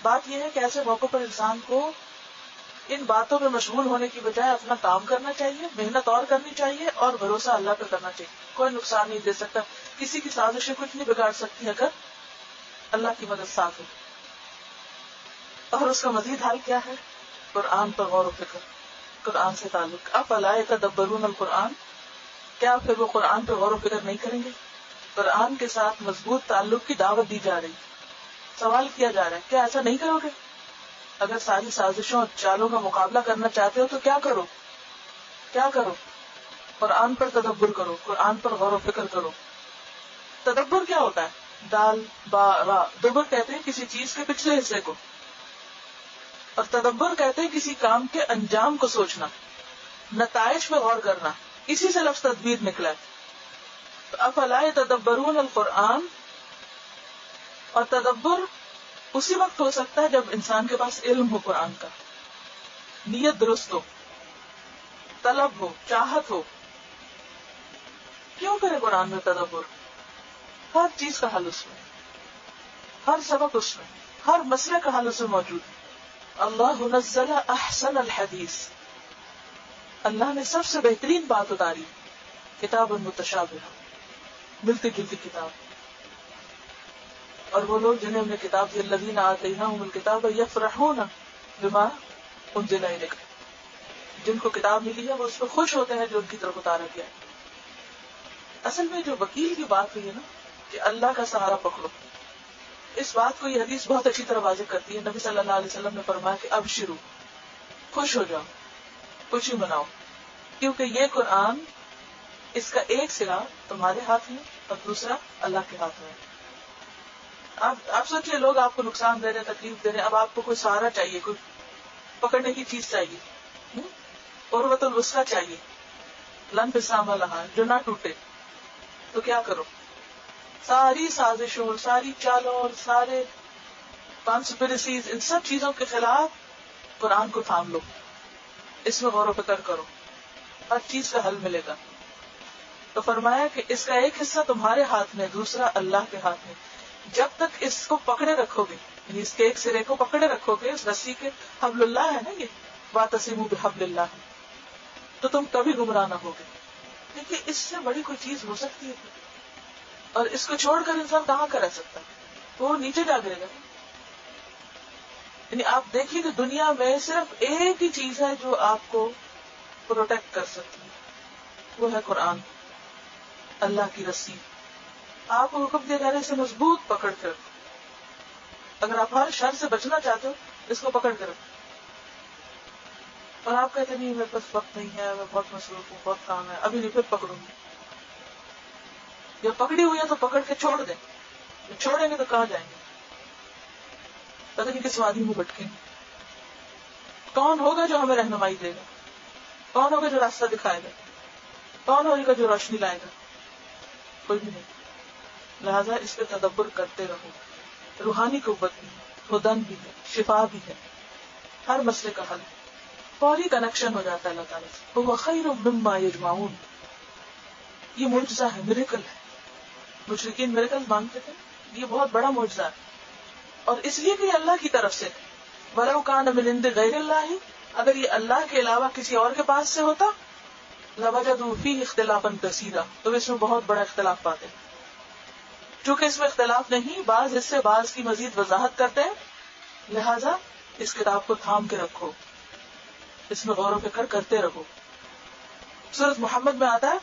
بات یہ ہے کہ ایسے موقع پر انسان کو ان باتوں میں مشغول ہونے کی بجائے اپنا کام کرنا چاہیے، محنت اور کرنی چاہیے، اور بھروسہ اللہ پہ کرنا چاہیے۔ کوئی نقصان نہیں دے سکتا، کسی کی سازشیں کچھ نہیں بگاڑ سکتی اگر اللہ کی مدد ساتھ ہو۔ اور اس کا مزید حل کیا ہے؟ قرآن پر غور و فکر، قرآن سے تعلق۔ افلا یتدبرون القرآن، کیا پھر وہ قرآن پہ غور و فکر نہیں کریں گے؟ قرآن کے ساتھ مضبوط تعلق کی دعوت دی جا رہی، سوال کیا جا رہا ہے کیا ایسا نہیں کرو گے؟ اگر ساری سازشوں اور چالوں کا مقابلہ کرنا چاہتے ہو تو کیا کرو؟ کیا کرو؟ قرآن پر تدبر کرو، قرآن پر غور و فکر کرو۔ تدبر کیا ہوتا ہے؟ دال با را، دبر کہتے ہیں کسی چیز کے پچھلے حصے کو، اور تدبر کہتے ہیں کسی کام کے انجام کو سوچنا، نتائج پہ غور کرنا، اسی سے لفظ تدبیر نکلا ہے۔ تو افلا یتدبرون القرآن، اور تدبر اسی وقت ہو سکتا ہے جب انسان کے پاس علم ہو قرآن کا، نیت درست ہو، طلب ہو، چاہت ہو۔ کیوں کرے قرآن میں تدبر؟ ہر چیز کا حل اس میں، ہر سبق اس میں، ہر مسئلے کا حل اس میں موجود ہے۔ اللہ نزل احسن الحدیث، اللہ نے سب سے بہترین بات اتاری، کتاب متشابہ، ملتی جلتی کتاب۔ اور وہ لوگ جنہیں ہم نے کتاب دی، الذین آتیناہم الکتاب یفرحون بما انزل الیک، جن کو کتاب ملی ہے وہ اس پہ خوش ہوتے ہیں جو ان کی طرف اتارا گیا ہے۔ اصل میں جو وکیل کی بات ہوئی ہے نا کہ اللہ کا سہارا پکڑو، اس بات کو یہ حدیث بہت اچھی طرح واضح کرتی ہے۔ نبی صلی اللہ علیہ وسلم نے فرمایا کہ اب شروع، خوش ہو جاؤ، خوشی مناؤ، کیونکہ یہ قرآن، اس کا ایک سرا تمہارے ہاتھ میں اور دوسرا اللہ کے ہاتھ میں ہے۔ آپ سوچئے لوگ آپ کو نقصان دے رہے، تکلیف دے رہے، اب آپ کو کوئی سہارا چاہیے، کوئی پکڑنے کی چیز چاہیے، عروۃ الوثقی چاہیے، لن فسام لہا، جو نہ ٹوٹے، تو کیا کرو؟ ساری سازشوں، ساری چالوں اور سارے کانسپریسیز، ان سب چیزوں کے خلاف قرآن کو تھام لو، اس میں غور و فکر کرو، ہر چیز کا حل ملے گا. تو فرمایا کہ اس کا ایک حصہ تمہارے ہاتھ میں، دوسرا اللہ کے ہاتھ میں. جب تک اس کو پکڑے رکھو گے، یعنی اس کے ایک سرے کو پکڑے رکھو گے، اس رسی کے، حبل اللہ ہے نا یہ، واعتصموا بحبل اللہ، تو تم کبھی گمراہ نہ ہوگے. دیکھیے اس سے بڑی کوئی چیز ہو سکتی ہے؟ اور اس کو چھوڑ کر انسان کہاں کا رہ سکتا ہے؟ وہ نیچے جا گرے گا. یعنی آپ دیکھیے کہ دنیا میں صرف ایک ہی چیز ہے جو آپ کو پروٹیکٹ کر سکتی ہے، وہ ہے قرآن، اللہ کی رسی. آپ کو حکم دیا جا رہا ہے اسے مضبوط پکڑ کر. اگر آپ ہر شر سے بچنا چاہتے ہو اس کو پکڑ کر. اور آپ کہتے نہیں میرے پاس وقت نہیں ہے، میں بہت مصروف ہوں، بہت کام ہے، ابھی نہیں، پھر پکڑوں گی. جب پکڑی ہوئی ہے تو پکڑ کے چھوڑ دیں. چھوڑیں گے تو کہاں جائیں گے؟ پتہ نہیں کس وادی میں بھٹکیں گے. کون ہوگا جو ہمیں رہنمائی دے گا؟ کون ہوگا جو راستہ دکھائے گا؟ کون ہوگا جو روشنی لائے گا؟ کوئی بھی نہیں. لہذا اس پہ تدبر کرتے رہو. روحانی قوت بھی ہے، ہدن بھی ہے، شفا بھی ہے، ہر مسئلے کا حل، فوری کنیکشن ہو جاتا ہے اللہ تعالیٰ سے. وہ خیر مما یجمعون، یہ معجزہ ہے، میریکل ہے. مشرکین میریکل مانگتے تھے، یہ بہت بڑا معجزہ ہے. اور اس لیے کہ یہ اللہ کی طرف سے. وَلَوْ كَانَ مِنْ عِنْدِ غَيْرِ اللَّهِ، اگر یہ اللہ کے علاوہ کسی اور کے پاس سے ہوتا، لَوَجَدُوا فِيهِ اخْتِلَافًا كَثِيرًا، تو اس میں بہت بڑا اختلاف پاتے. چونکہ اس میں اختلاف نہیں، بعض اس سے بعض کی مزید وضاحت کرتے ہیں، لہذا اس کتاب کو تھام کے رکھو، اس میں غور و فکر کرتے رہو. سورۃ محمد میں آتا ہے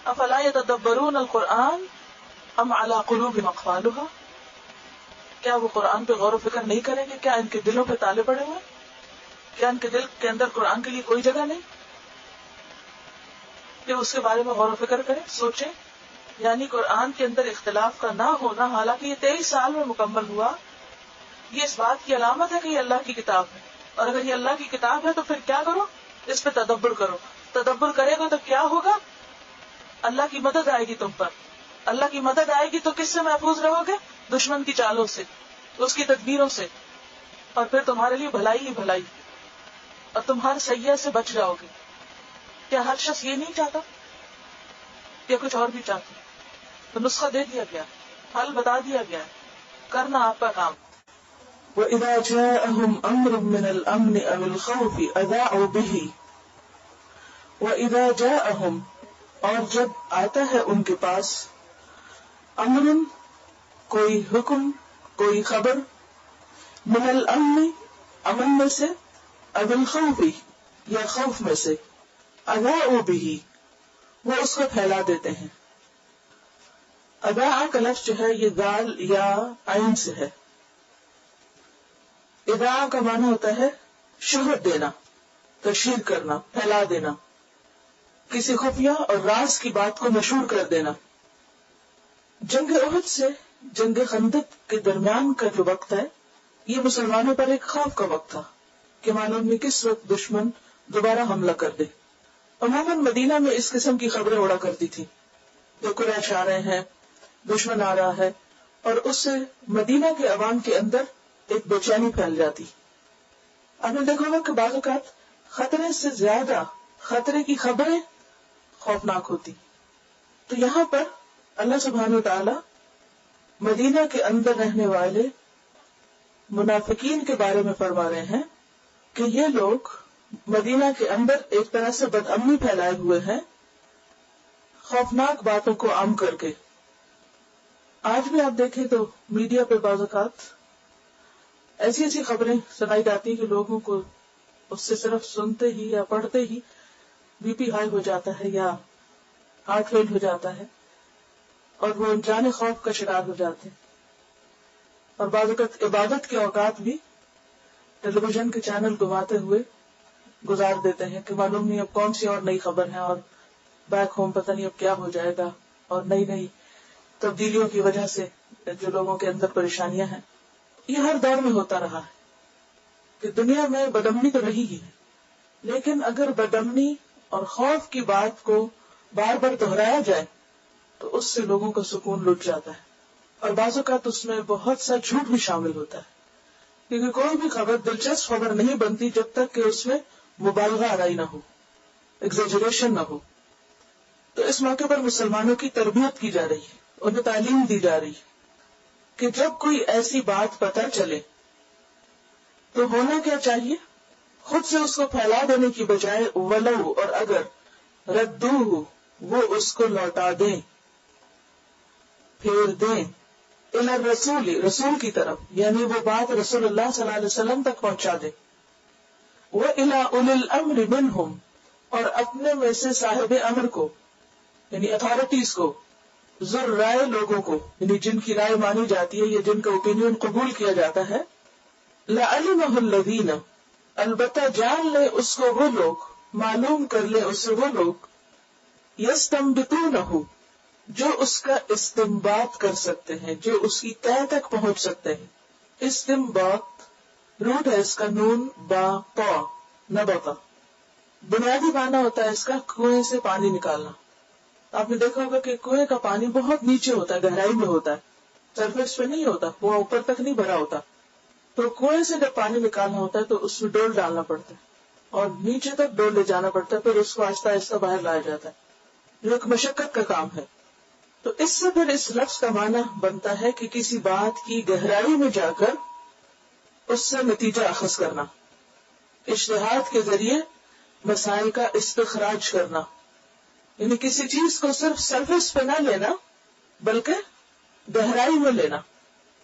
افلا يتدبرون القرآن ام على قلوب اقفالها، کیا وہ قرآن پہ غور و فکر نہیں کریں گے؟ کیا ان کے دلوں پہ تالے پڑے ہوئے؟ کیا ان کے دل کے اندر قرآن کے لیے کوئی جگہ نہیں کہ اس کے بارے میں غور و فکر کریں، سوچیں؟ یعنی قرآن کے اندر اختلاف کا نہ ہونا، حالانکہ یہ 23 سال میں مکمل ہوا، یہ اس بات کی علامت ہے کہ یہ اللہ کی کتاب ہے. اور اگر یہ اللہ کی کتاب ہے تو پھر کیا کرو؟ اس پہ تدبر کرو. تدبر کرے گا تو کیا ہوگا؟ اللہ کی مدد آئے گی تم پر. اللہ کی مدد آئے گی تو کس سے محفوظ رہو گے؟ دشمن کی چالوں سے، اس کی تدبیروں سے. اور پھر تمہارے لیے بھلائی ہی بھلائی، اور تم ہر سیئہ سے بچ جاؤ گے. کیا ہر شخص یہ نہیں چاہتا؟ یا کچھ اور بھی چاہتا؟ تو نسخہ دے دیا گیا، حل بتا دیا گیا، کرنا آپ کا کام. وَإِذَا جَاءَهُمْ أَمْرٌ مِّنَ الْأَمْنِ أَوِ الْخَوْفِ أَذَاعُوا بِهِ. وَإِذَا جَاءَهُمْ، اور جب آتا ہے ان کے پاس، امر، کوئی حکم، کوئی خبر، من الامن، امن میں سے، او الخوف، یا خوف میں سے، اذاعوا به، وہ اس کو پھیلا دیتے ہیں. اذاع کا لفظ جو ہے یہ دال یا عین سے ہے. اذاع کا معنی ہوتا ہے شہرت دینا، تشہیر کرنا، پھیلا دینا، کسی خفیہ اور راز کی بات کو مشہور کر دینا. جنگ احد سے جنگ خندق کے درمیان کا جو وقت ہے، یہ مسلمانوں پر ایک خوف کا وقت تھا کہ معلوم نہیں کس وقت دشمن دوبارہ حملہ کر دے. عموماً مدینہ میں اس قسم کی خبریں اڑا کرتی تھی، جو قریش آ رہے ہیں، دشمن آ رہا ہے، اور اس سے مدینہ کے عوام کے اندر ایک بے چینی پھیل جاتی. آپ نے دیکھا ہوگا کہ بعض اوقات خطرے سے زیادہ خطرے کی خبریں خوفناک ہوتی. تو یہاں پر اللہ سبحانہ وتعالی مدینہ کے اندر رہنے والے منافقین کے بارے میں فرما رہے ہیں کہ یہ لوگ مدینہ کے اندر ایک طرح سے بدامنی پھیلائے ہوئے ہیں، خوفناک باتوں کو عام کر کے. آج بھی آپ دیکھیں تو میڈیا پہ بعض اوقات ایسی ایسی خبریں سنائی جاتی کہ لوگوں کو اس سے صرف سنتے ہی یا پڑھتے ہی بی پی ہائی ہو جاتا ہے یا ہارٹ فیل ہو جاتا ہے، اور وہ انجان خوف کا شکار ہو جاتے ہیں. اور بعض اوقات عبادت کے اوقات بھی ٹیلی ویژن کے چینل گواتے ہوئے گزار دیتے ہیں کہ معلوم نہیں اب کون سی اور نئی خبر ہے، اور بیک ہوم پتہ نہیں اب کیا ہو جائے گا، اور نئی نئی تبدیلیوں کی وجہ سے جو لوگوں کے اندر پریشانیاں ہیں. یہ ہر دور میں ہوتا رہا ہے کہ دنیا میں بدامنی تو رہی ہی ہے، لیکن اگر بدامنی اور خوف کی بات کو بار بار دہرایا جائے تو اس سے لوگوں کا سکون لٹ جاتا ہے. اور بعض اوقات اس میں بہت سا جھوٹ بھی شامل ہوتا ہے کیونکہ کوئی بھی خبر دلچسپ خبر نہیں بنتی جب تک کہ اس میں مبالغہ آرائی نہ ہو، ایگزیجریشن نہ ہو. تو اس موقع پر مسلمانوں کی تربیت کی جا رہی ہے، انہیں تعلیم دی جا رہی ہے کہ جب کوئی ایسی بات پتہ چلے تو ہونا کیا چاہیے، خود سے اس کو پھیلا دینے کی بجائے ولو اور اگر ردوہ وہ اس کو لوٹا دیں، پھیر دیں، الی الرسول رسول کی طرف، یعنی وہ بات رسول اللہ صلی اللہ علیہ وسلم تک پہنچا دیں، وَإِلَىٰ أُولِي الْأَمْرِ مِنْهُمْ اور اپنے میں سے صاحب امر کو یعنی اتھارٹیز کو، ذو رائے لوگوں کو یعنی جن کی رائے مانی جاتی ہے یا جن کا اوپینین قبول کیا جاتا ہے، لَعَلِمَهُ الَّذِينَ البتہ جان لے اس کو وہ لوگ، معلوم کر لے اسے وہ لوگ، یستنبطونہ جو اس کا استنباط کر سکتے ہیں، جو اس کی تہہ تک پہنچ سکتے ہیں. استنباط روٹ ہے اس کا نون با طا نبطہ، بنیادی معنی ہوتا ہے اس کا کنویں سے پانی نکالنا. آپ نے دیکھا ہوگا کہ کنویں کا پانی بہت نیچے ہوتا ہے، گہرائی میں ہوتا ہے، سرفیس پہ نہیں ہوتا، وہ اوپر تک نہیں بھرا ہوتا. تو کنویں سے جب پانی نکالنا ہوتا ہے تو اس میں ڈول ڈالنا پڑتا ہے اور نیچے تک ڈول لے جانا پڑتا ہے، پھر اس کو آہستہ آہستہ باہر لایا جاتا ہے، جو ایک مشقت کا کام ہے. تو اس سے پھر اس لفظ کا معنی بنتا ہے کہ کسی بات کی گہرائی میں جا کر اس سے نتیجہ اخذ کرنا، اجتہاد کے ذریعے مسائل کا استخراج کرنا، یعنی کسی چیز کو صرف سرفیس پہ نہ لینا بلکہ گہرائی میں لینا،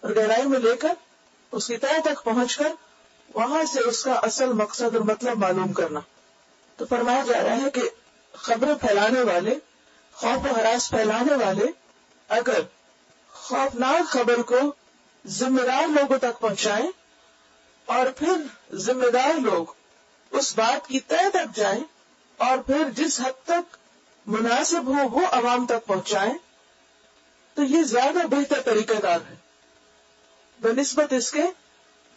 اور گہرائی میں لے کر اس کی تہہ تک پہنچ کر وہاں سے اس کا اصل مقصد اور مطلب معلوم کرنا. تو فرمایا جا رہا ہے کہ خبریں پھیلانے والے، خوف و ہراس پھیلانے والے اگر خوفناک خبر کو ذمہ دار لوگوں تک پہنچائیں اور پھر ذمہ دار لوگ اس بات کی تہہ تک جائیں اور پھر جس حد تک مناسب ہو وہ عوام تک پہنچائیں، تو یہ زیادہ بہتر طریقہ کار ہے بنسبت اس کے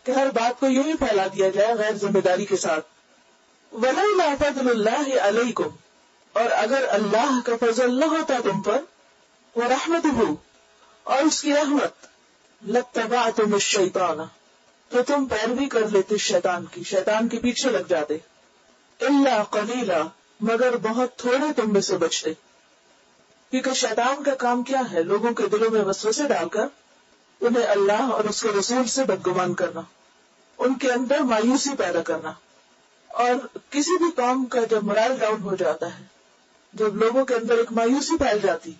کہ ہر بات کو یوں ہی پھیلا دیا جائے غیر ذمہ داری کے ساتھ. وَلَوْلَا فَضْلُ اللَّهِ عَلَيْكُمْ اور اگر اللہ کا فضل نہ ہوتا تم پر، وَرَحْمَتُهُ اور اس کی رحمت، لَاتَّبَعْتُمُ الشَّيْطَانَ تو تم پیروی کر لیتے شیطان کی، شیطان کے پیچھے لگ جاتے، إِلَّا قَلِيلًا مگر بہت تھوڑے تم میں سے بچتے. کیونکہ شیطان کا کام کیا ہے؟ لوگوں کے دلوں میں وسوسے ڈال کر انہیں اللہ اور اس کے رسول سے بدگمان کرنا، ان کے اندر مایوسی پیدا کرنا. اور کسی بھی قوم کا جب morale ڈاؤن ہو جاتا ہے، جب لوگوں کے اندر ایک مایوسی پھیل جاتی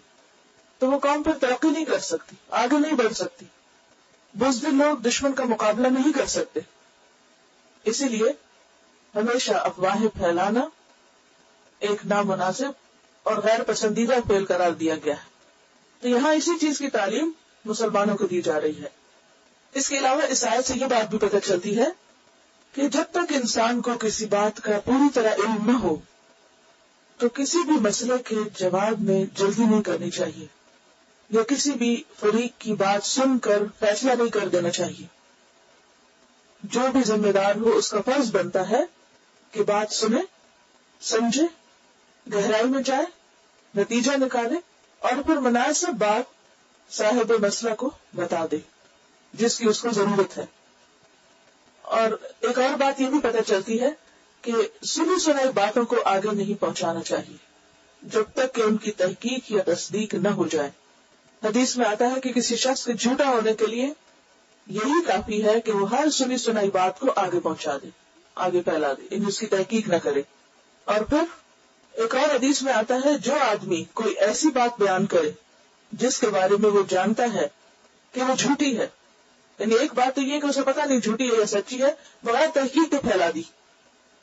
تو وہ قوم پھر ترقی نہیں کر سکتی، آگے نہیں بڑھ سکتی. بزدل لوگ دشمن کا مقابلہ نہیں کر سکتے. اسی لیے ہمیشہ افواہیں پھیلانا ایک نامناسب اور غیر پسندیدہ فعل قرار دیا گیا ہے. تو یہاں اسی چیز کی تعلیم مسلمانوں کو دی جا رہی ہے. اس کے علاوہ اس آیت سے یہ بات بھی پتہ چلتی ہے کہ جب تک انسان کو کسی بات کا پوری طرح علم نہ ہو تو کسی بھی مسئلے کے جواب میں جلدی نہیں کرنی چاہیے، یا کسی بھی فریق کی بات سن کر فیصلہ نہیں کر دینا چاہیے. جو بھی ذمہ دار ہو اس کا فرض بنتا ہے کہ بات سنے، سمجھے، گہرائی میں جائے، نتیجہ نکالے اور پھر مناسب بات صاحب مسئلہ کو بتا دے جس کی اس کو ضرورت ہے. اور ایک اور بات یہ بھی پتہ چلتی ہے کہ سنی سنائی باتوں کو آگے نہیں پہنچانا چاہیے جب تک کہ ان کی تحقیق یا تصدیق نہ ہو جائے. حدیث میں آتا ہے کہ کسی شخص کے جھوٹا ہونے کے لیے یہی کافی ہے کہ وہ ہر سنی سنائی بات کو آگے پہنچا دے، آگے پھیلا دے، ان اس کی تحقیق نہ کرے. اور پھر ایک اور حدیث میں آتا ہے جو آدمی کوئی ایسی بات بیان کرے جس کے بارے میں وہ جانتا ہے کہ وہ جھوٹی ہے، یعنی ایک بات تو یہ کہ اسے پتا نہیں جھوٹی ہے یا سچی ہے، بغیر تحقیق کے پھیلا دی،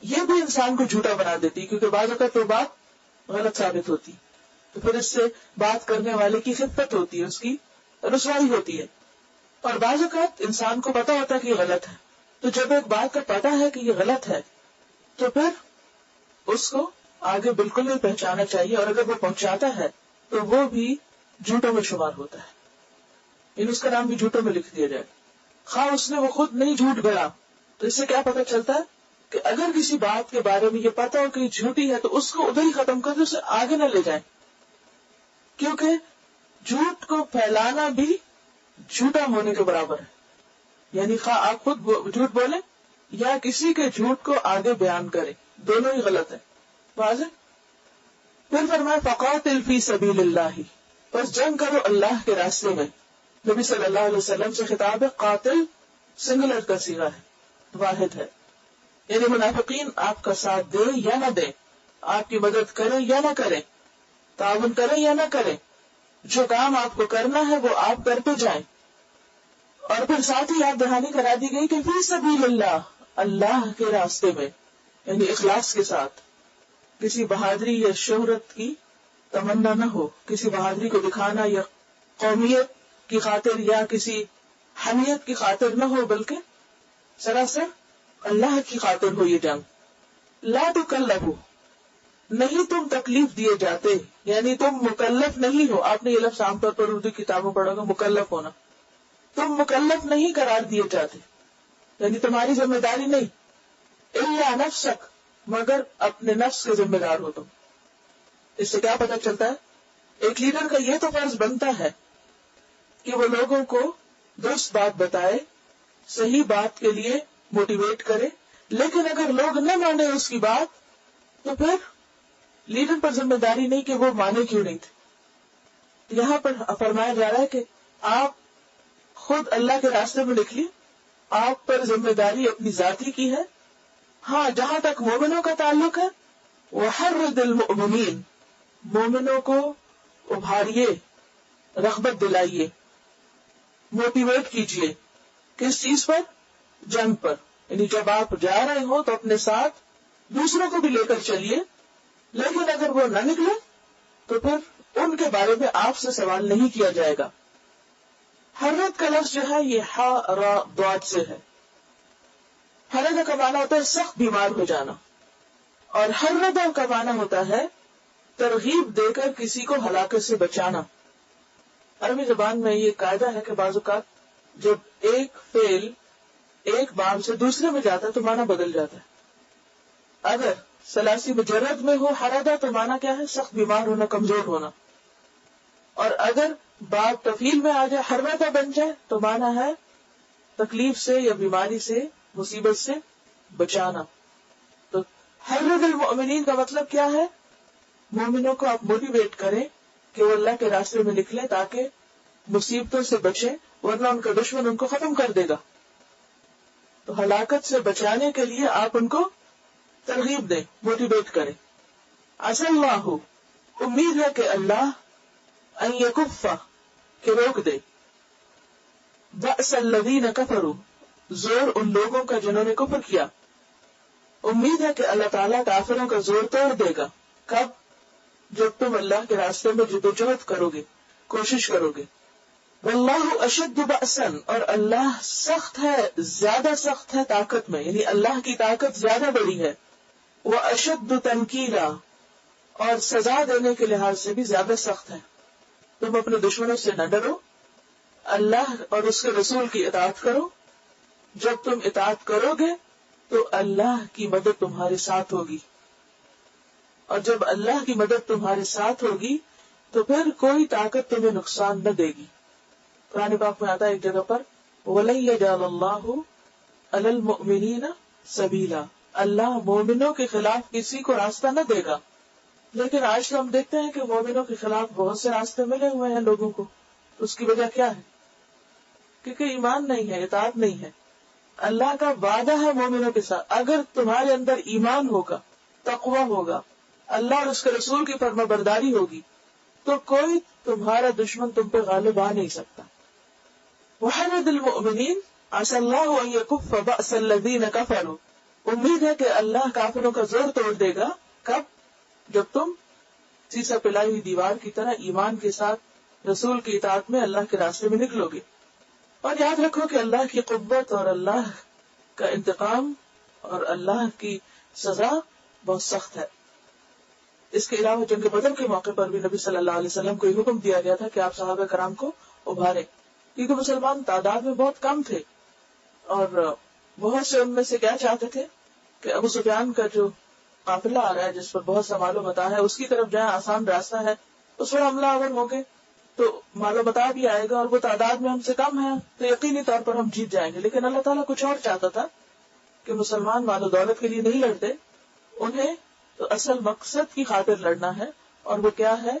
یہ بھی انسان کو جھوٹا بنا دیتی کیونکہ بعض اوقات تو بات غلط ثابت ہوتی، تو پھر اس سے بات کرنے والے کی خفت ہوتی ہے، اس کی رسوائی ہوتی ہے. اور بعض اوقات انسان کو پتا ہوتا ہے کہ یہ غلط ہے، تو جب ایک بات کا پتا ہے کہ یہ غلط ہے تو پھر اس کو آگے بالکل نہیں پہنچانا چاہیے، اور اگر وہ پہنچاتا ہے تو وہ بھی جھوٹوں میں شمار ہوتا ہے، یعنی اس کا نام بھی جھوٹوں میں لکھ دیا جائے. خواہ اس نے وہ خود نہیں جھوٹ گڑا. تو اس سے کیا پتہ چلتا ہے کہ اگر کسی بات کے بارے میں یہ پتا ہو کہ یہ جھوٹی ہے تو اس کو ادھر ہی ختم کر دے، اسے آگے نہ لے جائیں، کیونکہ جھوٹ کو پھیلانا بھی جھوٹا ہونے کے برابر ہے. یعنی خواہ آپ خود جھوٹ بولیں یا کسی کے جھوٹ کو آگے بیان کریں، دونوں ہی غلط ہے. واضح. پھر فرمایا فقاتل فی سبیل اللہ، بس جنگ کرو اللہ کے راستے میں. نبی صلی اللہ علیہ وسلم سے خطاب ہے. قاتل سنگولر کا صیغہ ہے، واحد ہے. یعنی منافقین آپ کا ساتھ دیں یا نہ دیں، آپ کی مدد کریں یا نہ کریں، تعاون کریں یا نہ کریں، جو کام آپ کو کرنا ہے وہ آپ کرتے جائیں. اور پھر ساتھ ہی یاد دہانی کرا دی گئی کہ فی سبیل اللہ، اللہ کے راستے میں، یعنی اخلاص کے ساتھ. کسی بہادری یا شہرت کی تمنا نہ ہو، کسی بہادری کو دکھانا یا قومیت کی خاطر یا کسی حمیت کی خاطر نہ ہو، بلکہ سراسر اللہ کی خاطر ہو یہ جنگ. لا تکلفوا، نہیں تم تکلیف دیے جاتے، یعنی تم مکلف نہیں ہو. آپ نے یہ لفظ عام طور پر اردو کتابوں پڑھا گا، مکلف ہونا. تم مکلف نہیں قرار دیے جاتے، یعنی تمہاری ذمہ داری نہیں. الا نفسک، مگر اپنے نفس کے ذمہ دار ہو تم. اس سے کیا پتہ چلتا ہے؟ ایک لیڈر کا یہ تو فرض بنتا ہے کہ وہ لوگوں کو درست بات بتائے، صحیح بات کے لیے موٹیویٹ کرے. لیکن اگر لوگ نہ مانے اس کی بات تو پھر لیڈر پر ذمہ داری نہیں کہ وہ مانے کیوں نہیں تھے. یہاں پر فرمایا جا رہا ہے کہ آپ خود اللہ کے راستے میں نکلی، آپ پر ذمہ داری اپنی ذاتی کی ہے. ہاں، جہاں تک مومنوں کا تعلق ہے، وحرض المؤمنین، مومنوں کو ابھاریے، رغبت دلائیے، موٹیویٹ کیجیے. کس چیز پر؟ جنگ پر. یعنی جب آپ جا رہے ہو تو اپنے ساتھ دوسروں کو بھی لے کر چلیے. لیکن اگر وہ نہ نکلے تو پھر ان کے بارے میں آپ سے سوال نہیں کیا جائے گا. حرت کا لفظ جو ہے یہ ہا را ضاد سے ہے. حرت کا معنی ہوتا ہے سخت بیمار ہو جانا، اور حرت کا معنی ہوتا ہے ترغیب دے کر کسی کو ہلاکت سے بچانا. عربی زبان میں یہ قاعدہ ہے کہ بعض اوقات جب ایک فعل ایک باب سے دوسرے میں جاتا ہے تو معنی بدل جاتا ہے. اگر ثلاثی مجرد میں ہو حردا تو معنی کیا ہے؟ سخت بیمار ہونا، کمزور ہونا. اور اگر باب تفعیل میں آ جائے، حردا بن جائے، تو معنی ہے تکلیف سے یا بیماری سے، مصیبت سے بچانا. تو حرد المؤمنین کا مطلب کیا ہے؟ مومنوں کو آپ موٹیویٹ کریں کہ وہ اللہ کے راستے میں نکلے تاکہ مصیبتوں سے بچیں، ورنہ ان کا دشمن ان کو ختم کر دے گا. تو ہلاکت سے بچانے کے لیے آپ ان کو ترغیب دیں، موٹیویٹ کریں. عسى اللہ، امید ہے کہ اللہ، ان یکف، کہ روک دے، بأس الذین کفروا، زور ان لوگوں کا جنہوں نے کفر کیا. امید ہے کہ اللہ تعالیٰ کافروں کا زور توڑ دے گا. کب؟ جب تم اللہ کے راستے میں جدوجہد کرو گے، کوشش کرو گے. واللہ اشد بأسا، اور اللہ سخت ہے، زیادہ سخت ہے طاقت میں، یعنی اللہ کی طاقت زیادہ بڑی ہے. واشد تنکیلا، اور سزا دینے کے لحاظ سے بھی زیادہ سخت ہے. تم اپنے دشمنوں سے نہ ڈرو، اللہ اور اس کے رسول کی اطاعت کرو. جب تم اطاعت کرو گے تو اللہ کی مدد تمہارے ساتھ ہوگی، اور جب اللہ کی مدد تمہارے ساتھ ہوگی تو پھر کوئی طاقت تمہیں نقصان نہ دے گی. قرآن پاک میں آتا ہے ایک جگہ پر وَلَن يَجْعَلَ اللَّهُ عَلَى الْمُؤْمِنِينَ سَبِيلًا، اللہ مومنوں کے خلاف کسی کو راستہ نہ دے گا. لیکن آج تو ہم دیکھتے ہیں کہ مومنوں کے خلاف بہت سے راستے ملے ہوئے ہیں لوگوں کو. اس کی وجہ کیا ہے؟ کیونکہ ایمان نہیں ہے، اطاعت نہیں ہے. اللہ کا وعدہ ہے مومنوں کے ساتھ، اگر تمہارے اندر ایمان ہوگا، تقوی ہوگا، اللہ اور اس کے رسول کی فرما برداری ہوگی، تو کوئی تمہارا دشمن تم پہ غالب آ نہیں سکتا. وحرد المؤمنین عسى اللہ ان یکف بأس الذین کفروا، امید ہے کہ اللہ کافروں کا زور توڑ دے گا. کب؟ جب تم سیسا پلائی ہوئی دیوار کی طرح ایمان کے ساتھ رسول کی اطاعت میں اللہ کے راستے میں نکلو گے. اور یاد رکھو کہ اللہ کی قوت اور اللہ کا انتقام اور اللہ کی سزا بہت سخت ہے. اس کے علاوہ جنگ بدر کے موقع پر بھی نبی صلی اللہ علیہ وسلم کو یہ حکم دیا گیا تھا کہ آپ صحابہ کرام کو ابھارے، کیونکہ مسلمان تعداد میں بہت کم تھے، اور بہت سے ان میں سے کیا چاہتے تھے کہ ابو سفیان کا جو قافلہ آ رہا ہے جس پر بہت سا مال و متاع ہے، اس کی طرف جائیں، آسان راستہ ہے، اس پر حملہ آور ہو گئے تو مال و متا بھی آئے گا اور وہ تعداد میں ہم سے کم ہے تو یقینی طور پر ہم جیت جائیں گے. لیکن اللہ تعالیٰ کچھ اور چاہتا تھا کہ مسلمان مال و دولت کے لیے نہیں لڑتے, انہیں تو اصل مقصد کی خاطر لڑنا ہے, اور وہ کیا ہے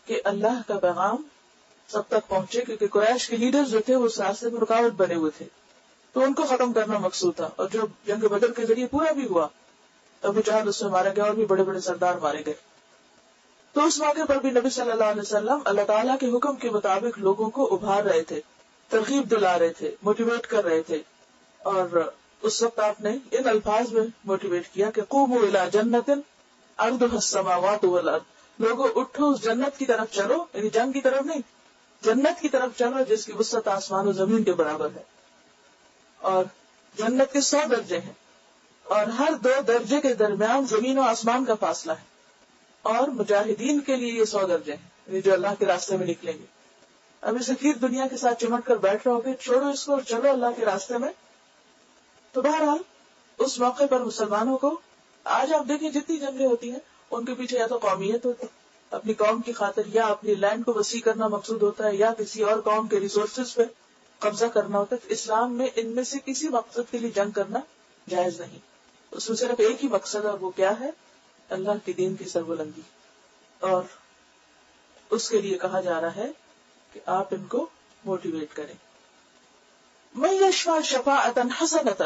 کہ اللہ کا پیغام سب تک پہنچے, کیونکہ قریش کے لیڈر جو تھے وہ اس راستے میں رکاوٹ بنے ہوئے تھے, تو ان کو ختم کرنا مقصود تھا. اور جو جنگ بدر کے ذریعے پورا بھی ہوا, ابو جہل اس میں مارا گیا اور بھی بڑے بڑے سردار مارے گئے. تو اس موقع پر بھی نبی صلی اللہ علیہ وسلم اللہ تعالیٰ کے حکم کے مطابق لوگوں کو ابھار رہے تھے, ترغیب دلا رہے تھے, موٹیویٹ کر رہے تھے. اور اس وقت آپ نے ان الفاظ میں موٹیویٹ کیا کہ قوموا الی جنت عرضها السماوات والارض, لوگوں اٹھو اس جنت کی طرف چلو, یعنی جنگ کی طرف نہیں, جنت کی طرف چلو جس کی وسعت آسمان و زمین کے برابر ہے. اور جنت کے 100 درجے ہیں, اور ہر 2 درجے کے درمیان زمین و آسمان کا فاصلہ ہے. اور مجاہدین کے لیے یہ 100 درجے ہیں, جو اللہ کے راستے میں نکلیں گے. اب اس اخیر دنیا کے ساتھ چمٹ کر بیٹھ رہے ہوگے, چھوڑو اس کو اور چلو اللہ کے راستے میں. تو بہرحال اس موقع پر مسلمانوں کو, آج آپ دیکھیں جتنی جنگیں ہوتی ہیں ان کے پیچھے یا تو قومیت ہوتی, اپنی قوم کی خاطر, یا اپنی لینڈ کو وسیع کرنا مقصود ہوتا ہے, یا کسی اور قوم کے ریسورسز پہ قبضہ کرنا ہوتا ہے. اسلام میں ان میں سے کسی مقصد کے لیے جنگ کرنا جائز نہیں. اس میں صرف ایک ہی مقصد ہے, اور وہ کیا ہے, اللہ کے دین کی سربلندی. اور اس کے لیے کہا جا رہا ہے کہ آپ ان کو موٹیویٹ کریں. من یشفع شفاعۃ حسنۃ,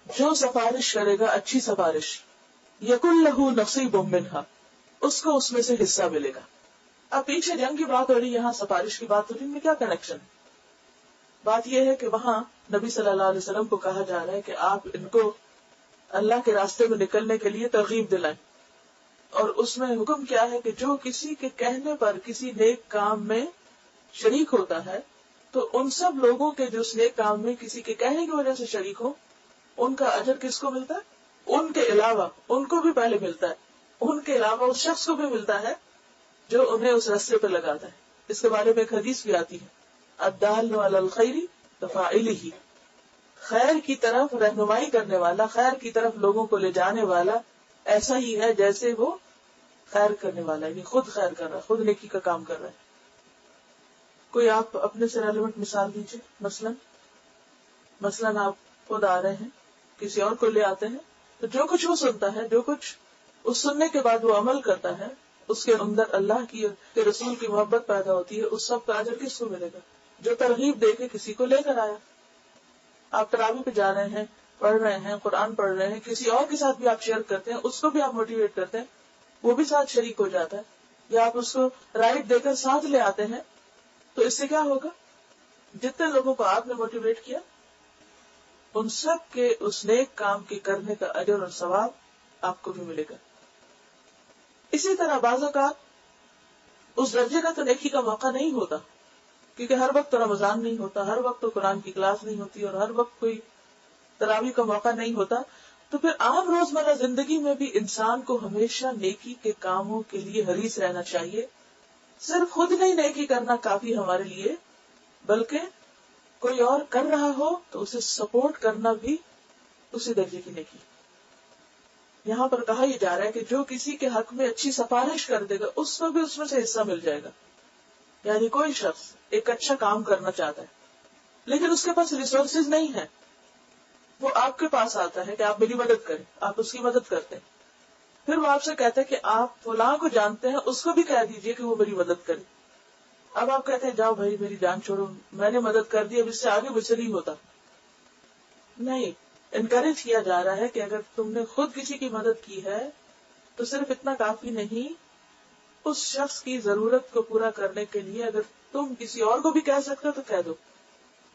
جو سفارش کرے گا اچھی سفارش, یکن لہ نصیب منہا, اس کو اس میں سے حصہ ملے گا. اب پیچھے جنگ کی بات ہو رہی, یہاں سفارش کی بات ہو رہی, ان میں کیا کنیکشن؟ بات یہ ہے کہ وہاں نبی صلی اللہ علیہ وسلم کو کہا جا رہا ہے کہ آپ ان کو اللہ کے راستے میں نکلنے کے لیے ترغیب دلائیں. اور اس میں حکم کیا ہے کہ جو کسی کے کہنے پر کسی نیک کام میں شریک ہوتا ہے, تو ان سب لوگوں کے جو اس نیک کام میں کسی کے کہنے کی وجہ سے شریک ہو, ان کا اجر کس کو ملتا ہے؟ ان کے علاوہ ان کو بھی پہلے ملتا ہے, ان کے علاوہ اس شخص کو بھی ملتا ہے جو انہیں اس راستے پہ لگاتا ہے. اس کے بارے میں ایک حدیث بھی آتی ہے, الدال علی الخیر کفاعلہ, خیر کی طرف رہنمائی کرنے والا, خیر کی طرف لوگوں کو لے جانے والا ایسا ہی ہے جیسے وہ خیر کرنے والا, یعنی خود خیر کر رہا ہے, خود نیکی کا کام کر رہا ہے. کوئی آپ اپنے سے ریلیونٹ مثال دیجیے. مثلاً آپ خود آ رہے ہیں, کسی اور کو لے آتے ہیں, تو جو کچھ وہ سنتا ہے, جو کچھ اس سننے کے بعد وہ عمل کرتا ہے, اس کے اندر اللہ کی کے رسول کی محبت پیدا ہوتی ہے. اس سب کا اجر کس کو ملے گا؟ جو ترغیب دے کے کسی کو لے کر آیا. آپ تراویح پہ جا رہے ہیں, پڑھ رہے ہیں, قرآن پڑھ رہے ہیں, کسی اور کے ساتھ بھی آپ شیئر کرتے ہیں, اس کو بھی آپ موٹیویٹ کرتے ہیں, وہ بھی ساتھ شریک ہو جاتا ہے. یا آپ اس کو رائٹ دے کر ساتھ لے آتے ہیں, تو اس سے کیا ہوگا؟ جتنے لوگوں کو آپ نے موٹیویٹ کیا, ان سب کے اس نیک کام کے کرنے کا اجر اور ثواب آپ کو بھی ملے گا. اسی طرح بعض اوقات اس درجے کا تو نیکی کا موقع نہیں ہوتا, کیونکہ ہر وقت تو رمضان نہیں ہوتا, ہر وقت تو قرآن کی کلاس نہیں ہوتی, اور ہر وقت کوئی تراویح کا موقع نہیں ہوتا. تو پھر عام روزمرہ زندگی میں بھی انسان کو ہمیشہ نیکی کے کاموں کے لیے حریص رہنا چاہیے. صرف خود نہیں نیکی کرنا کافی ہمارے لیے, بلکہ کوئی اور کر رہا ہو تو اسے سپورٹ کرنا بھی اسی درجے کی نیکی. یہاں پر کہا یہ جا رہا ہے کہ جو کسی کے حق میں اچھی سفارش کر دے گا, اس کو بھی اس میں سے حصہ مل جائے گا. یعنی کوئی شخص ایک اچھا کام کرنا چاہتا ہے, لیکن اس کے پاس ریسورسز نہیں ہے, وہ آپ کے پاس آتا ہے کہ آپ میری مدد کریں, آپ اس کی مدد کرتے ہیں. پھر وہ آپ سے کہتا ہے کہ آپ فلاں کو جانتے ہیں, اس کو بھی کہہ دیجئے کہ وہ میری مدد کرے. اب آپ کہتے ہیں جاؤ بھائی میری جان چھوڑو, میں نے مدد کر دی, اب اس سے آگے مجھ سے نہیں ہوتا. نہیں, انکریج کیا جا رہا ہے کہ اگر تم نے خود کسی کی مدد کی ہے تو صرف اتنا کافی نہیں, اس شخص کی ضرورت کو پورا کرنے کے لیے اگر تم کسی اور کو بھی کہہ سکتے ہو تو کہہ دو.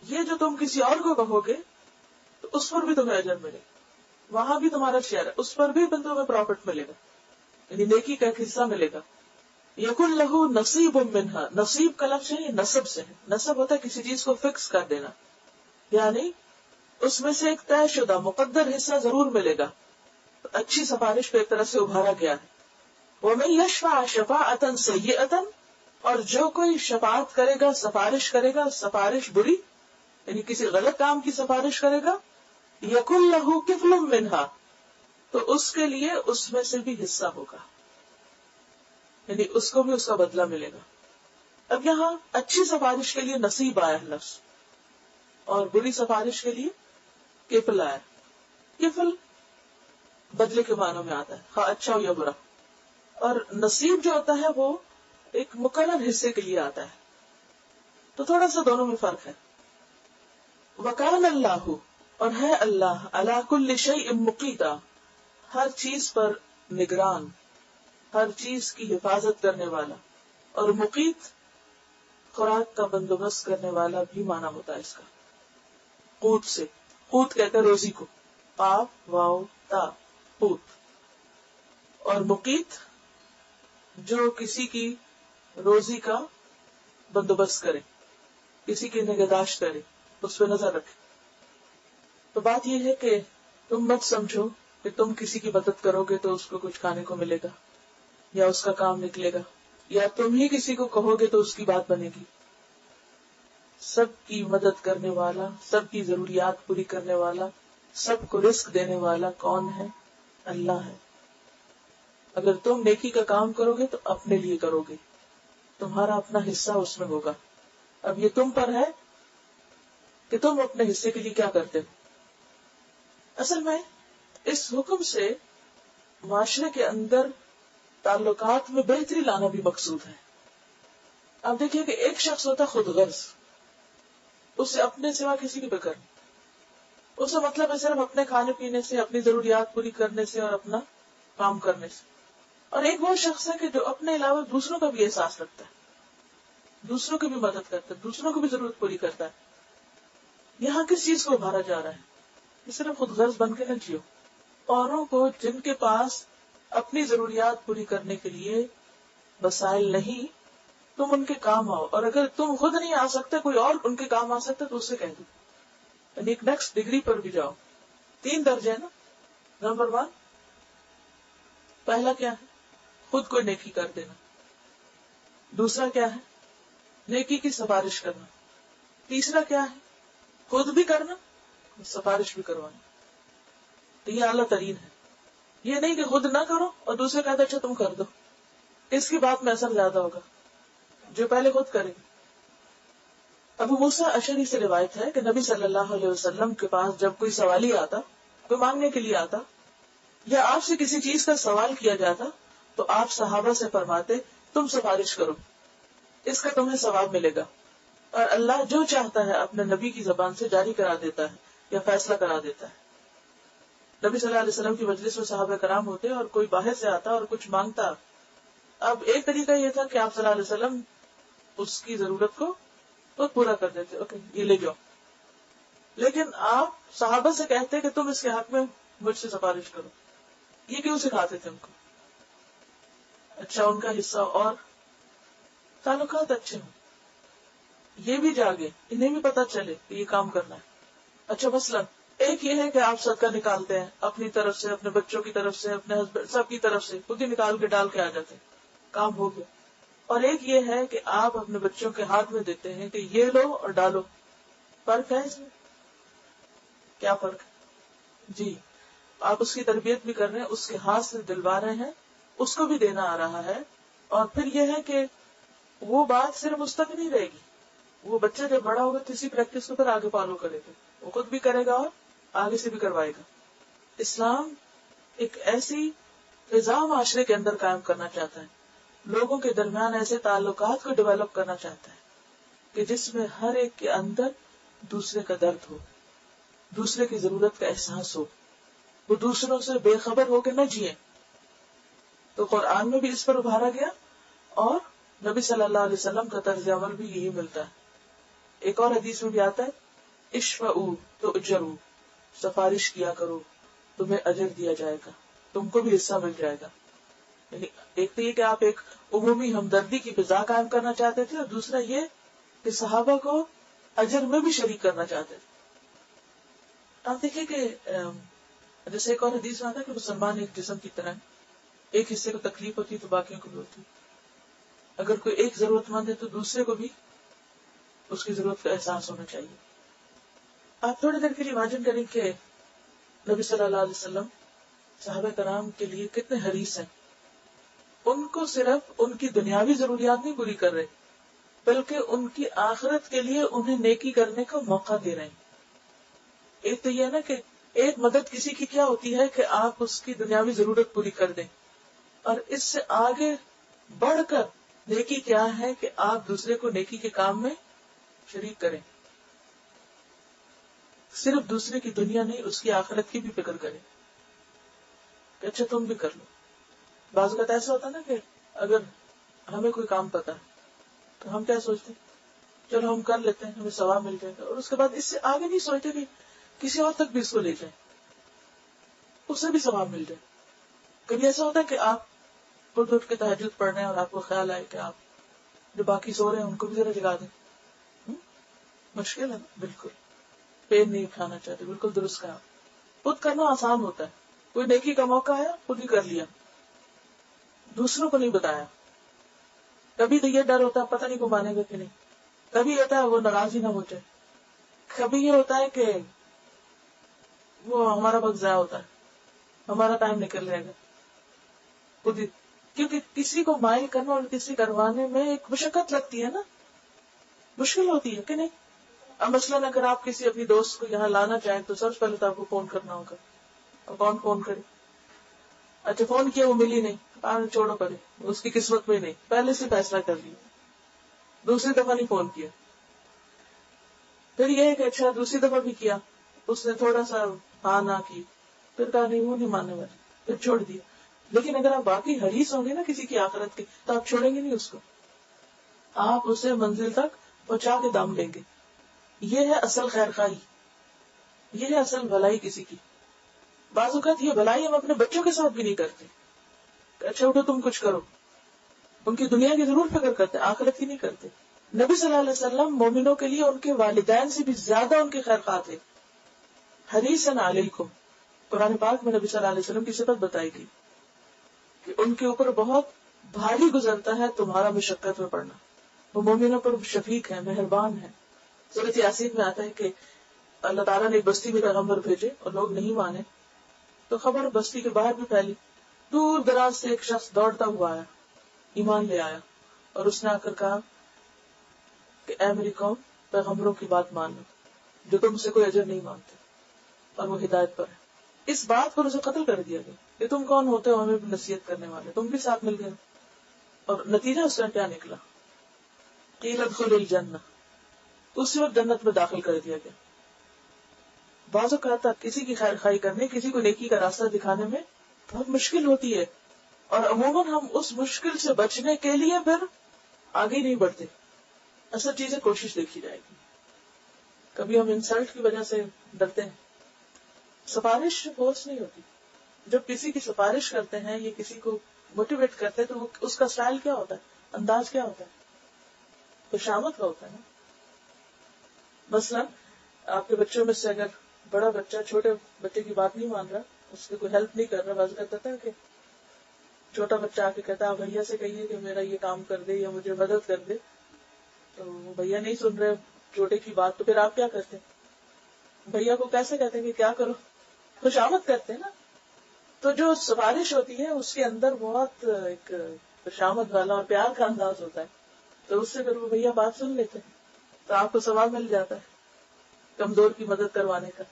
یہ جو تم کسی اور کو کہو گے تو اس پر بھی تمہیں اجر ملے گا, وہاں بھی تمہارا شیئر ہے, اس پر بھی تمہیں پروفٹ ملے گا, یعنی نیکی کا ایک حصہ ملے گا. یکن لہو نصیب منہا, نصیب کا لفظ ہے نصب سے ہے. نصب ہوتا ہے کسی چیز کو فکس کر دینا, یعنی اس میں سے ایک طے شدہ مقدر حصہ ضرور ملے گا. تو اچھی سفارش پہ ایک طرح سے ابھارا گیا ہے. وَمَن يَشْفَعْ شَفَاعَةً سَيِّئَةً, اور جو کوئی شفاعت کرے گا, سفارش کرے گا, سفارش بری یعنی کسی غلط کام کی سفارش کرے گا, یکن لہو کفل منہا, تو اس کے لیے اس میں سے بھی حصہ ہوگا, یعنی اس کو بھی اس کا بدلہ ملے گا. اب یہاں اچھی سفارش کے لیے نصیب آیا لفظ، اور بری سفارش کے لیے کفل آیا. کفل بدلے کے معنوں میں آتا ہے، خواہ اچھا ہو یا برا. اور نصیب جو ہوتا ہے وہ ایک مقرر حصے کے لیے آتا ہے. تو تھوڑا سا دونوں میں فرق ہے. وکان اللہ، اور ہے اللہ، علی کل شیء مقیتا، ہر چیز پر نگران، ہر چیز کی حفاظت کرنے والا. اور مقیت خوراک کا بندوبست کرنے والا بھی مانا ہوتا ہے اس کا. قوت سے، قوت کہتے ہیں روزی کو، قاف واو تا، قوت. اور مقیت جو کسی کی روزی کا بندوبست کرے، کسی کی نگہداشت کرے، اس پہ نظر رکھے. تو بات یہ ہے کہ تم مت سمجھو کہ تم کسی کی مدد کرو گے تو اس کو کچھ کھانے کو ملے گا یا اس کا کام نکلے گا، یا تم ہی کسی کو کہو گے تو اس کی بات بنے گی. سب کی مدد کرنے والا، سب کی ضروریات پوری کرنے والا، سب کو رزق دینے والا کون ہے؟ اللہ ہے. اگر تم نیکی کا کام کرو گے تو اپنے لیے کرو گے، تمہارا اپنا حصہ اس میں ہوگا. اب یہ تم پر ہے کہ تم اپنے حصے کے لیے کیا کرتے ہو. اصل میں اس حکم سے معاشرے کے اندر تعلقات میں بہتری لانا بھی مقصود ہے. آپ دیکھیے کہ ایک شخص ہوتا خود غرض، اسے اپنے سوا کسی کی فکر نہیں، اسے مطلب ہے صرف اپنے کھانے پینے سے، اپنی ضروریات پوری کرنے سے اور اپنا کام کرنے سے. اور ایک وہ شخص ہے کہ جو اپنے علاوہ دوسروں کا بھی احساس رکھتا ہے، دوسروں کی بھی مدد کرتا ہے، دوسروں کی بھی ضرورت پوری کرتا ہے. یہاں کس چیز کو ابھارا جا رہا ہے کہ صرف خود غرض بن کے نہ جیو. اوروں کو جن کے پاس اپنی ضروریات پوری کرنے کے لیے وسائل نہیں، تم ان کے کام آؤ. اور اگر تم خود نہیں آ سکتے، کوئی اور ان کے کام آ سکتا تو اسے کہہ دو. یعنی ایک نیکسٹ ڈگری پر بھی جاؤ. 3 درجے نا. نمبر 1، پہلا کیا ہے؟ خود کو نیکی کر دینا. دوسرا کیا ہے؟ نیکی کی سفارش کرنا. تیسرا کیا ہے؟ خود بھی کرنا، سفارش بھی کروانا. تو یہ اعلیٰ ترین ہے. یہ نہیں کہ خود نہ کرو اور دوسرے کہتے اچھا تم کر دو. اس کی بات میں اثر زیادہ ہوگا جو پہلے خود کرے. ابو موسیٰ اشعری سے روایت ہے کہ نبی صلی اللہ علیہ وسلم کے پاس جب کوئی سوالی آتا، کوئی مانگنے کے لیے آتا یا آپ سے کسی چیز کا سوال کیا جاتا تو آپ صحابہ سے فرماتے تم سفارش کرو، اس کا تمہیں ثواب ملے گا. اور اللہ جو چاہتا ہے اپنے نبی کی زبان سے جاری کرا دیتا ہے یا فیصلہ کرا دیتا ہے. نبی صلی اللہ علیہ وسلم کی مجلس میں صحابہ کرام ہوتے اور کوئی باہر سے آتا اور کچھ مانگتا. اب ایک طریقہ یہ تھا کہ آپ صلی اللہ علیہ وسلم اس کی ضرورت کو تو پورا کر دیتے، اوکے یہ لے جاؤ. لیکن آپ صحابہ سے کہتے کہ تم اس کے حق میں مجھ سے سفارش کرو. یہ کیوں سکھاتے تھے ان کو؟ اچھا ان کا حصہ اور تعلقات اچھے ہوں، یہ بھی جاگے، انہیں بھی پتا چلے کہ یہ کام کرنا ہے. اچھا مثلا ایک یہ ہے کہ آپ صدقہ نکالتے ہیں اپنی طرف سے، اپنے بچوں کی طرف سے، اپنے ہسبینڈ، سب کی طرف سے خود ہی نکال کے ڈال کے آ جاتے ہیں، کام ہو گیا. اور ایک یہ ہے کہ آپ اپنے بچوں کے ہاتھ میں دیتے ہیں کہ یہ لو اور ڈالو. فرق ہے اس میں؟ کیا فرق ہے؟ جی آپ اس کی تربیت بھی کر رہے ہیں، اس کے ہاتھ سے دلوا رہے ہیں، اس کو بھی دینا آ رہا ہے. اور پھر یہ ہے کہ وہ بات صرف اس تک نہیں رہے گی، وہ بچہ جب بڑا ہوگا تو اسی پریکٹس کو پھر آگے فالو کرے گا، وہ خود بھی کرے گا اور آگے سے بھی کروائے گا. اسلام ایک ایسی فضا معاشرے کے اندر قائم کرنا چاہتا ہے، لوگوں کے درمیان ایسے تعلقات کو ڈیولپ کرنا چاہتا ہے کہ جس میں ہر ایک کے اندر دوسرے کا درد ہو، دوسرے کی ضرورت کا احساس ہو، وہ دوسروں سے بے خبر ہو کے نہ جیے. تو قرآن میں بھی اس پر ابھارا گیا اور نبی صلی اللہ علیہ وسلم کا طرز عمل بھی یہی ملتا ہے. ایک اور حدیث میں بھی آتا ہے اشفعوا تؤجروا، سفارش کیا کرو تمہیں اجر دیا جائے گا، تم کو بھی حصہ مل جائے گا. یعنی ایک تو یہ کہ آپ ایک عمومی ہمدردی کی فضا قائم کرنا چاہتے تھے، اور دوسرا یہ کہ صحابہ کو اجر میں بھی شریک کرنا چاہتے تھے. آپ دیکھیں کہ جیسے ایک اور حدیث میں آتا ہے کہ مسلمان ایک جسم کی طرح، ایک حصے کو تکلیف ہوتی تو باقیوں کو بھی ہوتی. اگر کوئی ایک ضرورت مند ہے تو دوسرے کو بھی اس کی ضرورت کا احساس ہونا چاہیے. آپ تھوڑی دیر کے لیے امیجن کریں کہ نبی صلی اللہ علیہ وسلم صحابہ کرام کے لیے کتنے حریص ہیں. ان کو صرف ان کی دنیاوی ضروریات نہیں پوری کر رہے بلکہ ان کی آخرت کے لیے انہیں نیکی کرنے کا موقع دے رہے ہیں۔ ایک تو یہ ہے نا کہ ایک مدد کسی کی کیا ہوتی ہے کہ آپ اس کی دنیاوی ضرورت پوری کر دیں، اور اس سے آگے بڑھ کر نیکی کیا ہے کہ آپ دوسرے کو نیکی کے کام میں شریک کریں، صرف دوسرے کی دنیا نہیں اس کی آخرت کی بھی فکر کریں کہ اچھا تم بھی کر لو۔ بعض اوقات ایسا ہوتا ہے نا کہ اگر ہمیں کوئی کام پتا ہے تو ہم کیا سوچتے ہیں، چلو ہم کر لیتے ہیں، ہمیں ثواب مل جائے گا، اور اس کے بعد اس سے آگے نہیں سوچتے کہ کسی اور تک بھی اس کو لے جائیں، اسے بھی ثواب مل جائے۔ کبھی ایسا ہوتا ہے کہ آپ خود اٹھ کے تہجد پڑھ رہے ہیں اور آپ کو خیال آئے کہ آپ جو باقی سو رہے ہیں ان کو بھی ذرا جگا دیں۔ مشکل ہے نا، بالکل پین نہیں اٹھانا چاہتے، بالکل درست کہا۔ خود کرنا آسان ہوتا ہے، کوئی نیکی کا موقع آیا خود ہی کر لیا، دوسروں کو نہیں بتایا۔ کبھی تو یہ ڈر ہوتا ہے پتہ نہیں کو مانے گا کہ نہیں، کبھی ہوتا ہے وہ ناراض ہی نہ ہو جائے، کبھی یہ ہوتا ہے کہ وہ ہمارا وقت ضائع ہوتا ہے، ہمارا ٹائم نکل جائے گا خود ہی، کیونکہ کسی کو مائل کرنا اور کسی کروانے میں ایک مشقت لگتی ہے نا، مشکل ہوتی ہے کہ نہیں۔ اب مثلاً اگر آپ کسی اپنی دوست کو یہاں لانا چاہیں تو سب سے پہلے تو آپ کو فون کرنا ہوگا، اور کون فون کرے؟ اچھا فون کیا وہ ملی نہیں، چھوڑو پڑے، اس کی قسمت میں نہیں، پہلے سے فیصلہ کر لیا، دوسری دفعہ نہیں فون کیا۔ پھر یہ ہے کہ اچھا دوسری دفعہ بھی کیا، اس نے تھوڑا سا ہاں نہ کی، پھر کہا نہیں وہ نہیں ماننے والے، پھر چھوڑ دیا۔ لیکن اگر آپ باقی حریص ہوں گے نا کسی کی آخرت کی تو آپ چھوڑیں گے نہیں اس کو، آپ اسے منزل تک پہنچا کے دام لیں گے۔ یہ ہے اصل خیر خواہی، یہ ہے اصل بھلائی کسی کی۔ بعض اوقات یہ بھلائی ہم اپنے بچوں کے ساتھ بھی نہیں کرتے، اچھا اٹھو تم کچھ کرو، ان کی دنیا کی ضرور فکر کرتے، آخرت کی نہیں کرتے۔ نبی صلی اللہ علیہ وسلم مومنوں کے لیے ان کے والدین سے بھی زیادہ ان کے خیر خواہ تھے۔ حریصاً علیکم، قرآن پاک میں نبی صلی اللہ علیہ وسلم کی صفت بتائی گئی کہ ان کے اوپر بہت بھاری گزرتا ہے تمہارا مشقت میں پڑنا، وہ مومنوں پر شفیق ہے، مہربان ہے۔ سورۃ یاسین میں آتا ہے کہ اللہ تعالیٰ نے ایک بستی میں پیغمبر بھیجے اور لوگ نہیں مانے تو خبر بستی کے باہر بھی پھیلی، دور دراز سے ایک شخص دوڑتا ہوا آیا، ایمان لے آیا، اور اس نے آ کر کہا کہ اے میری قوم، پیغمبروں کی بات مان لو جو تم سے کوئی اجر نہیں مانگتے اور وہ ہدایت پر ہے۔ اس بات پر اسے قتل کر دیا گیا کہ تم کون ہوتے ہو ہمیں بھی نصیحت کرنے والے، تم بھی ساتھ مل گئے۔ اور نتیجہ اس کا کیا نکلا؟ قیل ادخلوا الجنہ، اسی وقت جنت میں داخل کر دیا گیا۔ بعض اوقات کسی کی خیر خواہی کرنے، کسی کو نیکی کا راستہ دکھانے میں بہت مشکل ہوتی ہے، اور عموماً ہم اس مشکل سے بچنے کے لیے پھر آگے نہیں بڑھتے۔ اصل چیز ہے کوشش دیکھی جائے گی۔ کبھی ہم انسلٹ کی وجہ سے ڈرتے ہیں، سفارش فورس نہیں ہوتی۔ جب کسی کی سفارش کرتے ہیں یا کسی کو موٹیویٹ کرتے ہیں تو اس کا سٹائل کیا ہوتا ہے، انداز کیا ہوتا ہے، خوشامد کا ہوتا ہے نا۔ مثلا آپ کے بچوں میں سے اگر بڑا بچہ چھوٹے بچے کی بات نہیں مان رہا، اس کی کوئی ہیلپ نہیں کر رہا، بعض کہتا ہے کہ چھوٹا بچہ آ کے کہتا ہے بھیا سے کہیے کہ میرا یہ کام کر دے یا مجھے مدد کر دے، تو بھیا نہیں سن رہے چھوٹے کی بات، تو پھر آپ کیا کرتے ہیں؟ بھیا کو کیسے کہتے ہیں کہ کیا کرو، خوشامد کرتے ہیں نا۔ تو جو سفارش ہوتی ہے اس کے اندر بہت ایک خوشامد والا اور پیار کا انداز ہوتا ہے، تو اس سے پھر وہ بھیا بات سن لیتے ہیں تو آپ کو ثواب مل جاتا ہے کمزور کی مدد کروانے کا۔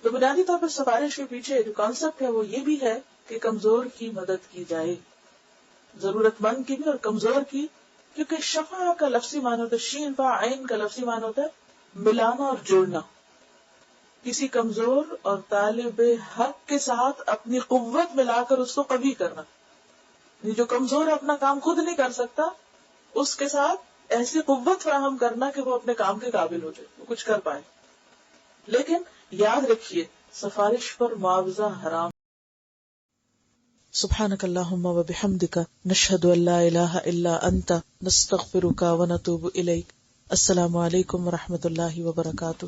تو بنیادی طور پر سفارش کے پیچھے جو کانسیپٹ ہے وہ یہ بھی ہے کہ کمزور کی مدد کی جائے، ضرورت مند کی بھی اور کمزور کی، کیونکہ شفا کا لفظی معنی ہوتا ہے، شین فا عین کا لفظی معنی ہوتا ہے ملانا اور جوڑنا۔ کسی کمزور اور طالب حق کے ساتھ اپنی قوت ملا کر اس کو قوی کرنا، جو کمزور اپنا کام خود نہیں کر سکتا اس کے ساتھ ایسی قوت فراہم کرنا کہ وہ اپنے کام کے قابل ہو جائے، وہ کچھ کر پائے۔ لیکن یاد رکھیے سفارش پر معاوضہ حرام۔ سبحانک اللہم و بحمدک، نشہد ان لا الہ الا انت، نستغفرک و نتوب الیک۔ السلام علیکم و رحمۃ اللہ وبرکاتہ۔